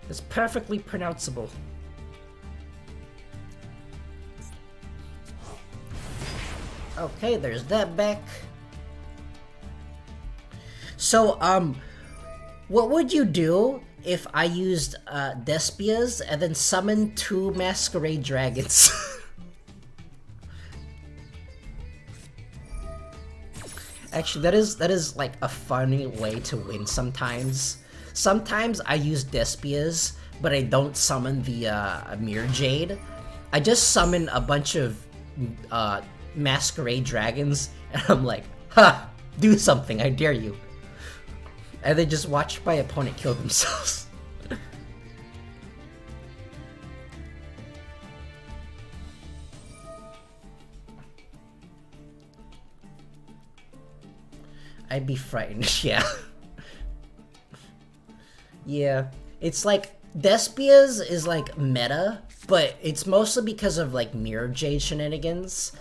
It's perfectly pronounceable. Okay, there's that back. So, what would you do if I used Despias and then summoned 2 Masquerade Dragons? Actually, that is like a funny way to win sometimes. Sometimes I use Despias, but I don't summon the Mirror Jade. I just summon a bunch of Masquerade Dragons, and I'm like, ha! Do something, I dare you. And then just watch my opponent kill themselves. I'd be frightened, yeah. Yeah, it's like, Despias is like meta, but it's mostly because of like Mirror Jade shenanigans.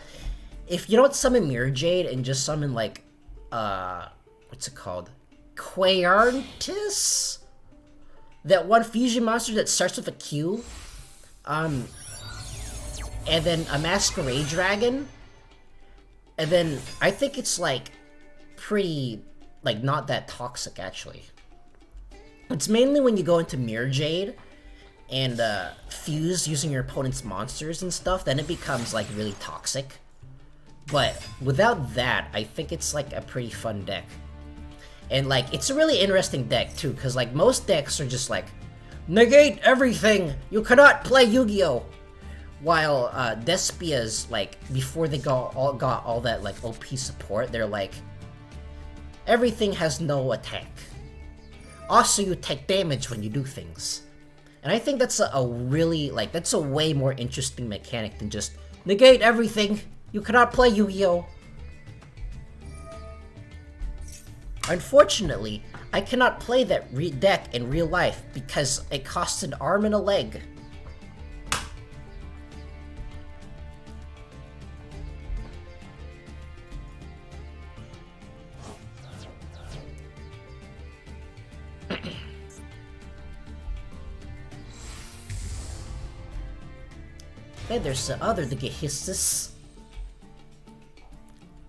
If you don't summon Mirror Jade and just summon like, what's it called? Quaartis? That one fusion monster that starts with a Q. And then a Masquerade Dragon. And then I think it's like pretty, like not that toxic actually. It's mainly when you go into Mirror Jade and fuse using your opponent's monsters and stuff, then it becomes like really toxic. But without that, I think it's like a pretty fun deck. And like, it's a really interesting deck too, because like most decks are just like, negate everything! You cannot play Yu-Gi-Oh! While Despia's, like, before they got all that like OP support, they're like, everything has no attack. Also, you take damage when you do things. And I think that's a really, like, that's a way more interesting mechanic than just negate everything! You cannot play Yu-Gi-Oh! Unfortunately, I cannot play that deck in real life because it costs an arm and a leg. Okay, there's the other, the Gehissus.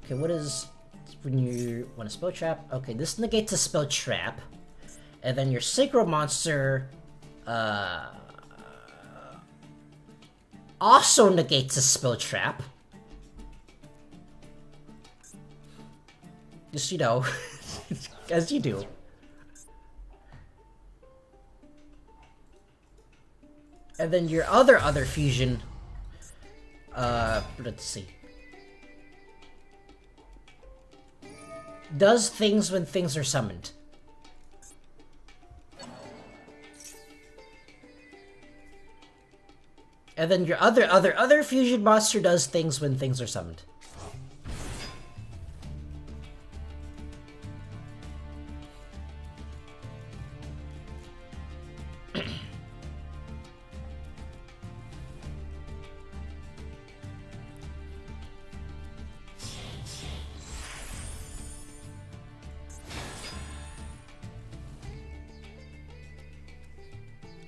Okay, what is... when you want a spell trap? Okay, this negates a spell trap. And then your Synchro Monster... also negates a spell trap. Just, you know, as you do. And then your other fusion... let's see. Does things when things are summoned. And then your other fusion monster does things when things are summoned.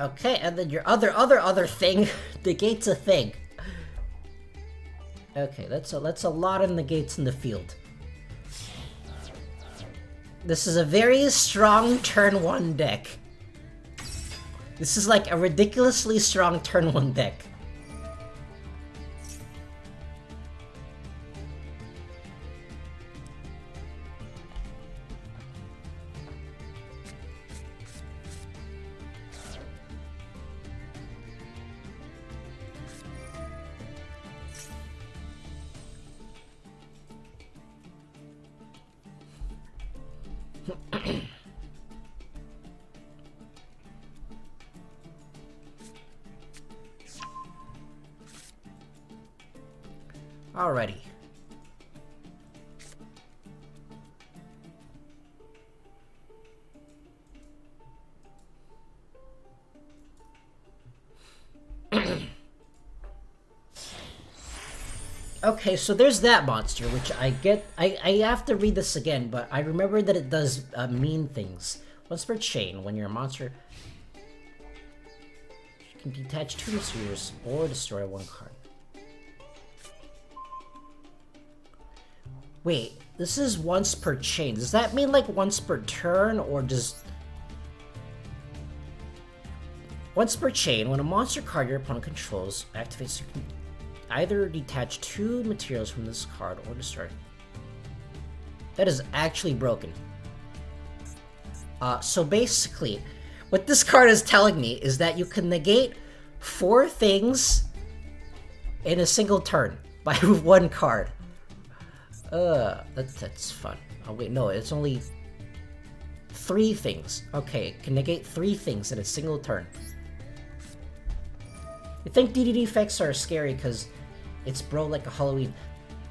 Okay, and then your other thing negates a thing. Okay, that's a lot of negates in the field. This is a very strong turn 1 deck. This is like a ridiculously strong turn 1 deck. Alrighty. Okay, so there's that monster, which I get. I have to read this again, but I remember that it does mean things. Once per chain, when you're a monster, you can detach 2 materials or destroy 1 card. Wait, this is once per chain. Does that mean like once per turn, or just... Once per chain, when a monster card your opponent controls activates, you can either detach 2 materials from this card or destroy it. That is actually broken. So basically, what this card is telling me is that you can negate 4 things in a single turn by 1 card. That's fun. Oh wait, no, it's only 3 things. Okay, can negate 3 things in a single turn. You think DDD effects are scary because it's bro like a Halloween?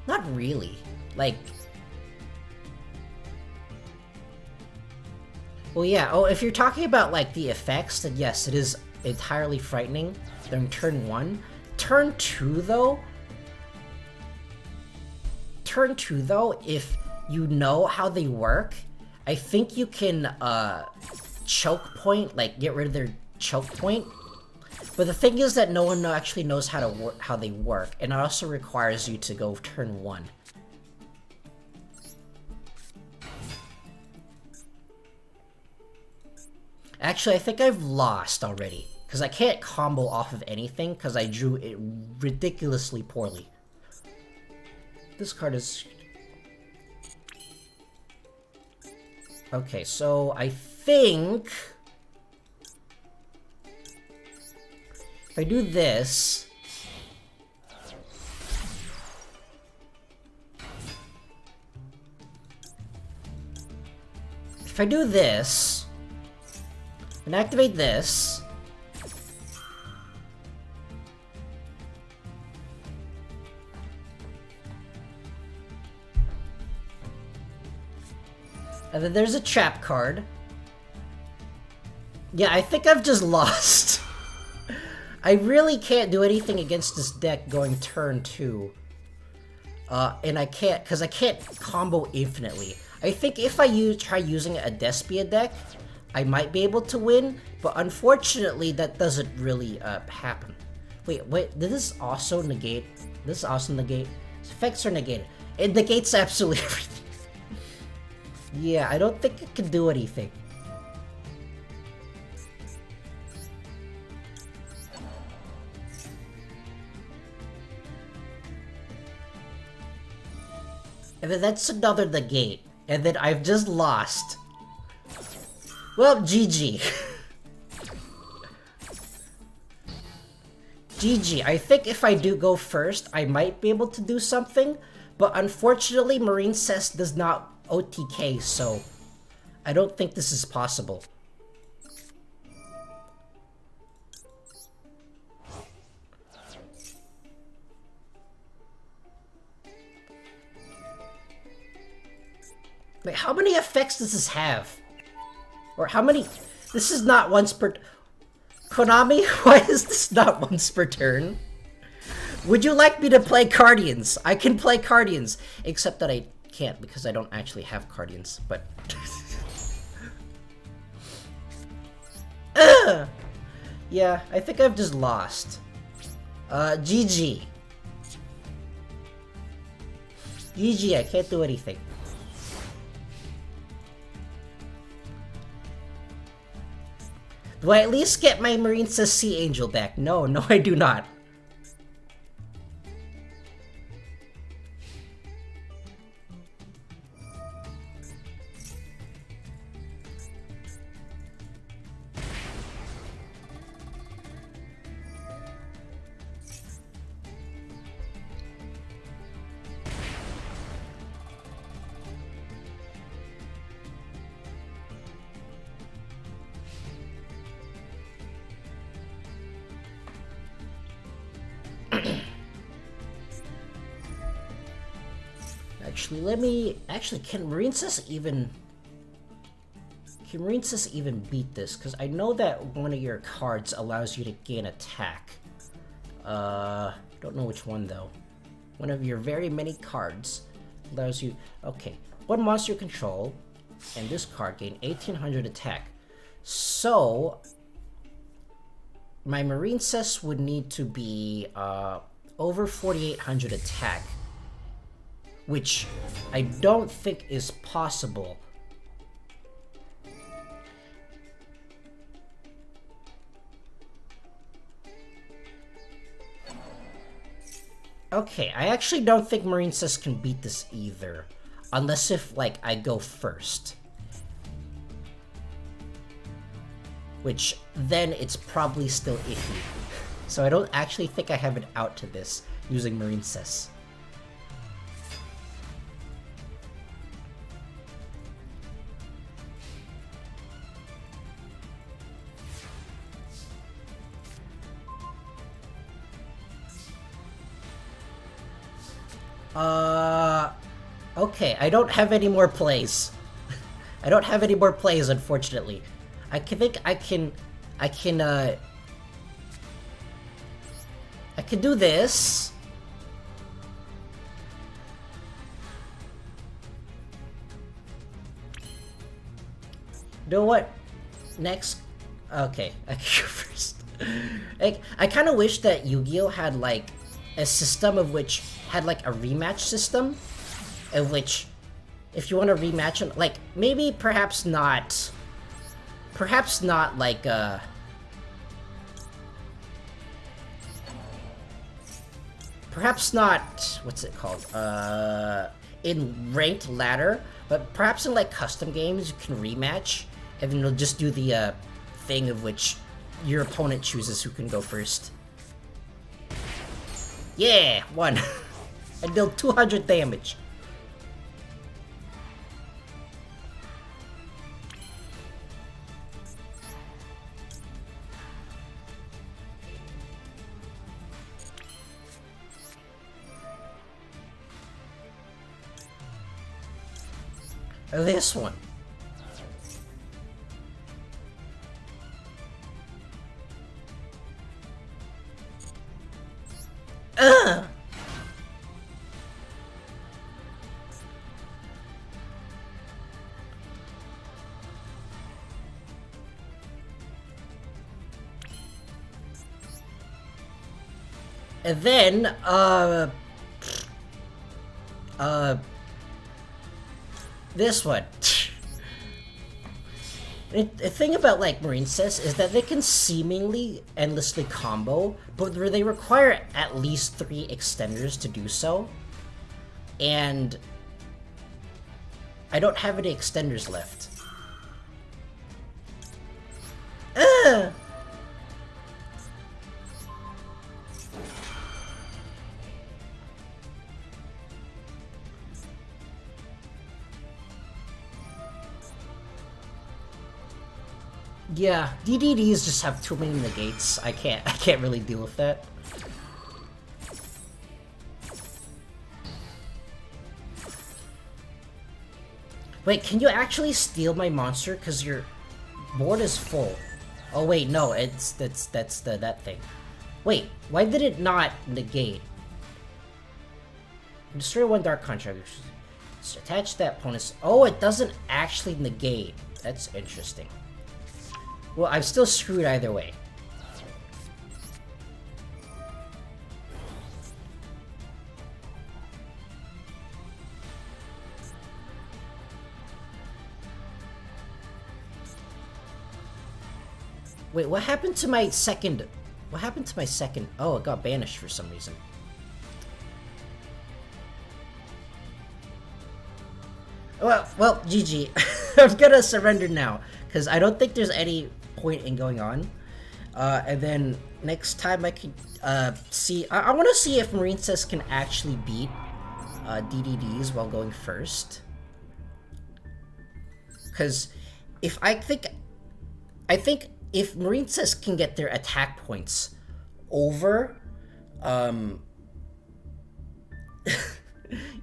Not really. Like... Well, yeah. Oh, if you're talking about like the effects, then yes, it is entirely frightening during turn 1. Turn 2, though... Turn 2, though, if you know how they work, I think you can choke point, like get rid of their choke point. But the thing is that no one actually knows how they work, and it also requires you to go turn 1. Actually, I think I've lost already, because I can't combo off of anything, because I drew it ridiculously poorly. This card is... Okay, so I think... If I do this... If I do this... And activate this... And then there's a trap card. Yeah, I think I've just lost. I really can't do anything against this deck going turn 2. And I can't, because I can't combo infinitely. I think if I try using a Despia deck, I might be able to win, but unfortunately that doesn't really happen. Wait, did this also negate? This also negate? Effects are negated. It negates absolutely everything. Yeah, I don't think it can do anything. And then that's another negate. And then I've just lost. Well, GG. GG. I think if I do go first, I might be able to do something. But unfortunately, Marine Cess does not OTK, so I don't think this is possible. Wait, how many effects does this have? Or how many... This is not once per... Konami, why is this not once per turn? Would you like me to play Cardians? I can play Cardians, except that I can't because I don't actually have Cardians, but... Yeah, I think I've just lost. GG. GG, I can't do anything. Do I at least get my Marine Says Sea Angel back? No, no I do not. Actually, let me... Actually, can Marincess even... Can Marincess even beat this? Because I know that one of your cards allows you to gain attack. Don't know which one, though. One of your very many cards allows you... Okay, one monster you control, and this card gain 1800 attack. So... My Marincess would need to be, over 4800 attack. Which I don't think is possible. Okay, I actually don't think Marincess can beat this either. Unless if, like, I go first. Which, then it's probably still iffy. So I don't actually think I have an out to this using Marincess. Okay, I don't have any more plays. I don't have any more plays, unfortunately. I can do this. You know what? Next... Okay, I can go first. I kind of wish that Yu-Gi-Oh! Had, like, a system of which had, like, a rematch system. Of which, if you want to rematch them, like, maybe perhaps not... Perhaps not, like, perhaps not... What's it called? In ranked ladder, but perhaps in, like, custom games, you can rematch, and then you'll just do the, thing of which your opponent chooses who can go first. Yeah! Won! I dealt 200 damage. This one. Ugh! And then, this one. The thing about, like, Marincess is that they can seemingly endlessly combo, but they require at least 3 extenders to do so. And I don't have any extenders left. Ugh! Yeah, DDDs just have too many negates. I can't really deal with that. Wait, can you actually steal my monster? Cause your board is full. Oh wait, no, that's that thing. Wait, why did it not negate? Destroy 1 dark contract. Attach that opponent's. Oh, it doesn't actually negate. That's interesting. Well, I'm still screwed either way. Wait, what happened to my second... What happened to my second... Oh, it got banished for some reason. Well, GG. I'm gonna surrender now, because I don't think there's any point in going on. And then next time I can see... I want to see if Marincess can actually beat DDDs while going first. Because if I think if Marincess can get their attack points over,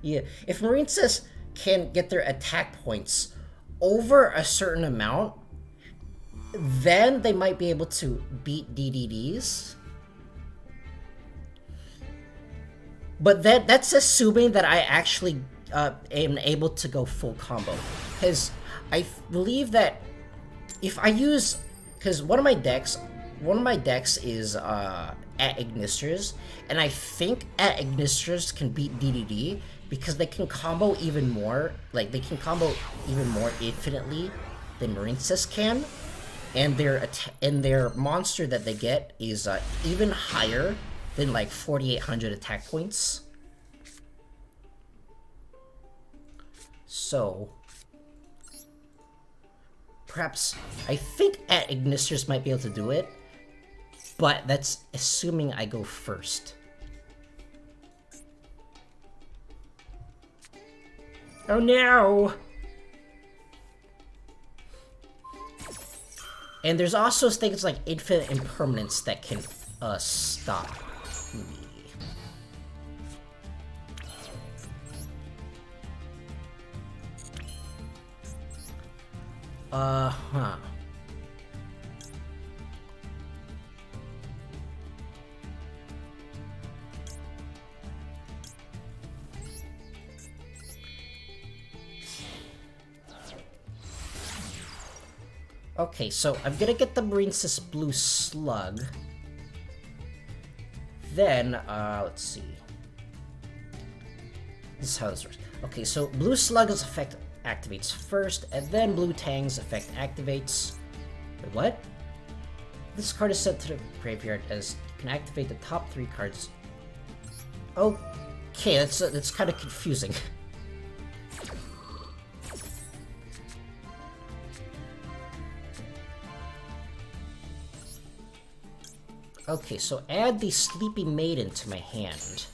Yeah, if Marincess can get their attack points over a certain amount, then they might be able to beat DDDs. But that's assuming that I actually am able to go full combo. Because I believe that if I use... Because one of my decks is at Ignisters, and I think at Ignisters can beat DDD because they can combo even more. Like, they can combo even more infinitely than Marincess can. And their monster that they get is even higher than like 4,800 attack points. So perhaps I think at Ignisters might be able to do it, but that's assuming I go first. Oh no! And there's also things like infinite impermanence that can stop me. Huh. Okay, so I'm gonna get the Marincess Blue Slug. Then, let's see. This is how this works. Okay, so Blue Slug's effect activates first, and then Blue Tang's effect activates. Wait, what? This card is sent to the graveyard as you can activate the top 3 cards. Okay, that's kind of confusing. Okay, so add the Sleepy Maiden to my hand.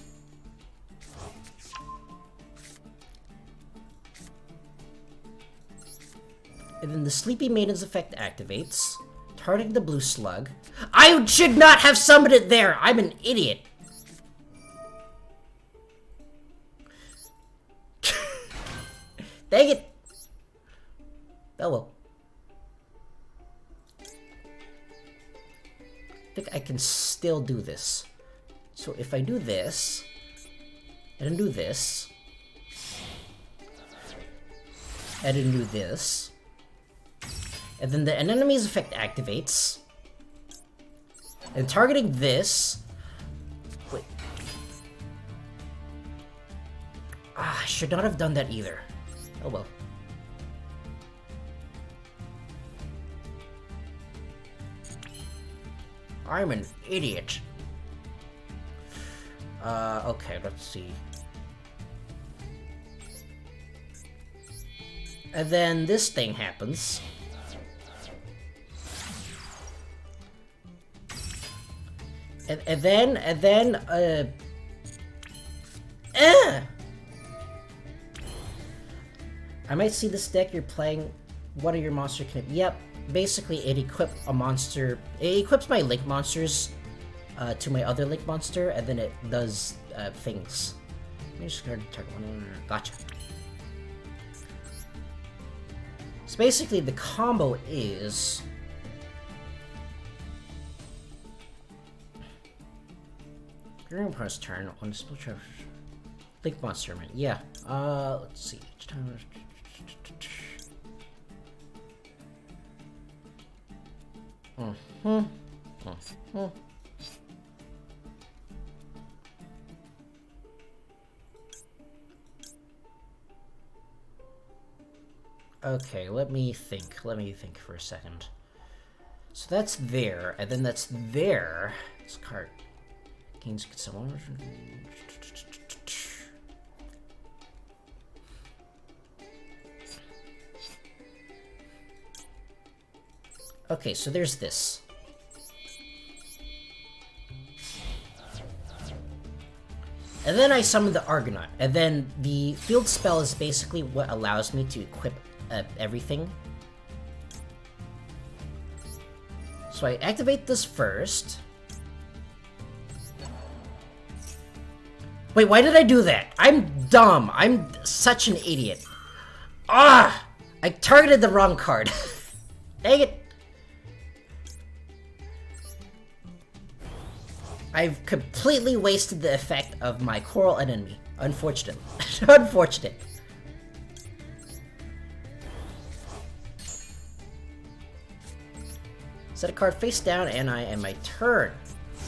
And then the Sleepy Maiden's effect activates, targeting the Blue Slug. I should not have summoned it there! I'm an idiot! Dang it! Oh well. I think I can still do this. So if I do this, and then do this, and then do this, and then the enemy's effect activates, and targeting this. Wait. I should not have done that either. Oh well. I'm an idiot. Okay, let's see. And then this thing happens. And then, I might see this deck you're playing. What are your monster can... Yep. Basically, it equipped a monster. It equips my Link monsters to my other Link monster, and then it does things. Let me just target one. Gotcha. So basically, the combo is during opponent's turn on spell trap Link monster. Yeah. Let's see. Each time. Okay, let me think for a second. So that's there, and then that's there. This card gains someone. Okay, so there's this. And then I summon the Argonaut, and then the field spell is basically what allows me to equip everything. So I activate this first. Wait, why did I do that? I'm dumb. I'm such an idiot. Ah! I targeted the wrong card. Dang it. I've completely wasted the effect of my coral enemy. Unfortunate. Unfortunate. Set a card face down and I end my turn.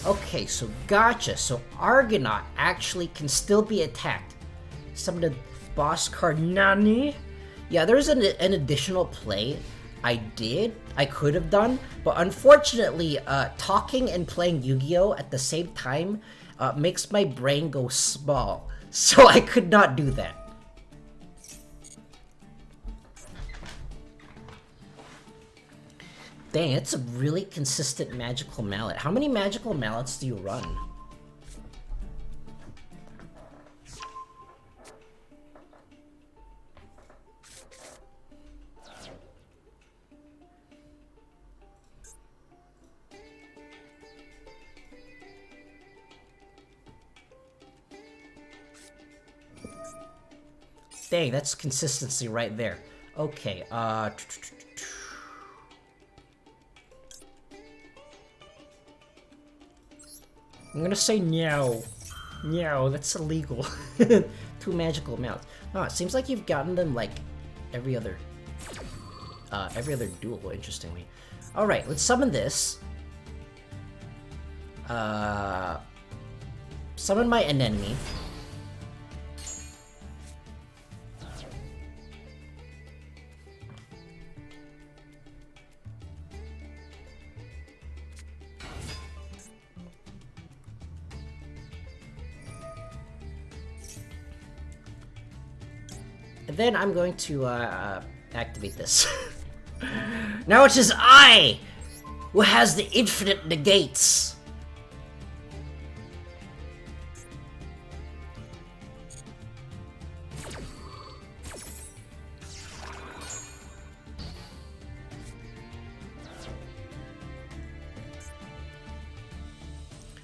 Okay, so gotcha. So Argonaut actually can still be attacked. Summon the boss card. Nani? Yeah, there's an additional play I could have done, but unfortunately, talking and playing Yu-Gi-Oh! At the same time makes my brain go small, so I could not do that. Dang, it's a really consistent magical mallet. How many magical mallets do you run? Dang, that's consistency right there. Okay, I'm gonna say no. No, that's illegal. 2 magical mounts. Oh, it seems like you've gotten them like every other duel, interestingly. Alright, let's summon this. Summon my anemone. And then I'm going to activate this. Now it is I who has the infinite negates.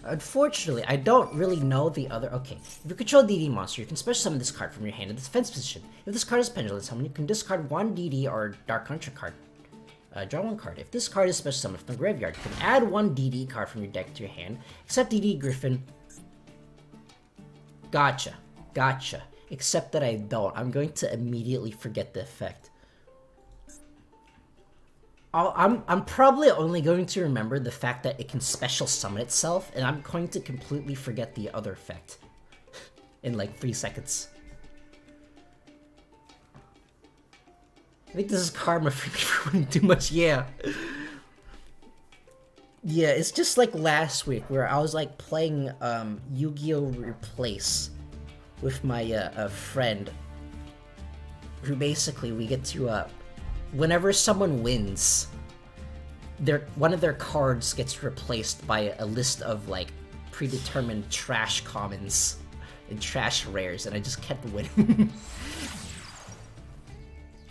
Unfortunately, I don't really know the other... Okay, if you control a DD monster, you can special summon this card from your hand in the defense position. If this card is pendulum summon, you can discard 1 DD or Dark Hunter card. Draw 1 card. If this card is special summoned from the graveyard, you can add 1 DD card from your deck to your hand, except DD Griffin. Gotcha. Gotcha. Except that I don't. I'm going to immediately forget the effect. I'm probably only going to remember the fact that it can special summon itself, and I'm going to completely forget the other effect in like 3 seconds. I think this is karma for me for winning too much, yeah. Yeah, it's just like last week where I was like playing Yu-Gi-Oh! Replace with my friend, who basically we get to whenever someone wins, one of their cards gets replaced by a list of like predetermined trash commons and trash rares, and I just kept winning.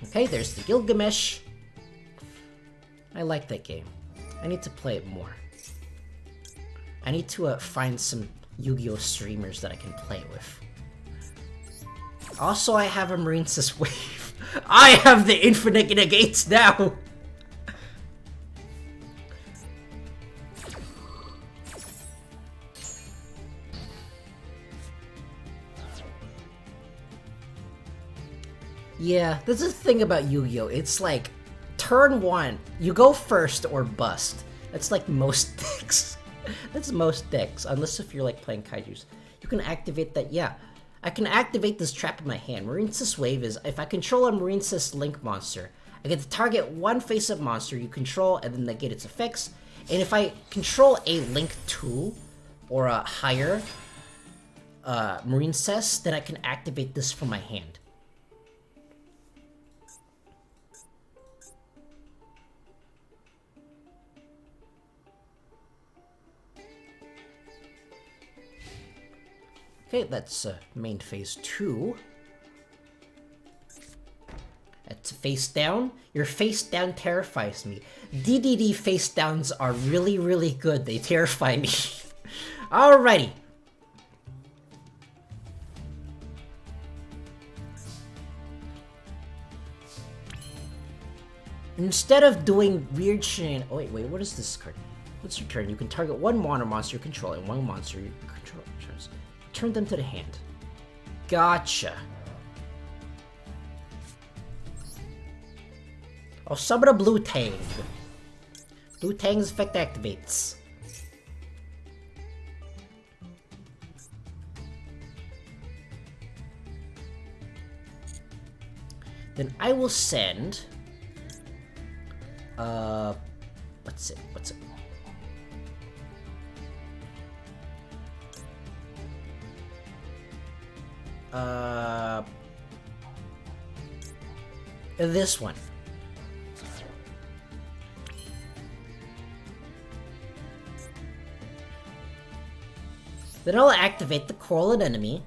Okay, there's the Gilgamesh. I like that game. I need to play it more. I need to find some Yu-Gi-Oh! Streamers that I can play with. Also, I have a Marine's Wave. I have the infinite negates now! Yeah, this is the thing about Yu-Gi-Oh! It's like, turn 1, you go first or bust. That's like most decks. That's most decks, unless if you're like playing kaijus. You can activate that, yeah. I can activate this trap in my hand. Marine's Wave is, if I control a Marine's Link monster, I get to target 1 face-up monster you control and then negate its effects. And if I control a Link 2 or a higher Marine's, then I can activate this from my hand. Okay, that's main phase 2. That's face down. Your face down terrifies me. DDD face downs are really, really good. They terrify me. Alrighty. instead of doing weird shit. Oh wait, what is this card? What's your turn? You can target one water monster you control and one monster you control. Turn them to the hand. Gotcha. Oh, summon a blue tang. Blue tang's effect activates. Then I will send. What's it? This one. Then I'll activate the Coral enemy,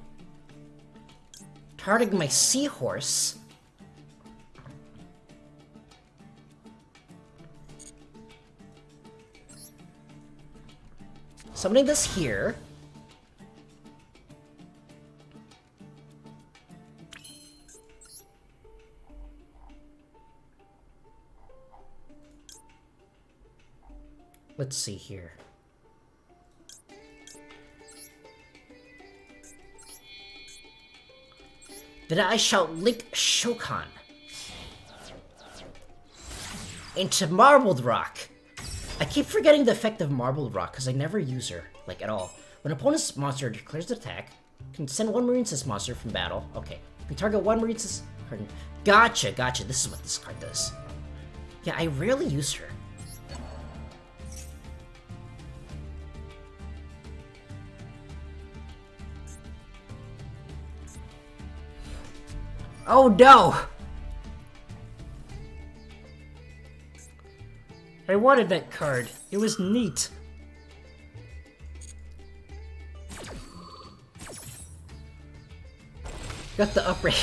targeting my seahorse. Summoning this here. Let's see here. Then I shall link Shokan into Marbled Rock. I keep forgetting the effect of Marbled Rock because I never use her, like, at all. When an opponent's monster declares an attack, can send one Marine's monster from battle. Okay. Can target one Marine's card. Gotcha. This is what this card does. Yeah, I rarely use her. Oh no! I wanted that card. It was neat. Got the upgrade.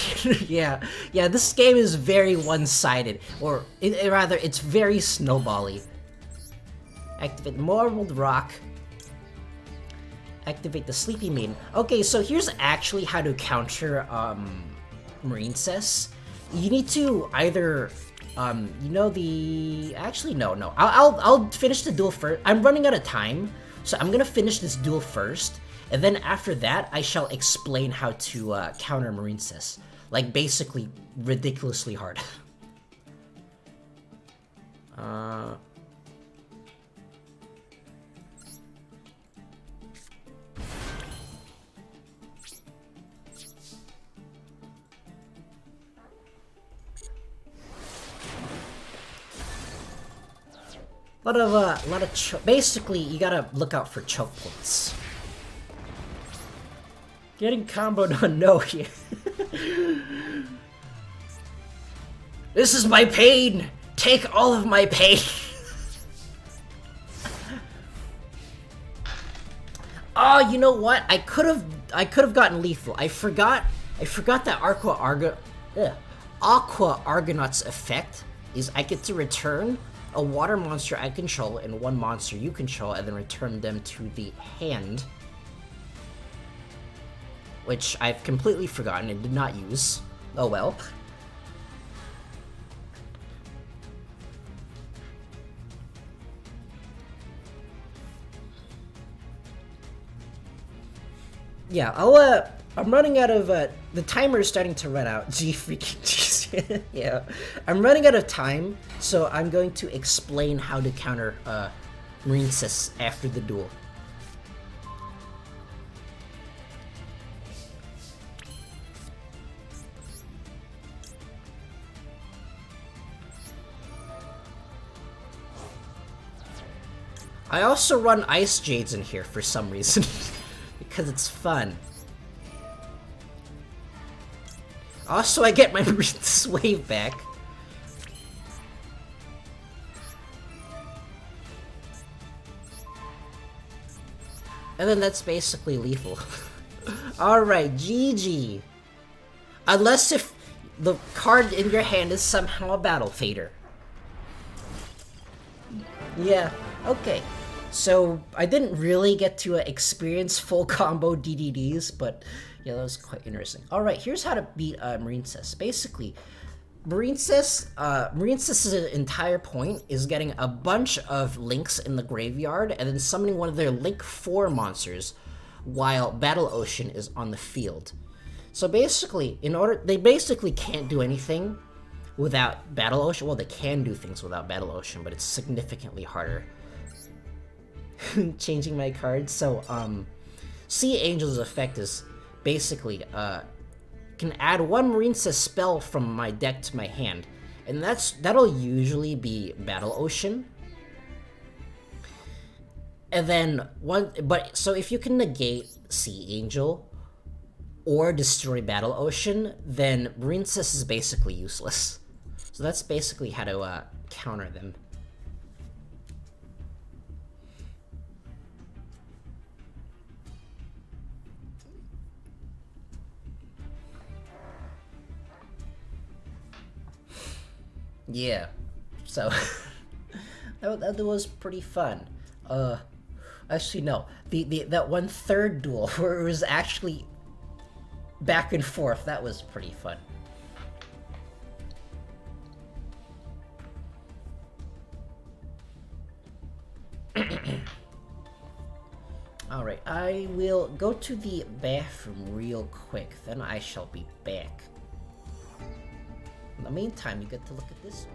yeah, this game is very one-sided. Or, rather, it's very snowbally. Activate the Marbled Rock. Activate the Sleepy Maiden. Okay, so here's actually how to counter, Marine Cess. You need to either, you know the... Actually, no. I'll finish the duel first. I'm running out of time, so I'm gonna finish this duel first, and then after that, I shall explain how to counter Marine Cess. Like, basically, ridiculously hard. Basically, you gotta look out for choke points. Getting comboed on no here. This is my pain! Take all of my pain! Oh, you know what? I could have gotten lethal. I forgot that Aqua Argonaut's effect is I get to return a water monster I control and one monster you control, and then return them to the hand. Which I've completely forgotten and did not use. Oh well. Yeah, I'm running out of, the timer is starting to run out. Gee, freaking jeez. Yeah. I'm running out of time, so I'm going to explain how to counter, Marine Cess after the duel. I also run Ice Jades in here for some reason. Because it's fun. Also, I get my Marine's wave back. And then that's basically lethal. Alright, GG. Unless if the card in your hand is somehow a battle fader. Yeah, okay. So, I didn't really get to experience full combo DDDs, but yeah, that was quite interesting. Alright, here's how to beat Marine Cess. Basically, Marine's entire point is getting a bunch of links in the graveyard and then summoning one of their Link 4 monsters while Battle Ocean is on the field. So basically, they basically can't do anything without Battle Ocean. Well, they can do things without Battle Ocean, but it's significantly harder. Changing my cards. So, Sea Angel's effect is basically, can add one Marine's spell from my deck to my hand. And that'll usually be Battle Ocean. And then so if you can negate Sea Angel or destroy Battle Ocean, then Marine's is basically useless. So that's basically how to counter them. Yeah, so that was pretty fun. Actually no, that 1/3 duel where it was actually back and forth, that was pretty fun. Alright, I will go to the bathroom real quick, then I shall be back. In the meantime, you get to look at this.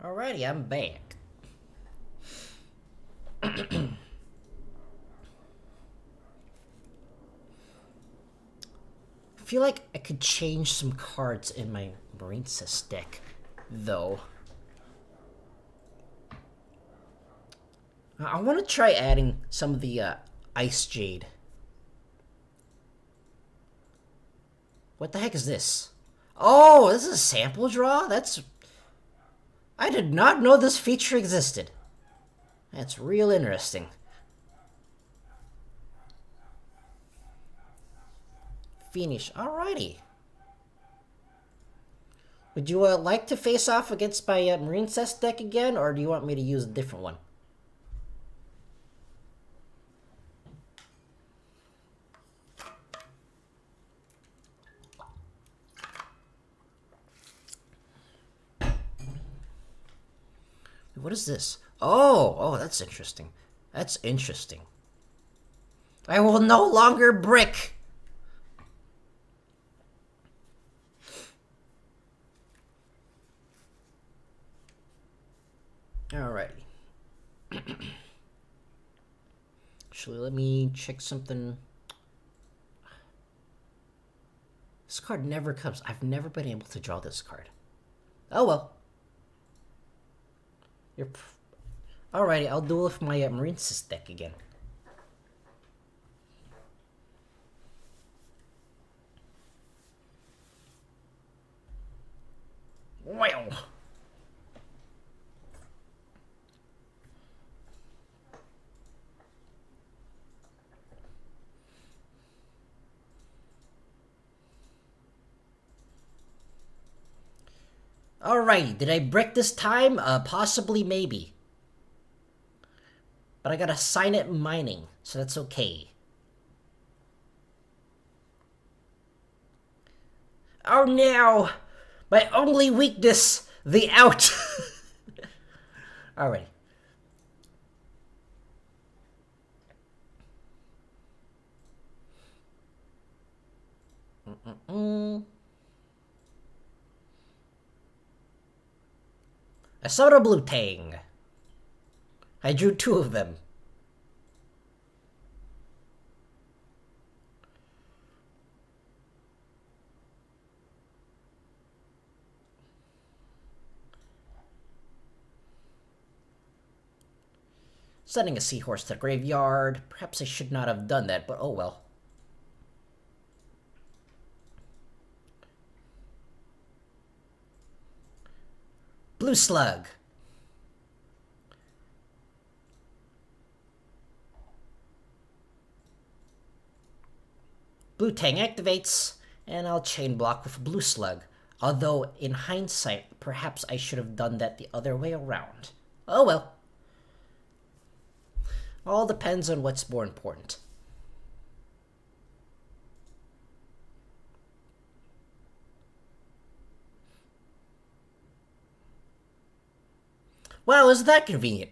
Alrighty, I'm back. I feel like I could change some cards in my Marine's deck, though. I want to try adding some of the Ice Jade. What the heck is this? Oh, this is a sample draw? I did not know this feature existed. That's real interesting. Feesh, alrighty. Would you like to face off against my Marine's deck again, or do you want me to use a different one? What is this? Oh, that's interesting. That's interesting. I will no longer brick. Alrighty. Actually, let me check something. This card never comes. I've never been able to draw this card. Oh well. Alrighty, I'll duel with my Marine's deck again. Wow. Alrighty, did I brick this time? Possibly, maybe. But I gotta sign it mining, so that's okay. Oh no! My only weakness, the out! Alrighty. I saw a blue tang. I drew 2 of them. Sending a seahorse to the graveyard. Perhaps I should not have done that, but oh well. Blue slug. Blue tang activates, and I'll chain block with a blue slug. Although, in hindsight, perhaps I should have done that the other way around. Oh well. All depends on what's more important. Wow, isn't that convenient?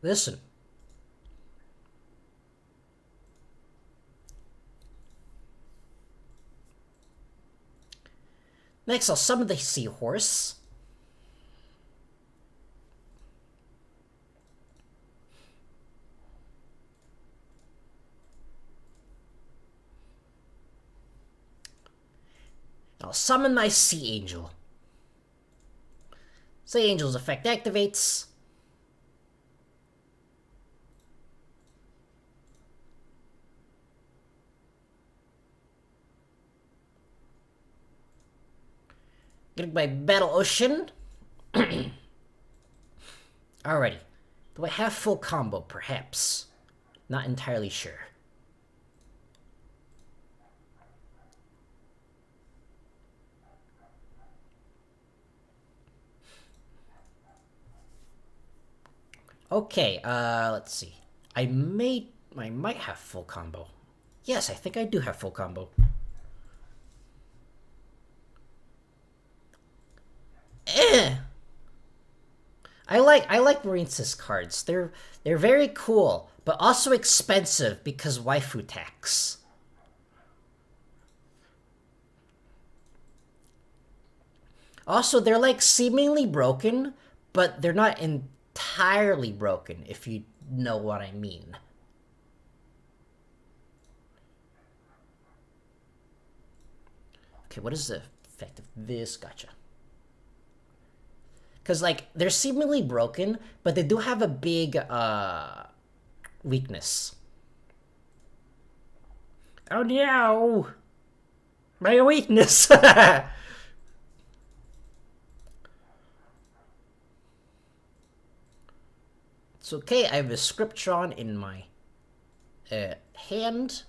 Listen. Next, I'll summon the seahorse. I'll summon my Sea Angel. Sea Angel's effect activates. Getting my Battle Ocean. Alrighty. Do I have full combo? Perhaps. Not entirely sure. Okay, let's see. I might have full combo. Yes, I think I do have full combo. I like Marine's cards. They're very cool, but also expensive because waifu tax. Also, they're like seemingly broken, but they're not entirely broken, if you know what I mean. Okay, what is the effect of this? Gotcha. Because, like, they're seemingly broken, but they do have a big, weakness. Oh no! My weakness! It's okay, I have a Scriptron in my hand.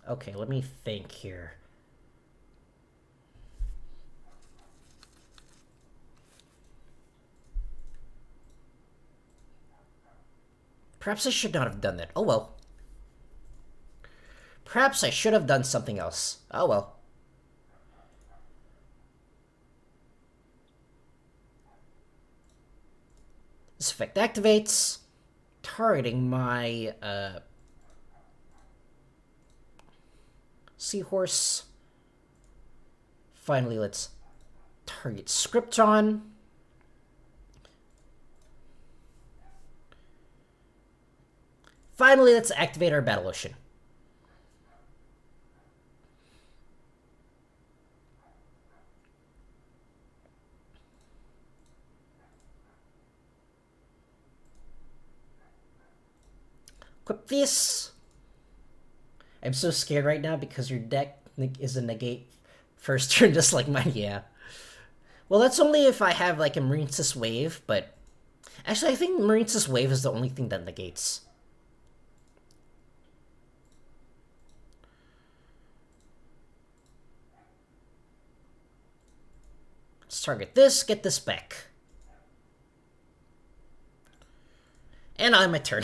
Okay, let me think here. Perhaps I should not have done that. Oh well. Perhaps I should have done something else. Oh well. This effect activates, targeting my seahorse. Finally, let's target Scriptron. Finally, let's activate our Battle Ocean. Equip this. I'm so scared right now because your deck is a negate first turn just like mine, yeah. Well, that's only if I have like a Marinesis Wave, but... Actually, I think Marinesis Wave is the only thing that negates. Let's target this, get this back. And on my turn.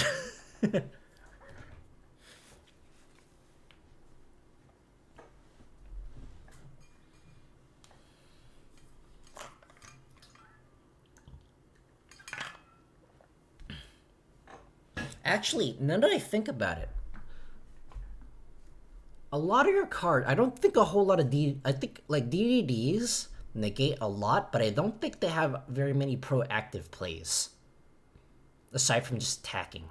Actually, now that I think about it, a lot of your cards, I don't think a whole lot of I think like DDDs negate a lot, but I don't think they have very many proactive plays. Aside from just attacking.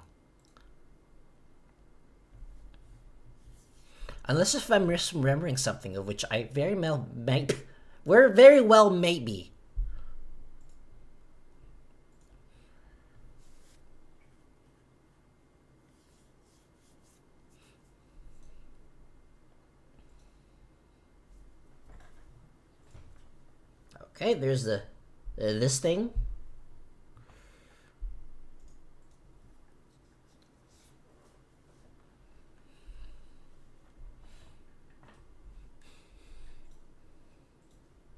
Unless if I'm misremembering something, of which I very well may be. Okay, there's the this thing.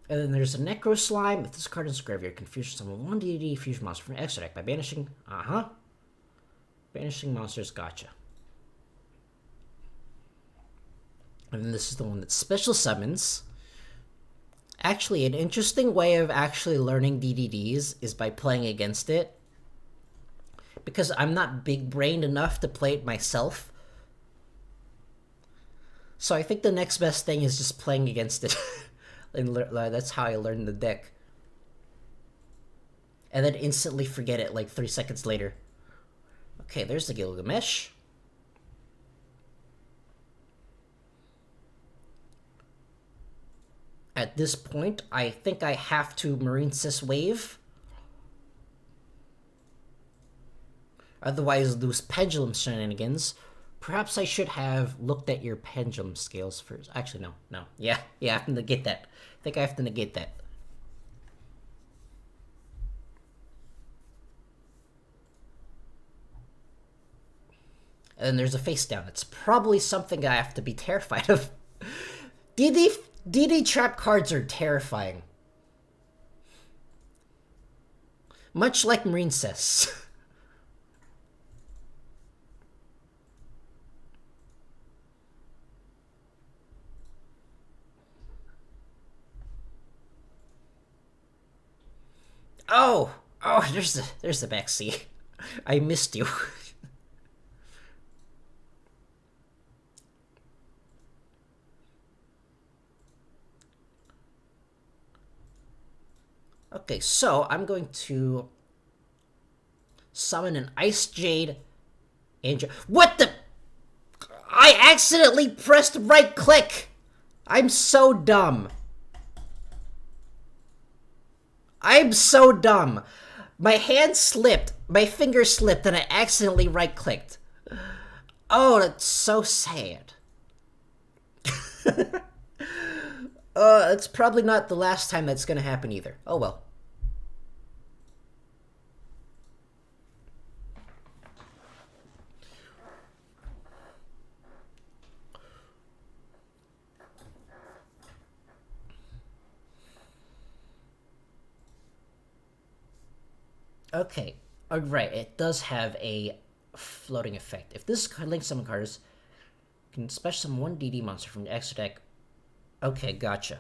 And then there's a Necro Slime. If this card is graveyard, confuse summon one DD fusion monster from extra deck by banishing. Banishing monsters, gotcha. And then this is the one that special summons. Actually, an interesting way of actually learning DDDs is by playing against it. Because I'm not big-brained enough to play it myself. So I think the next best thing is just playing against it. And that's how I learned the deck. And then instantly forget it like 3 seconds later. Okay, there's the Gilgamesh. At this point, I think I have to Marinesis Wave. Otherwise, lose Pendulum Shenanigans. Perhaps I should have looked at your pendulum scales first. Actually, no. Yeah, I have to negate that. I think I have to negate that. And then there's a face down. It's probably something I have to be terrified of. DD trap cards are terrifying. Much like Marinesis. Oh, there's the back seat. I missed you. Okay, so I'm going to summon an Ice Jade Angel. What the? I accidentally pressed right click. I'm so dumb. I'm so dumb. My hand slipped. My finger slipped and I accidentally right clicked. Oh, that's so sad. It's probably not the last time that's gonna happen either. Oh well. Okay. Right, it does have a floating effect. If this link summon cards can special summon one DD monster from the extra deck. Okay, gotcha.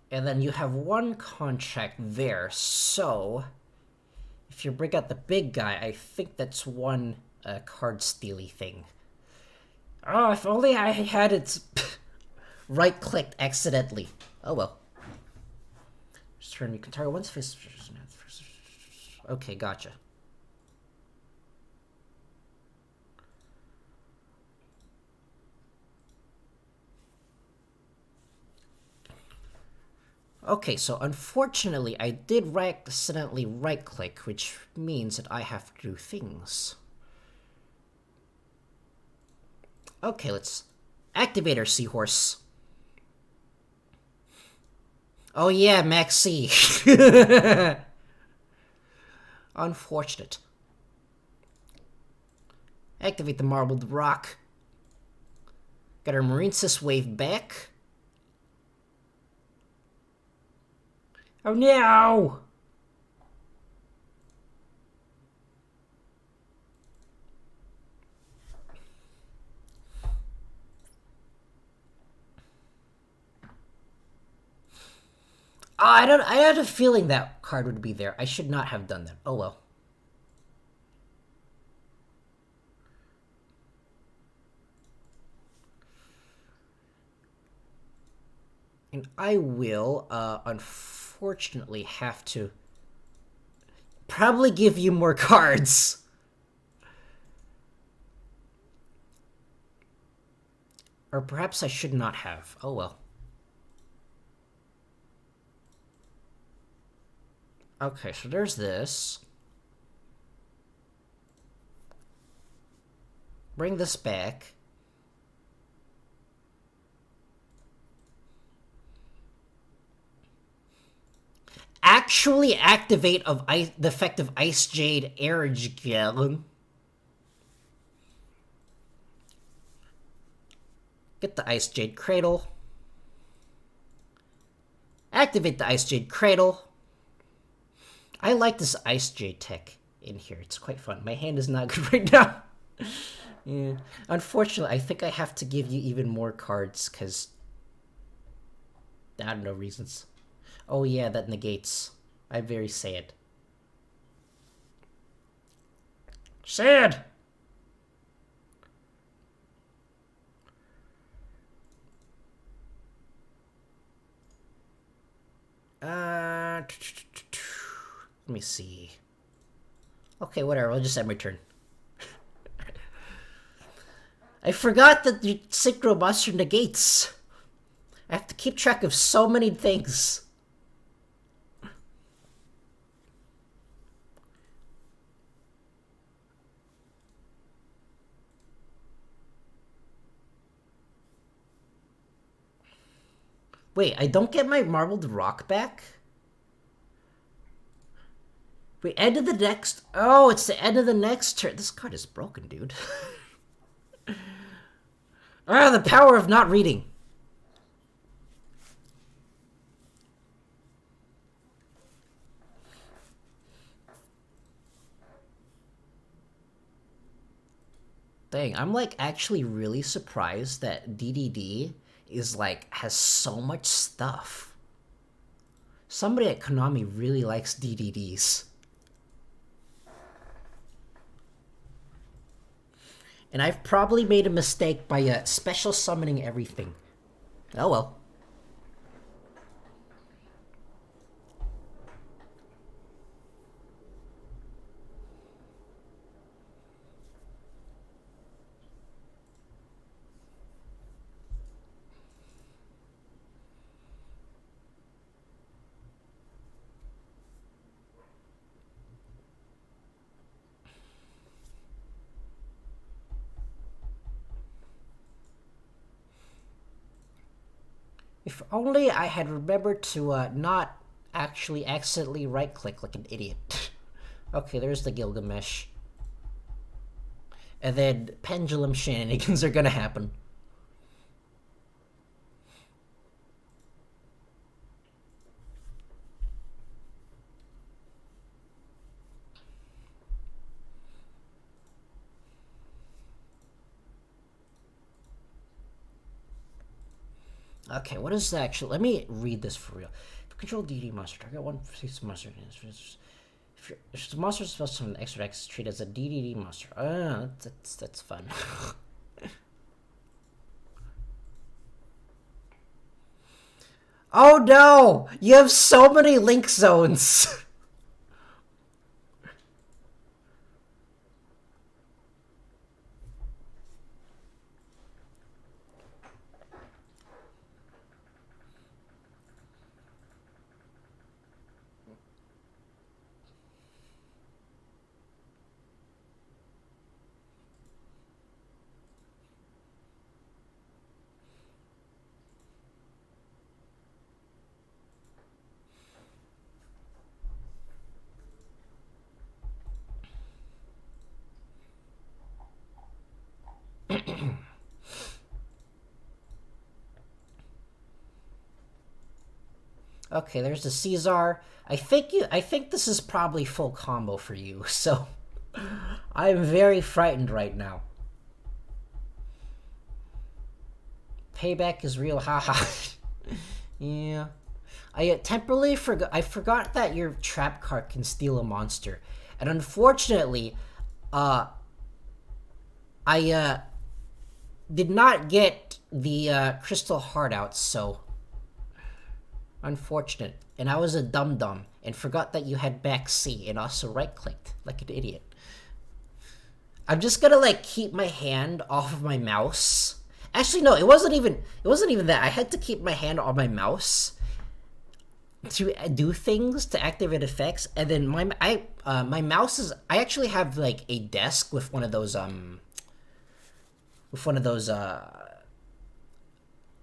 And then you have one contract there, so if you bring out the big guy, I think that's one card stealy thing. Oh, if only I had it right-clicked accidentally. Oh well. Just turn, you can target one's face. Okay, gotcha. Okay, so unfortunately, I did accidentally right-click, which means that I have to do things. Okay, let's activate our seahorse. Oh yeah, Maxi. Unfortunate. Activate the marbled rock. Got our marine sys wave back. Oh no! I had a feeling that card would be there. I should not have done that. Oh well. And I will, unfortunately have to probably give you more cards. Or perhaps I should not have. Oh well. Okay, so there's this. Bring this back. Actually activate of the effect of Ice Jade Yugioh. Get the Ice Jade Cradle. Activate the Ice Jade Cradle. I like this Ice Jade tech in here. It's quite fun. My hand is not good right now. Yeah. Unfortunately, I think I have to give you even more cards, because... I don't know reasons. Oh yeah, that negates. I'm very sad. Sad! Let me see. Okay, whatever. I'll just end my turn. I forgot that the Synchro Monster negates. I have to keep track of so many things. Wait, I don't get my marbled rock back? Wait, end of the next... Oh, it's the end of the next turn. This card is broken, dude. Ah, the power of not reading. Dang, I'm like actually really surprised that DDD is like has so much stuff. Somebody at Konami really likes DDDs. And I've probably made a mistake by special summoning everything. Oh well. If only I had remembered to not actually accidentally right-click like an idiot. Okay, there's the Gilgamesh. And then pendulum shenanigans are gonna happen. Okay, what is that actually? Let me read this for real. If you control DD monster, target one piece of monster. If the monster is supposed to summon extra X, treat as a DDD monster. That's fun. Oh no! You have so many link zones! Okay, there's the Caesar. I think this is probably full combo for you, so I'm very frightened right now. Payback is real, haha. Yeah. I temporarily forgot. I forgot that your trap card can steal a monster, and unfortunately, I did not get the crystal heart out. So unfortunate. And I was a dum dum and forgot that you had back C and also right clicked like an idiot. I'm just gonna like keep my hand off of my mouse. Actually, no, it wasn't even that. I had to keep my hand on my mouse to do things to activate effects, and then my mouse is. I actually have like a desk with one of those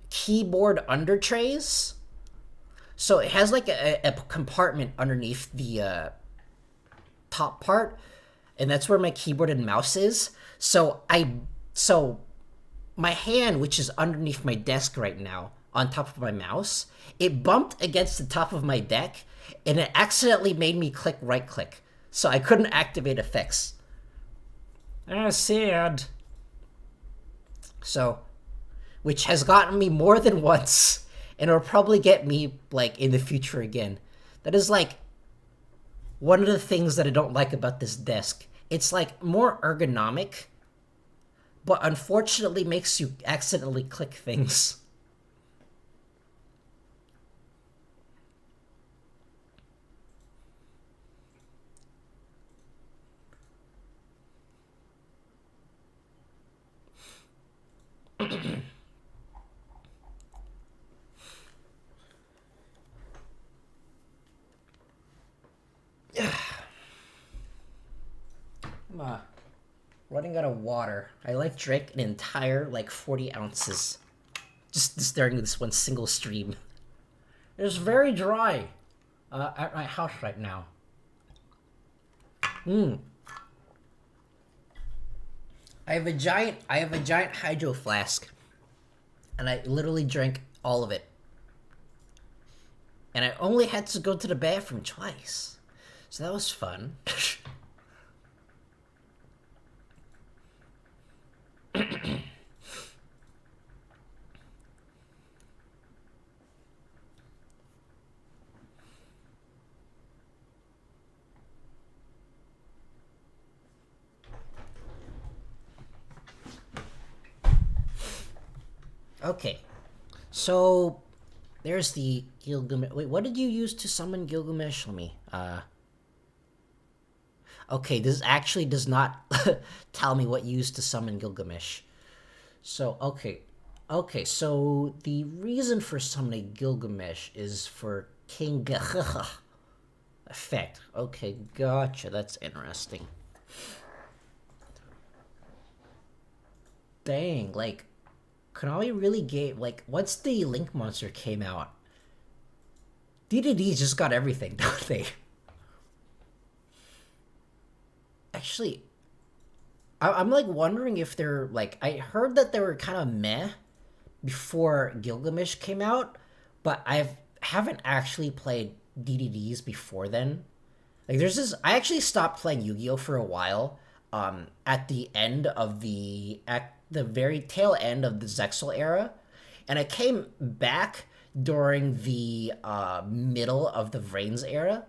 keyboard under trays. So it has like a compartment underneath the top part, and that's where my keyboard and mouse is. So my hand, which is underneath my desk right now, on top of my mouse, it bumped against the top of my deck, and it accidentally made me click right click. So I couldn't activate effects. Sad. So, which has gotten me more than once, and it'll probably get me, like, in the future again. That is, like, one of the things that I don't like about this desk. It's, like, more ergonomic, but unfortunately makes you accidentally click things. I'm running out of water. I like drank an entire like 40 ounces just during this one single stream. It's very dry at my house right now. I have a giant hydro flask, and I literally drank all of it. And I only had to go to the bathroom twice, so that was fun. Okay, so there's the Gilgamesh. Wait, what did you use to summon Gilgamesh? Let me. Okay, this actually does not tell me what you used to summon Gilgamesh. So so the reason for summoning Gilgamesh is for King Gah effect. Okay, gotcha. That's interesting. Dang, like. Konami really gave, like, once the Link monster came out, DDDs just got everything, don't they? Actually, I'm like wondering if they're, like, I heard that they were kind of meh before Gilgamesh came out, but haven't actually played DDDs before then. Like, there's this, I actually stopped playing Yu-Gi-Oh! For a while, at the end of at the very tail end of the Zexal era, and I came back during the middle of the Vrains era.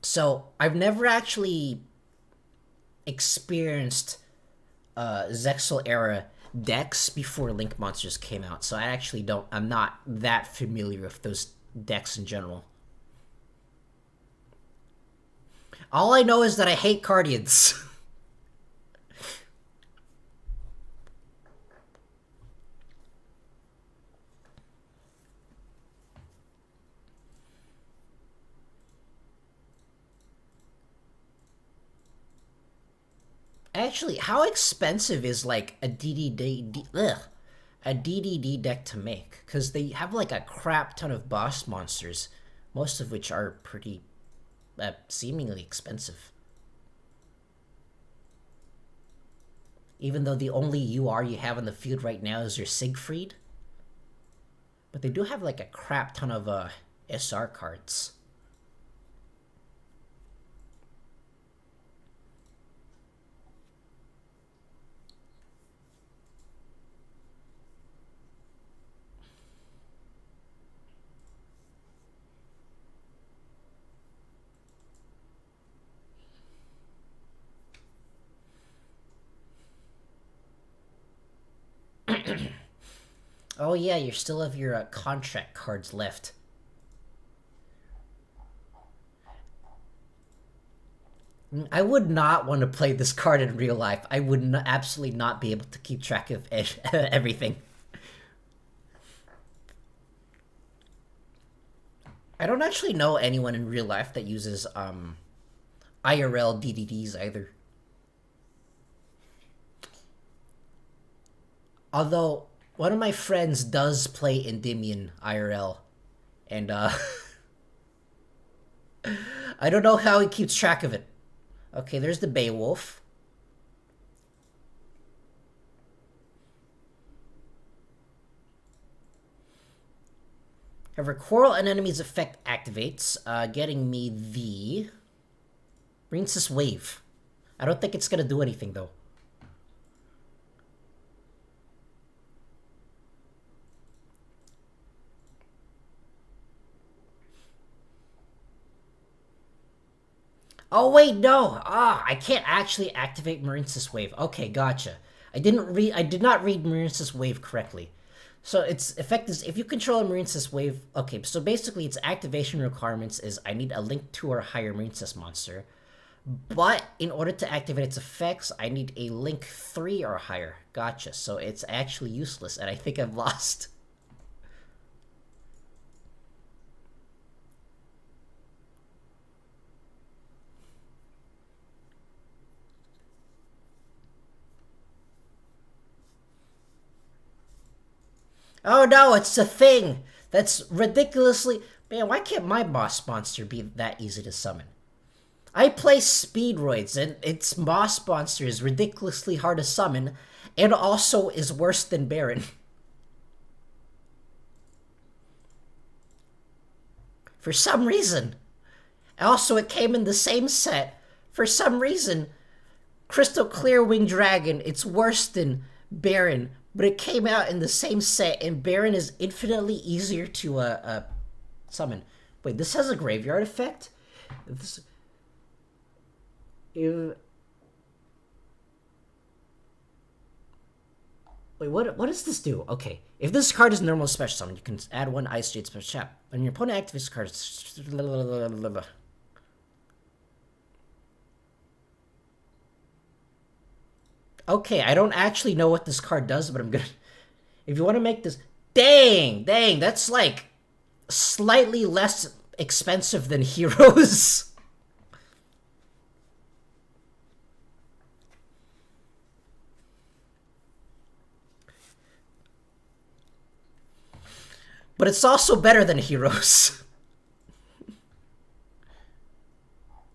So I've never actually experienced Zexal era decks before Link Monsters came out, so I'm not that familiar with those decks in general. All I know is that I hate Cardians. Actually, how expensive is like a DDD deck to make? Because they have like a crap ton of boss monsters, most of which are pretty seemingly expensive. Even though the only UR you have on the field right now is your Siegfried. But they do have like a crap ton of SR cards. Oh yeah, you still have your contract cards left. I would not want to play this card in real life. I would absolutely not be able to keep track of everything. I don't actually know anyone in real life that uses IRL DDDs either. Although one of my friends does play Endymion IRL, and I don't know how he keeps track of it. Okay, there's the Beowulf. However, Quarrel an enemy's effect activates, getting me the Princess Wave. I don't think it's gonna do anything though. Oh wait, no. I can't actually activate Marine's Wave. Okay, gotcha. I did not read Marine's Wave correctly. So its effect is if you control a Marine's Wave. Okay, so basically its activation requirements is I need a link 2 or higher Marine's monster. But in order to activate its effects, I need a link 3 or higher. Gotcha. So it's actually useless, and I think I've lost. Oh no, it's a thing! That's ridiculously... Man, why can't my boss monster be that easy to summon? I play Speedroids, and its boss monster is ridiculously hard to summon, and also is worse than Baron. For some reason. Also, it came in the same set. For some reason, Crystal Clear Winged Dragon, it's worse than Baron, but it came out in the same set, and Baron is infinitely easier to summon. Wait, this has a graveyard effect? This... Wait, what does this do? Okay, if this card is normal special summon, you can add 1 Ice Jade special trap. When your opponent activates the card... Okay, I don't actually know what this card does, but I'm gonna... If you want to make this... Dang, that's like slightly less expensive than Heroes. But it's also better than Heroes.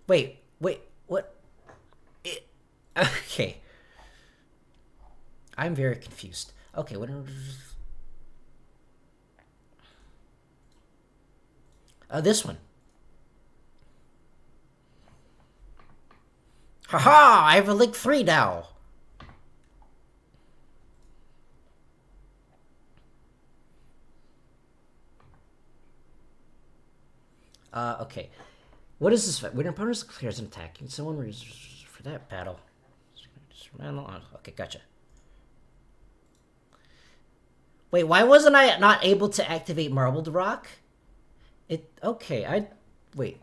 Wait, what? Okay. I'm very confused. Okay, what... this one. Haha! I have a link 3 now! Okay. What is this? When your opponent clears an attack, can someone for that battle? Okay, gotcha. Wait, why wasn't I not able to activate Marbled Rock? Wait.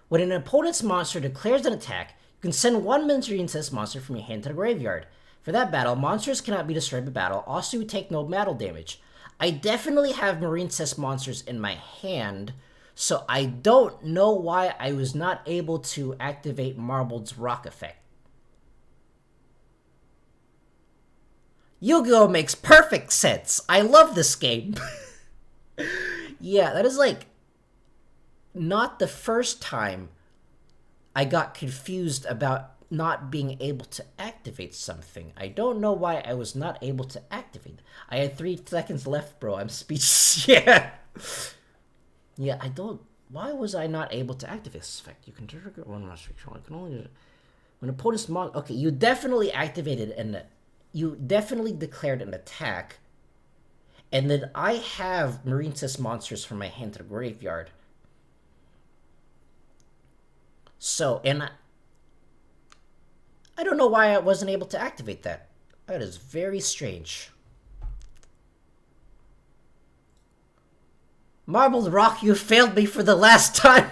When an opponent's monster declares an attack, you can send 1 Marine's monster from your hand to the graveyard. For that battle, monsters cannot be destroyed by battle. Also, you take no battle damage. I definitely have Marine's monsters in my hand, so I don't know why I was not able to activate Marbled's Rock effect. Yugioh makes perfect sense. I love this game. Yeah, that is like not the first time I got confused about not being able to activate something. I don't know why I was not able to activate. I had 3 seconds left, bro. I'm speechless. Yeah. Yeah, I don't... Why was I not able to activate this effect? You can trigger one monster control. I can only... When opponent's okay, you definitely activated and you definitely declared an attack. And then I have Marine Cess monsters from my hand to the graveyard. So, and I don't know why I wasn't able to activate that. That is very strange. Marbled Rock, you failed me for the last time.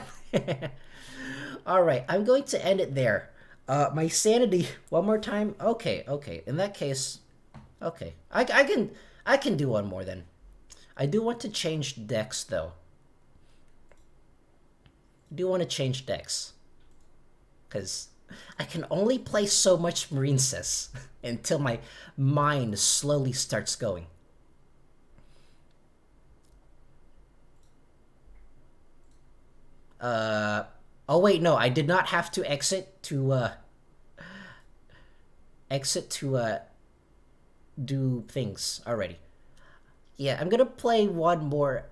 Alright, I'm going to end it there. My sanity, one more time? Okay. In that case, okay. I can do one more then. I do want to change decks, though. I do want to change decks. Because I can only play so much Marine Cess until my mind slowly starts going. Oh wait, no, I did not have to exit to do things already. Yeah, I'm gonna play one more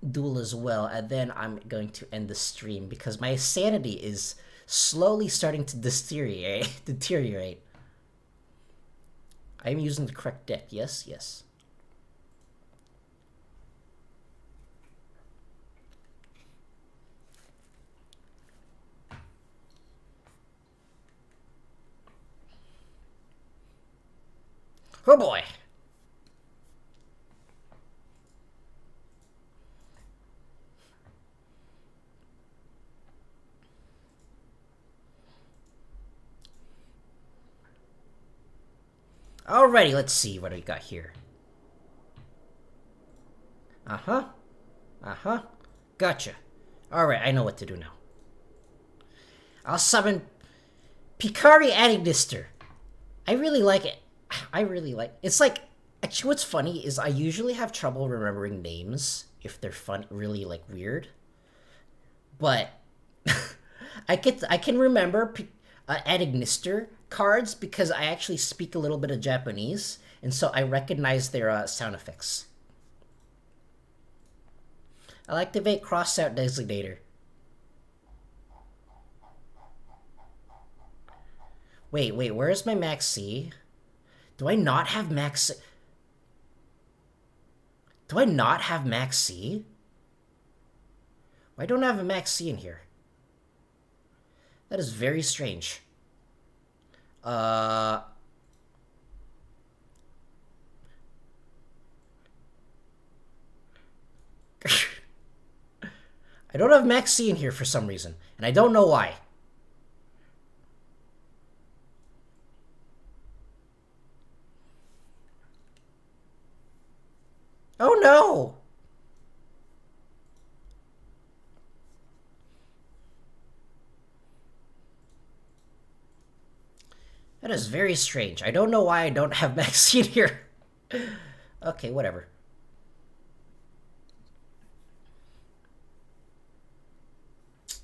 Duel as well, and then I'm going to end the stream because my sanity is slowly starting to deteriorate. I'm using the correct deck. Yes. Oh boy. Alrighty, let's see what we got here. Gotcha. Alright, I know what to do now. I'll summon Picari Adignister. I really like it. It's like, actually what's funny is I usually have trouble remembering names if they're really like weird. But I can remember Adignister cards because I actually speak a little bit of Japanese, and so I recognize their sound effects. I'll activate Crossout Designator. Wait, where's my Max C? Do I not have Max C? Do I not have Max C? Why don't I have a Max C in here? That is very strange. I don't have Max C in here for some reason, and I don't know why. Oh no! That is very strange. I don't know why I don't have Max C in here. Okay, whatever.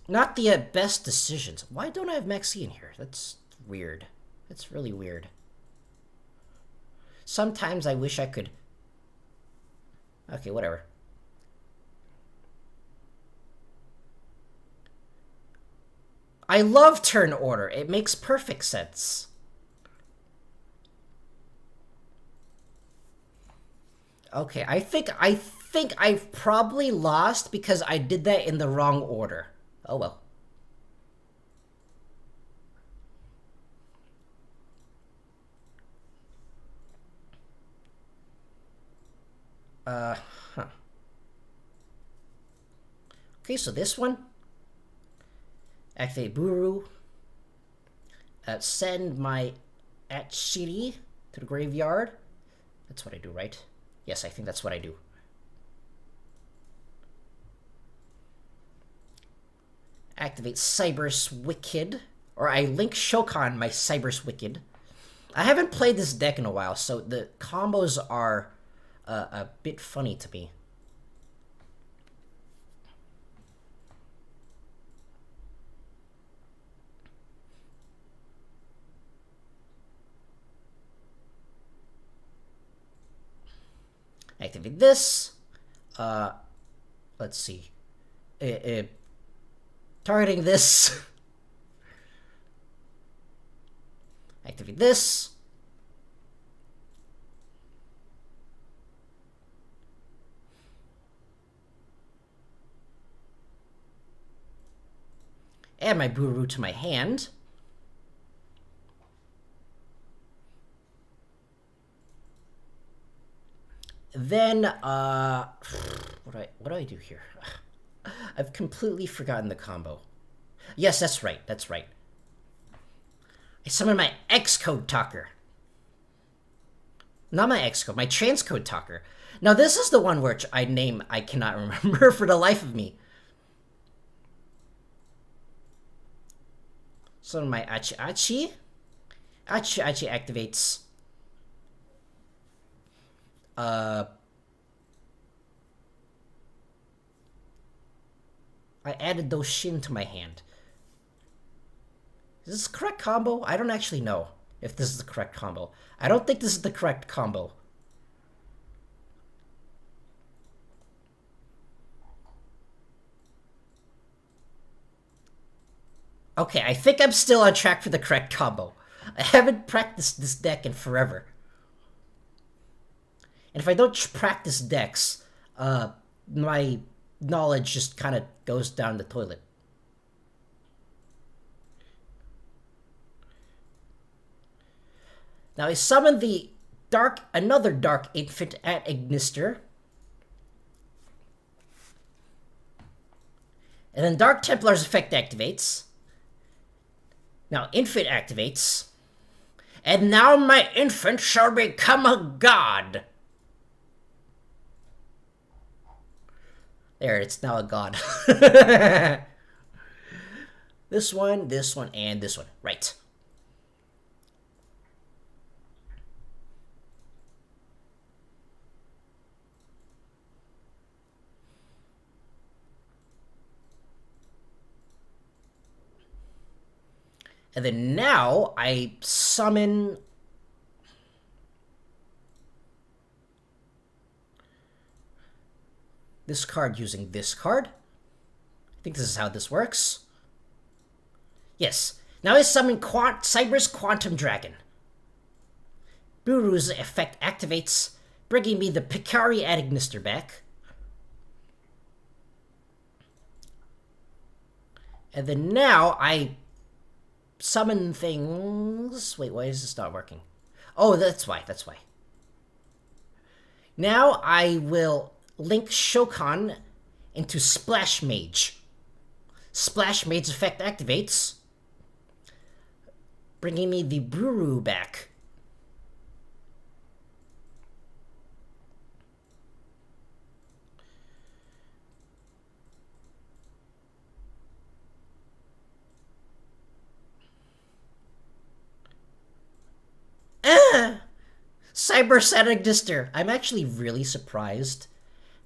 Not the best decisions. Why don't I have Max C in here? That's weird. That's really weird. Sometimes I wish I could... Okay, whatever. I love turn order. It makes perfect sense. Okay, I think I've probably lost because I did that in the wrong order. Oh well. Huh. Okay, so this one. Activate Buru. Send my Achiri to the graveyard. That's what I do, right? Yes, I think that's what I do. Activate Cyber's Wicked. Or I link Shokan my Cyber's Wicked. I haven't played this deck in a while, so the combos are a bit funny to me. Activate this. Let's see. Targeting this. Activate this. Add my Buru to my hand. Then, what do I do here? I've completely forgotten the combo. Yes, that's right, that's right. I summon my X-Code Talker. Not my X-Code, my Transcode Talker. Now this is the one which I cannot remember for the life of me. So my Achi activates. I added those Shin to my hand. Is this the correct combo? I don't actually know if this is the correct combo. I don't think this is the correct combo. Okay, I think I'm still on track for the correct combo. I haven't practiced this deck in forever. And if I don't practice decks, my knowledge just kind of goes down the toilet. Now I summon the another Dark Infant at Ignister. And then Dark Templar's effect activates. Now Infant activates. And now my infant shall become a god. There, it's now a god. This one, and this one. Right. And then now I summon this card using this card. I think this is how this works. Yes. Now I summon Cyber's Quantum Dragon. Buru's effect activates, bringing me the Picari at Ignister back. And then now I summon things. Wait, why is this not working? Oh, that's why. Now I will link Shokan into Splash Mage. Splash Mage's effect activates, bringing me the Buru back. Cyber Ignister. I'm actually really surprised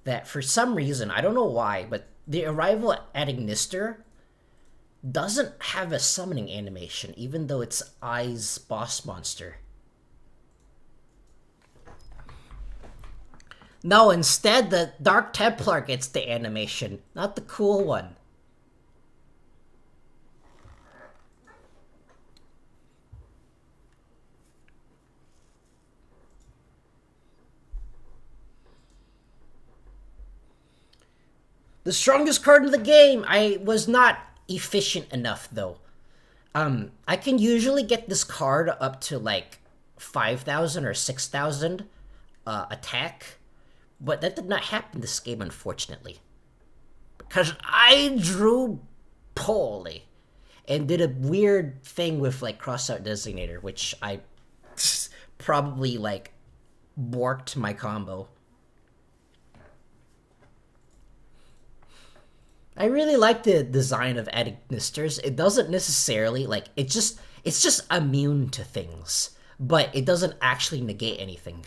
that for some reason, I don't know why, but the arrival at Ignister doesn't have a summoning animation, even though it's Ai's boss monster. No, instead the Dark Templar gets the animation, not the cool one. The strongest card in the game! I was not efficient enough, though. I can usually get this card up to, like, 5,000 or 6,000 attack, but that did not happen this game, unfortunately. Because I drew poorly and did a weird thing with, like, Crossout Designator, which I probably, like, borked my combo. I really like the design of Adignisters. It doesn't necessarily, like, it's just immune to things, but it doesn't actually negate anything.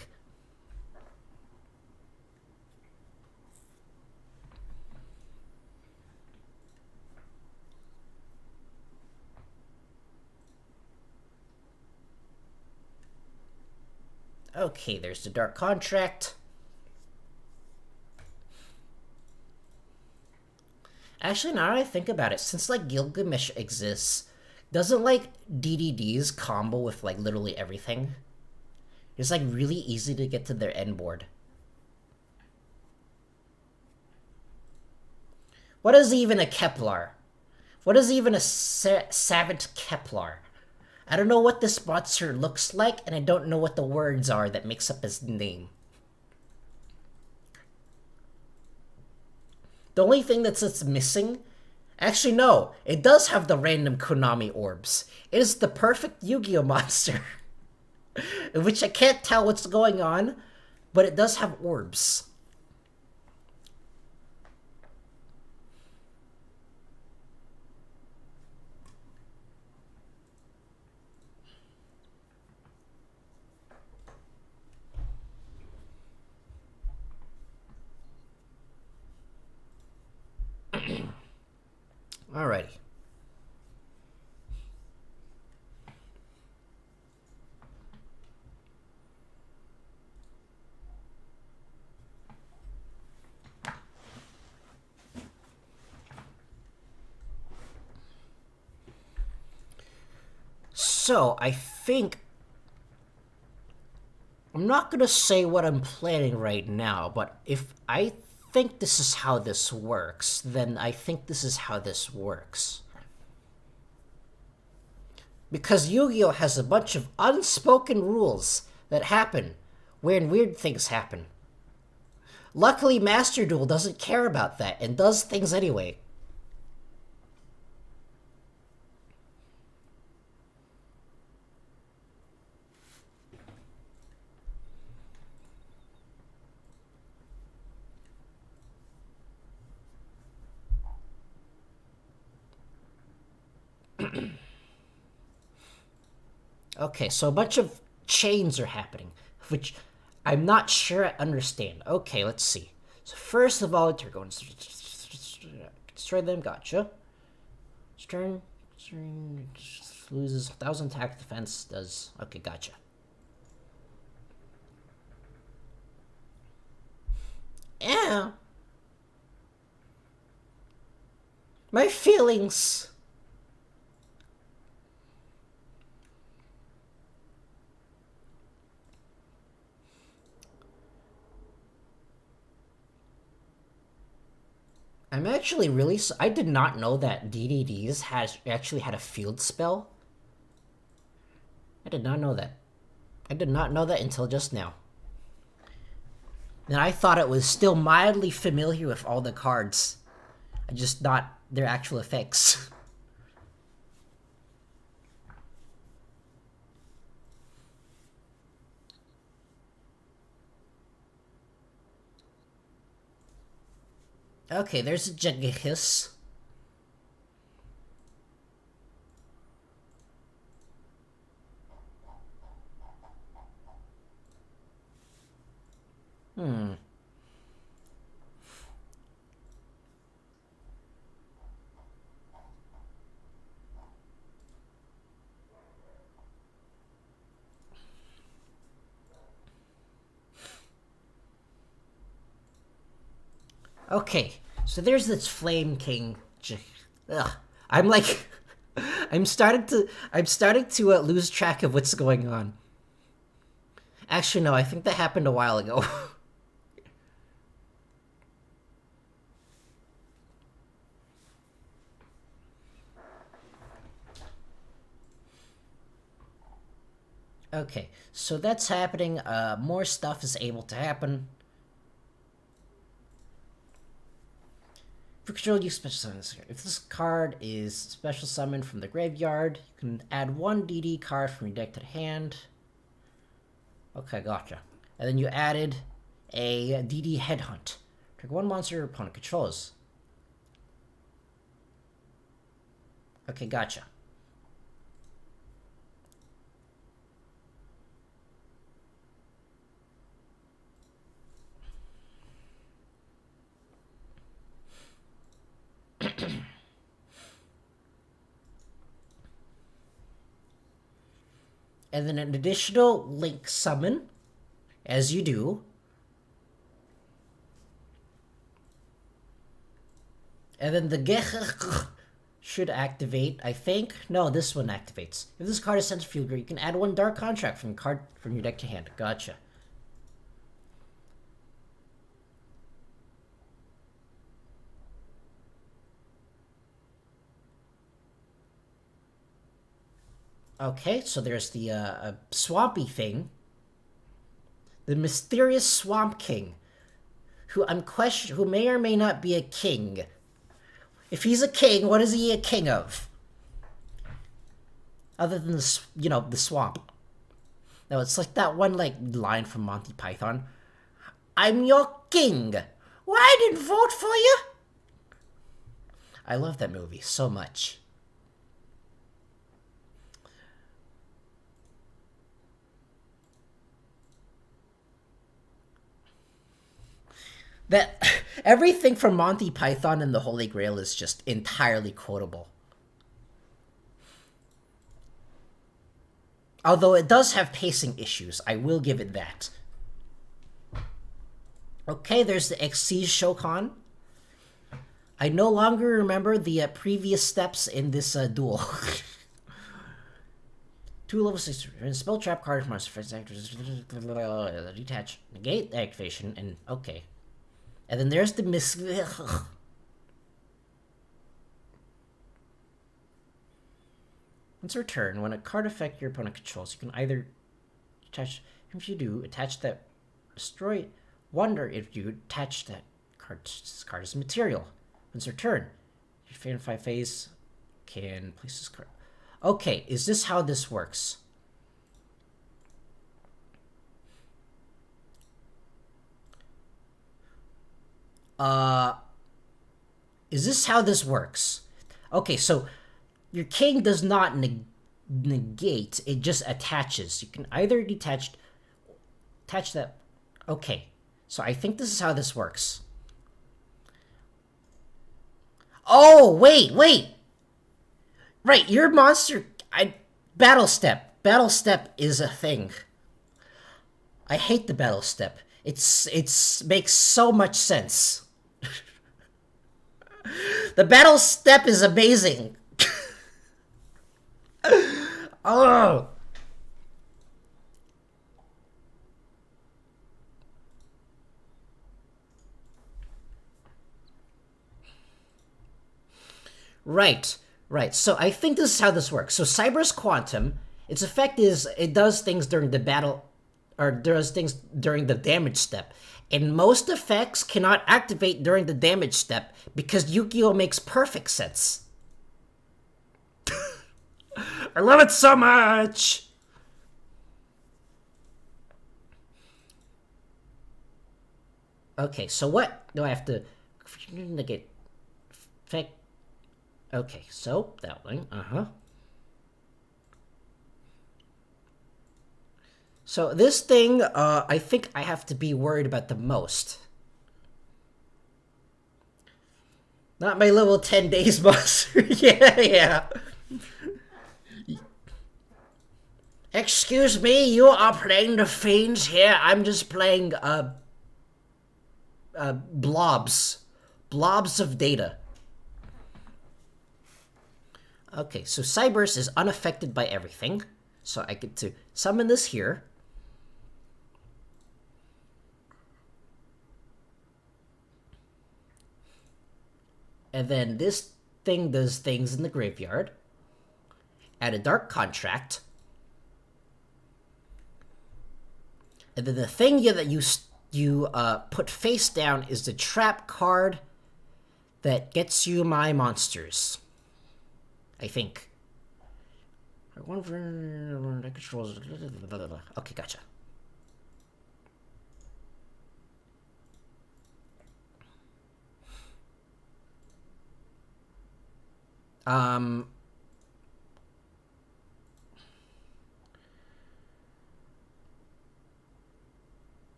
Okay, there's the Dark Contract. Actually, now that I think about it, since like Gilgamesh exists, doesn't like DDDs combo with like literally everything? It's like really easy to get to their end board. What is even a Kepler? What is even a Savant Kepler? I don't know what this monster looks like, and I don't know what the words are that makes up his name. The only thing that's missing... Actually, no. It does have the random Konami orbs. It is the perfect Yu-Gi-Oh monster. In which I can't tell what's going on, but it does have orbs. Alrighty. So, I think... I'm not gonna say what I'm planning right now, but if I think this is how this works, then I think this is how this works. Because Yu-Gi-Oh! Has a bunch of unspoken rules that happen when weird things happen. Luckily, Master Duel doesn't care about that and does things anyway. Okay, so a bunch of chains are happening, which I'm not sure I understand. Okay, let's see. So first of all, you're going to destroy them. Gotcha. Turn loses 1,000 attack defense. Does okay? Gotcha. Yeah. My feelings. I'm actually really... I did not know that DDDs actually had a field spell. I did not know that. I did not know that until just now. And I thought it was still mildly familiar with all the cards. Just not their actual effects. Okay, there's a Jagahis. Okay, so there's this Flame King. Ugh. I'm like... I'm starting to lose track of what's going on. Actually, no, I think that happened a while ago. Okay, so that's happening. More stuff is able to happen. For control, use special summons. If this card is special summoned from the graveyard, you can add one DD card from your deck to the hand. Okay, gotcha. And then you added a DD Headhunt. Trigger one monster your opponent controls. Okay, gotcha. And then an additional Link summon, as you do. And then the Gech should activate, I think. No, this one activates. If this card is Centrifugal, you can add 1 Dark Contract from your deck to hand. Gotcha. Okay, so there's the swampy thing. The mysterious Swamp King, who may or may not be a king. If he's a king, what is he a king of? Other than the swamp. No, it's like that one line from Monty Python. I'm your king. Well, I didn't vote for you. I love that movie so much. That everything from Monty Python and the Holy Grail is just entirely quotable. Although it does have pacing issues, I will give it that. Okay, there's the Xyz Shokan. I no longer remember the previous steps in this duel. 2 level 6 spell trap card from detach, negate activation, and okay. And then there's the miss. Once your turn, when a card effect your opponent controls, you can either attach. If you do, attach that. Destroy. Wonder if you attach that card. This card as material. Once your turn, your fan 5 phase can place this card. Okay, is this how this works? Is this how this works? Okay, so your king does not negate, it just attaches. You can either attach that. Okay, so I think this is how this works. Oh, wait. Right, your monster... Battle step. Battle step is a thing. I hate the battle step. It's makes so much sense. The battle step is amazing. Oh. Right. So I think this is how this works. So Cyber's Quantum, its effect is it does things during the battle, or does things during the damage step. And most effects cannot activate during the damage step because Yugioh makes perfect sense. I love it so much! Okay, so what do I have to negate? Effect. Okay, so that one, So this thing, I think I have to be worried about the most. Not my level 10 days monster. yeah. Excuse me, you are playing the Fiends here. I'm just playing, blobs. Blobs of data. Okay, so Cyberse is unaffected by everything. So I get to summon this here. And then this thing does things in the graveyard. Add a Dark Contract. And then the thing that you put face down is the trap card that gets you my monsters. I think. One for that controls. Okay, gotcha.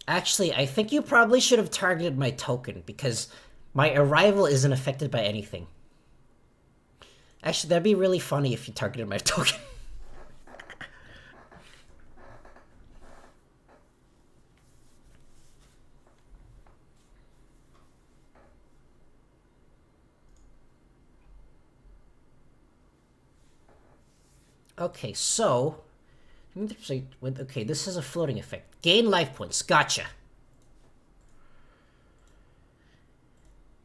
Actually, I think you probably should have targeted my token, because my arrival isn't affected by anything. Actually, that'd be really funny if you targeted my token. Okay, so... Okay, this has a floating effect. Gain life points. Gotcha.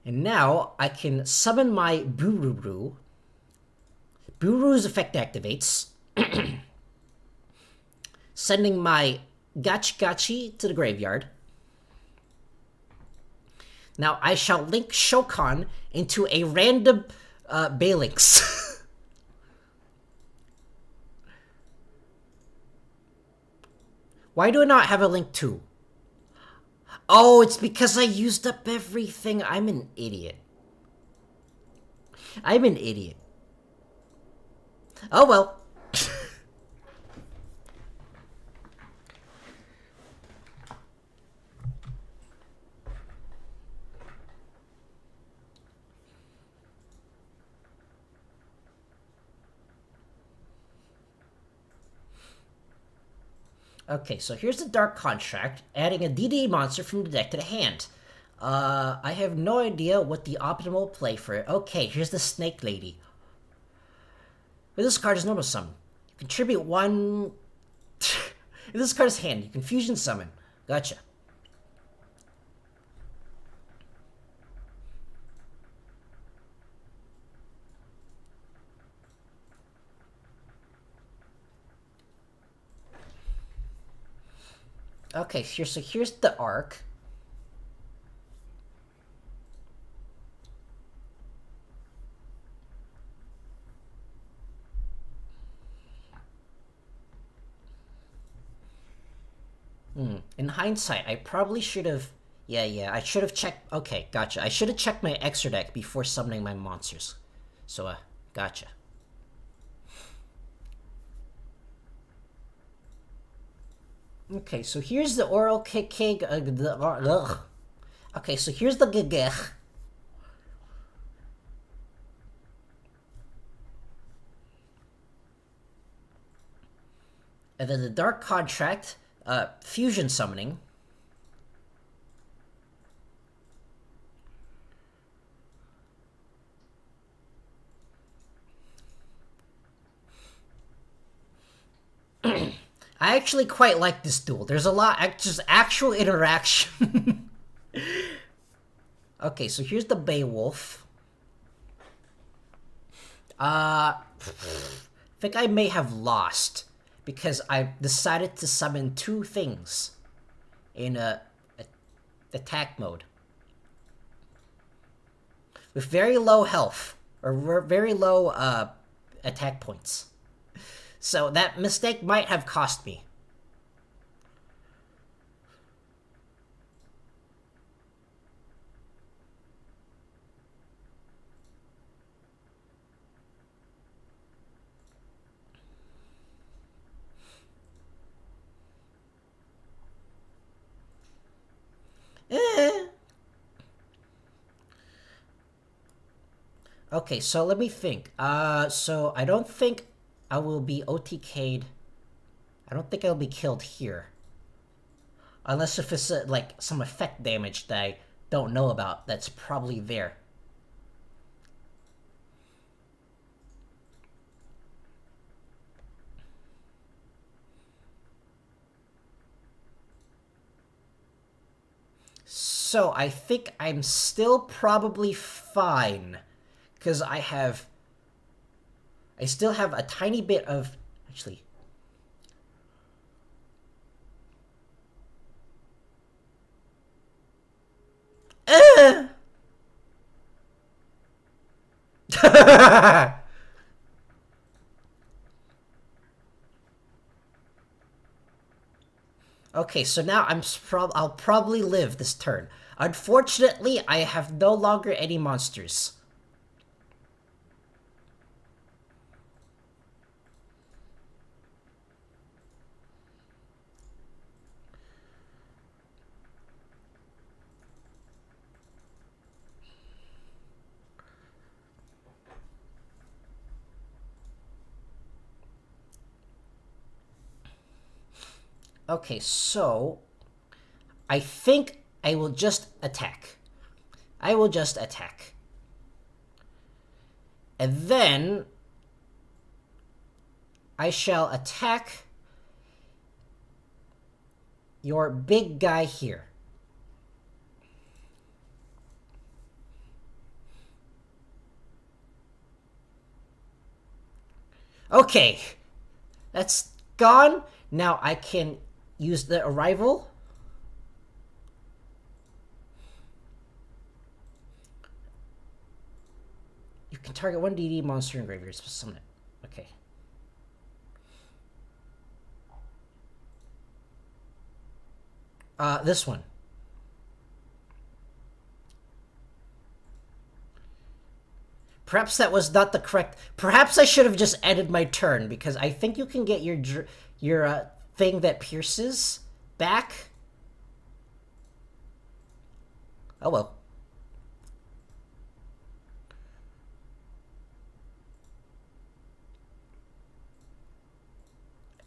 And now I can summon my Bururu. Buru's effect activates, sending my Gachi Gachi to the graveyard. Now I shall link Shokan into a random Balix. Why do I not have a link 2? Oh, it's because I used up everything. I'm an idiot. I'm an idiot. Oh well. Okay, so here's the Dark Contract, adding a DD monster from the deck to the hand. I have no idea what the optimal play for it. Okay, here's the Snake Lady. With this card is normal summon. You contribute 1... If this card is hand, you can fusion summon. Gotcha. Okay, so here's the arc. In hindsight, I probably should have... Yeah, I should have checked... Okay, gotcha. I should have checked my extra deck before summoning my monsters. So, gotcha. Okay, so here's the oral kig. Okay, so here's the gigech. And then the Dark Contract, fusion summoning. I actually quite like this duel. There's a lot, just actual interaction. Okay, so here's the Beowulf. I think I may have lost because I decided to summon 2 things in attack mode with very low health or very low attack points. So that mistake might have cost me. Okay, so let me think. So I don't think I will be OTK'd. I don't think I'll be killed here. Unless if it's like some effect damage that I don't know about that's probably there. So I think I'm still probably fine. Because I still have a tiny bit of... Actually... Okay, so now I'll probably live this turn. Unfortunately, I have no longer any monsters. Okay, so I think I will just attack. I will just attack. And then I shall attack your big guy here. Okay, that's gone. Now I can use the arrival. You can target one DD monster in graveyard. Summon it. Okay. This one. Perhaps that was not the correct... Perhaps I should have just ended my turn, because I think you can get your thing that pierces back. Oh well.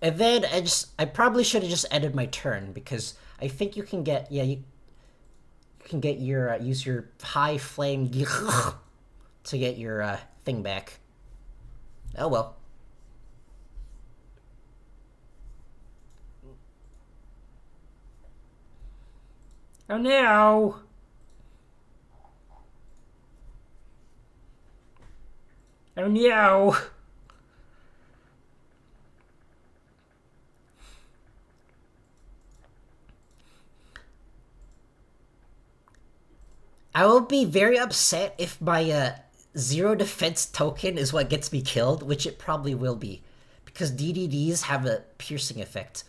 And then I probably should have just ended my turn, because I think you can get... Yeah, you can get your... use your high flame... to get your thing back. Oh well. Oh no! Oh no! I will be very upset if my zero defense token is what gets me killed, which it probably will be, because DDDs have a piercing effect.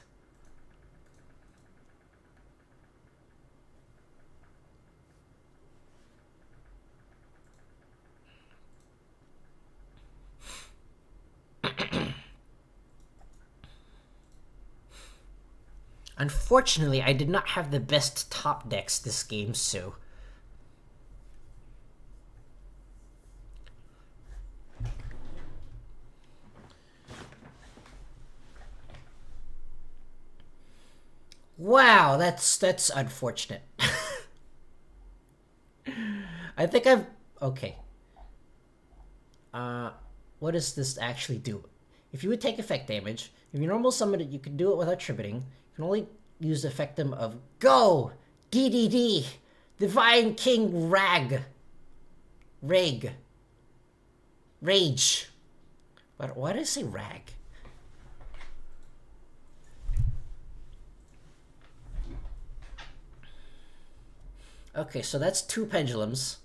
Unfortunately, I did not have the best top decks this game, so... Wow, that's unfortunate. I think I've... Okay. What does this actually do? If you would take effect damage, if you normal summon it, you can do it without tributing. You can only use the effectum of Go! DDD! Divine King Rag! Rage. Why did I say Rag? Okay, so that's 2 pendulums.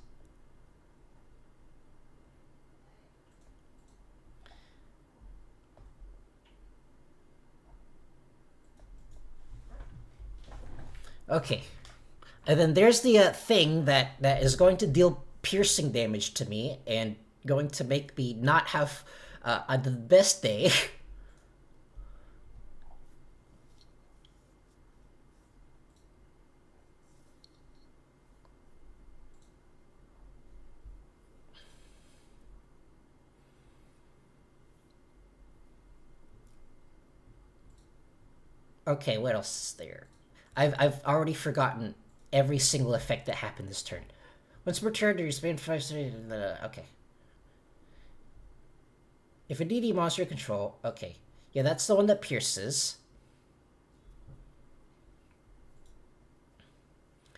Okay. And then there's the thing that is going to deal piercing damage to me and going to make me not have the best day. Okay, what else is there? I've already forgotten every single effect that happened this turn. Once per turn, you spend 5 seconds. Okay. If a DD monster you control, okay. Yeah, that's the one that pierces.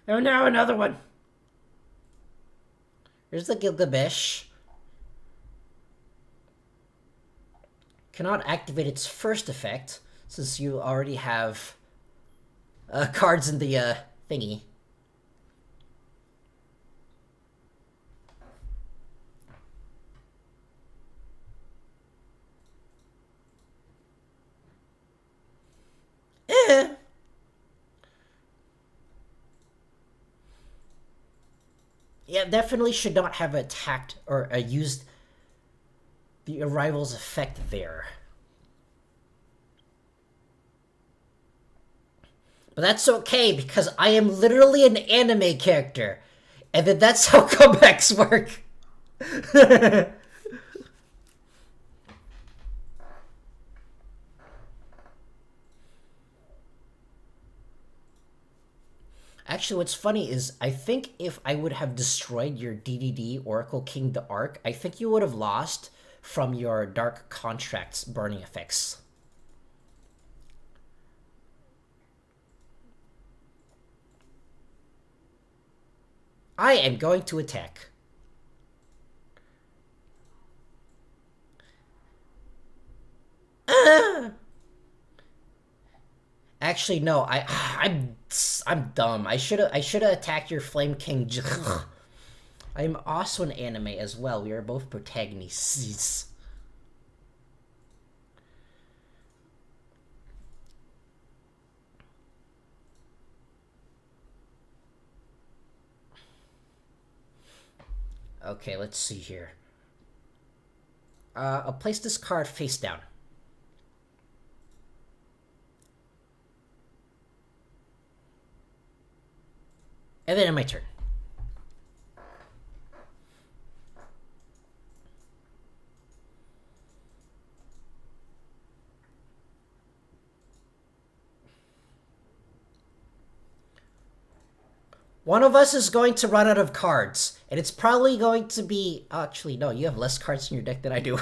Oh no, another one! Here's the Gilgamesh. Cannot activate its first effect, since you already have cards in the thingy. Yeah, definitely should not have attacked or used the arrival's effect there. But that's okay, because I am literally an anime character. And then that's how comebacks work. Actually, what's funny is I think if I would have destroyed your DDD Oracle King the Arc, I think you would have lost from your Dark Contract's burning effects. I am going to attack. Actually, no. I'm dumb. I should have attacked your Flame King. I'm also an anime as well. We are both protagonists. Okay, let's see here. I'll place this card face down. And then in my turn. One of us is going to run out of cards, and it's probably going to be... Actually, no, you have less cards in your deck than I do.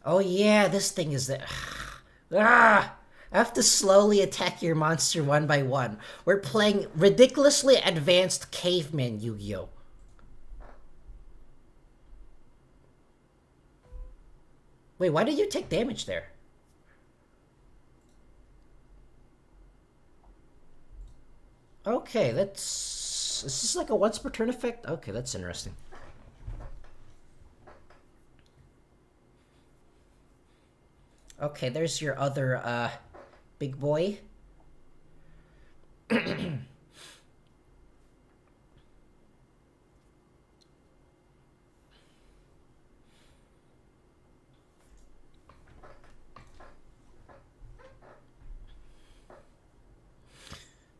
Oh yeah, this thing is the... I have to slowly attack your monster one by one. We're playing ridiculously advanced caveman Yu-Gi-Oh! Wait, why did you take damage there? Okay, that's... Is this like a once per turn effect? Okay, that's interesting. Okay, there's your other, big boy.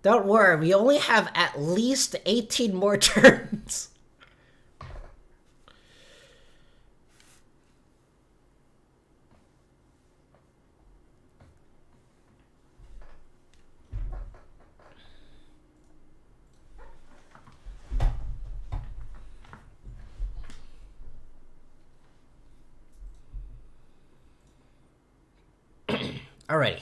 Don't worry, we only have at least 18 more turns. Alrighty.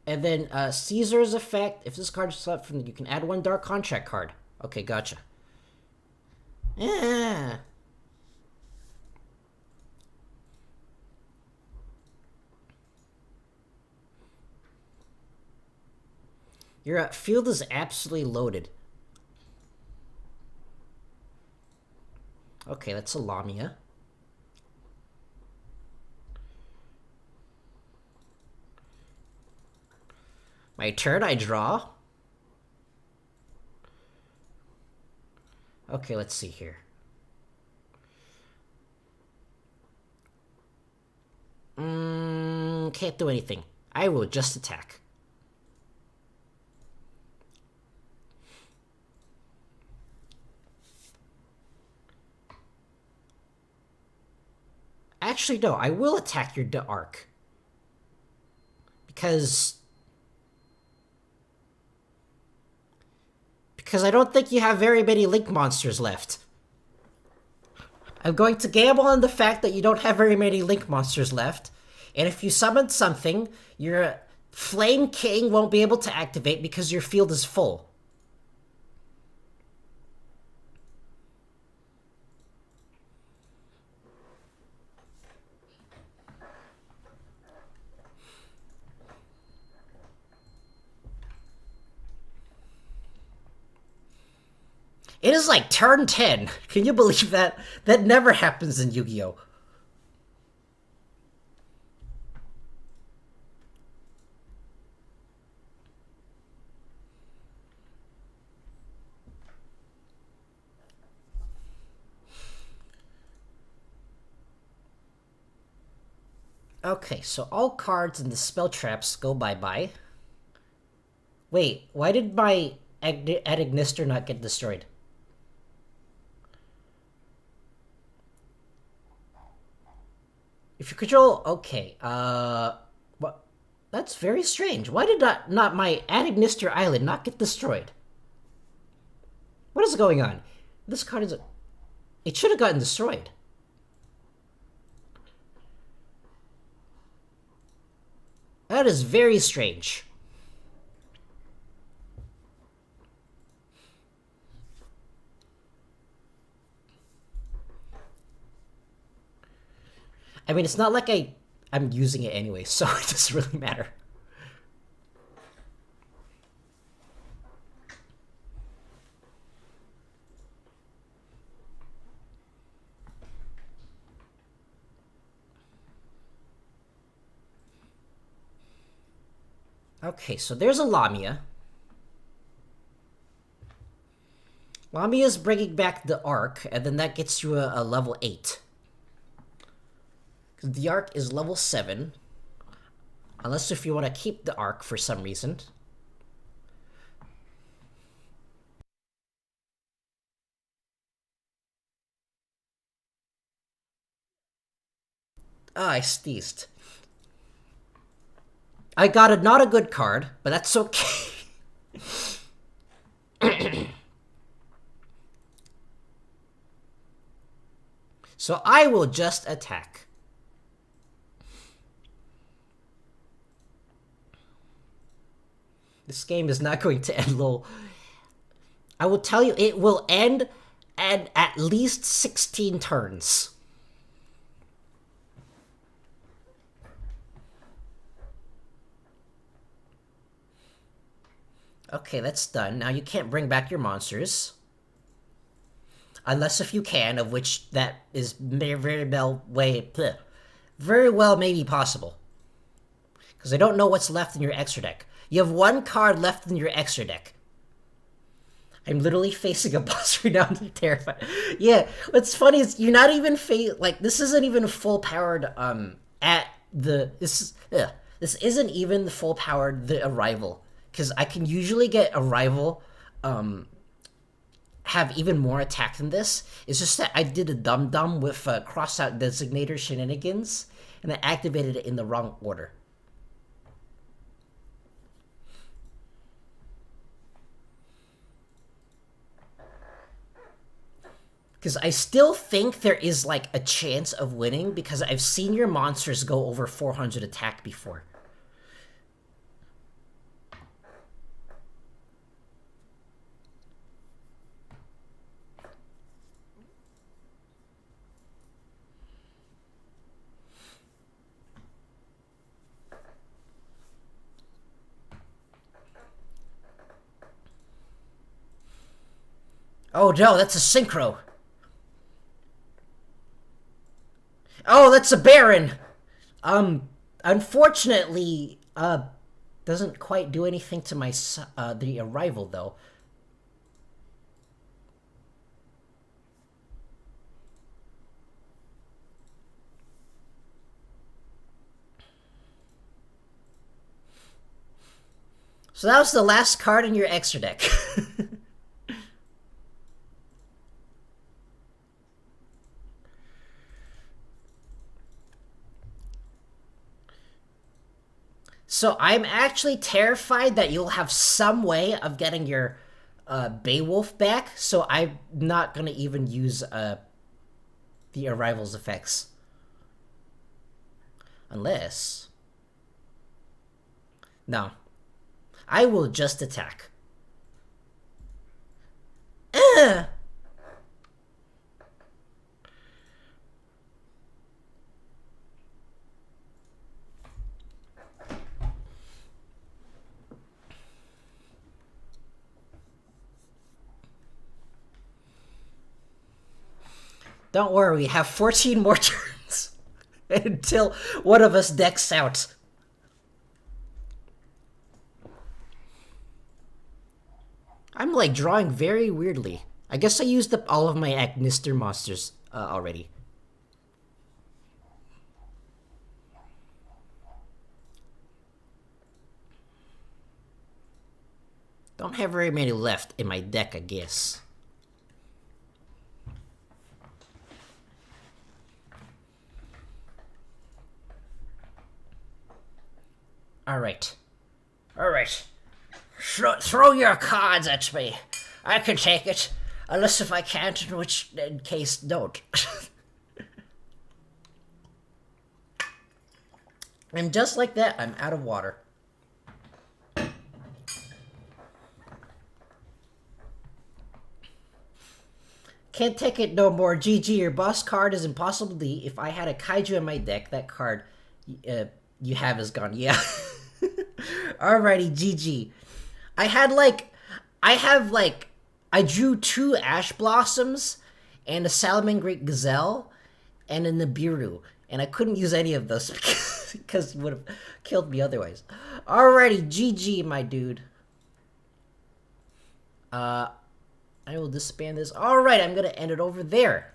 And then Caesar's effect. If this card is left from, you can add one Dark Contract card. Okay, gotcha. Yeah. Your field is absolutely loaded. Okay, that's a Lamia. My turn, I draw. Okay, let's see here. Can't do anything. I will just attack. Actually, no, I will attack your Arc. Because I don't think you have very many Link monsters left. I'm going to gamble on the fact that you don't have very many Link monsters left. And if you summon something, your Flame King won't be able to activate because your field is full. It is like turn 10. Can you believe that? That never happens in Yu-Gi-Oh! Okay, so all cards in the spell traps go bye-bye. Wait, why did my Adagnister not get destroyed? If you control... Okay, what? That's very strange. Why did not my Adagnister Island not get destroyed? What is going on? This card is... It should have gotten destroyed. That is very strange. I mean, it's not like I'm using it anyway, so it doesn't really matter. Okay, so there's a Lamia. Lamia's bringing back the Arc, and then that gets you a level 8. Because the Arc is level 7. Unless if you want to keep the Arc for some reason. Ah, I sneezed. I got not a good card, but that's okay. So I will just attack. This game is not going to end low. I will tell you, it will end at least 16 turns. Okay, that's done. Now you can't bring back your monsters. Unless if you can, of which that is very well may be possible. Because I don't know what's left in your extra deck. You have one card left in your extra deck. I'm literally facing a boss right now. I'm terrified. Yeah, what's funny is you're not even this isn't even full powered this isn't even the full powered the Arrival. Because I can usually get Arrival have even more attack than this. It's just that I did a dum-dum with cross-out designator shenanigans, and I activated it in the wrong order. Because I still think there is, like, a chance of winning, because I've seen your monsters go over 400 attack before. Oh no, that's a synchro. Oh, that's a Baron. Unfortunately, doesn't quite do anything to my the Arrival though. So that was the last card in your extra deck. So I'm actually terrified that you'll have some way of getting your Beowulf back, so I'm not going to even use the Arrival's effects. Unless... No. I will just attack. Ugh! Don't worry, we have 14 more turns until one of us decks out. I'm like drawing very weirdly. I guess I used up all of my Agnister monsters already. Don't have very many left in my deck, I guess. Alright. Alright. Throw your cards at me. I can take it. Unless if I can't, in case don't. And just like that, I'm out of water. Can't take it no more. GG, your boss card is impossible to delete. If I had a kaiju in my deck, that card you have is gone. Yeah. Alrighty, GG. I drew 2 Ash Blossoms and a Salamangreat Gazelle and a Nibiru. And I couldn't use any of those because you would have killed me otherwise. Alrighty, GG, my dude. I will disband this. Alright, I'm going to end it over there.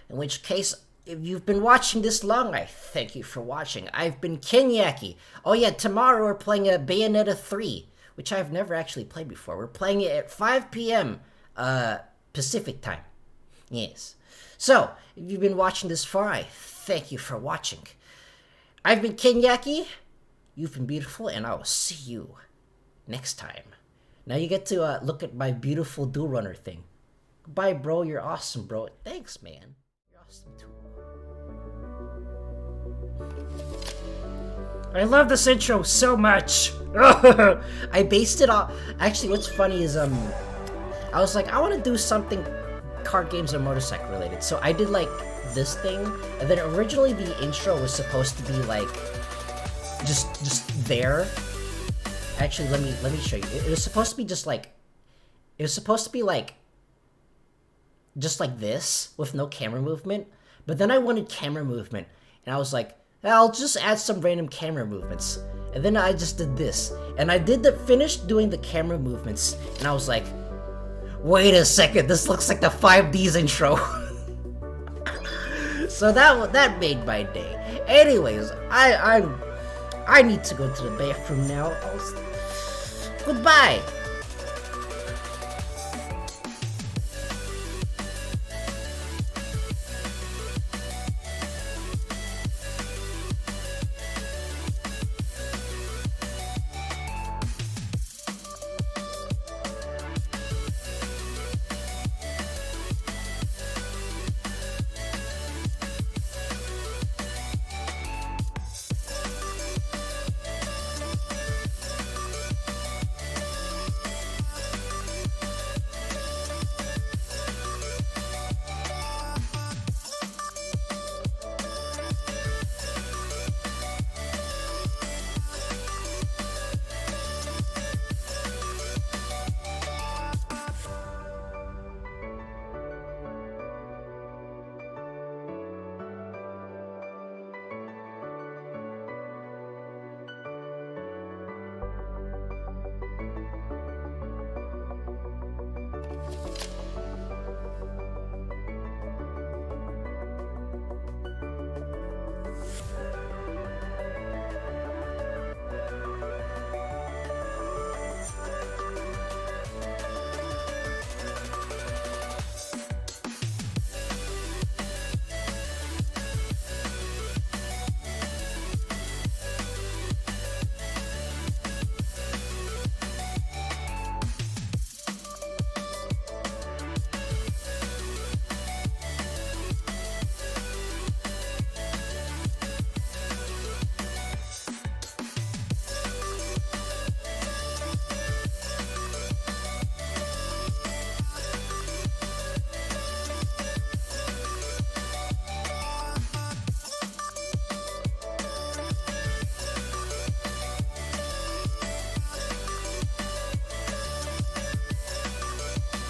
In which case, if you've been watching this long, I thank you for watching. I've been Kenyaki. Oh yeah, tomorrow we're playing a Bayonetta 3, which I've never actually played before. We're playing it at 5 p.m. Pacific time. Yes. So, if you've been watching this far, I thank you for watching. I've been Kenyaki. You've been beautiful, and I will see you next time. Now you get to look at my beautiful Duel Runner thing. Goodbye, bro. You're awesome, bro. Thanks, man. You're awesome, too. I love this intro so much. I based it off... Actually, what's funny is, I was like, I want to do something card games or motorcycle related. So I did, like, this thing. And then originally the intro was supposed to be, like, just there. Actually, let me show you. It was supposed to be just like... It was supposed to be like... Just like this, with no camera movement. But then I wanted camera movement. And I was like, I'll just add some random camera movements. And then I just did this. And I finished doing the camera movements. And I was like, wait a second, this looks like the 5Ds intro. So that made my day. Anyways, I need to go to the bathroom now. Goodbye!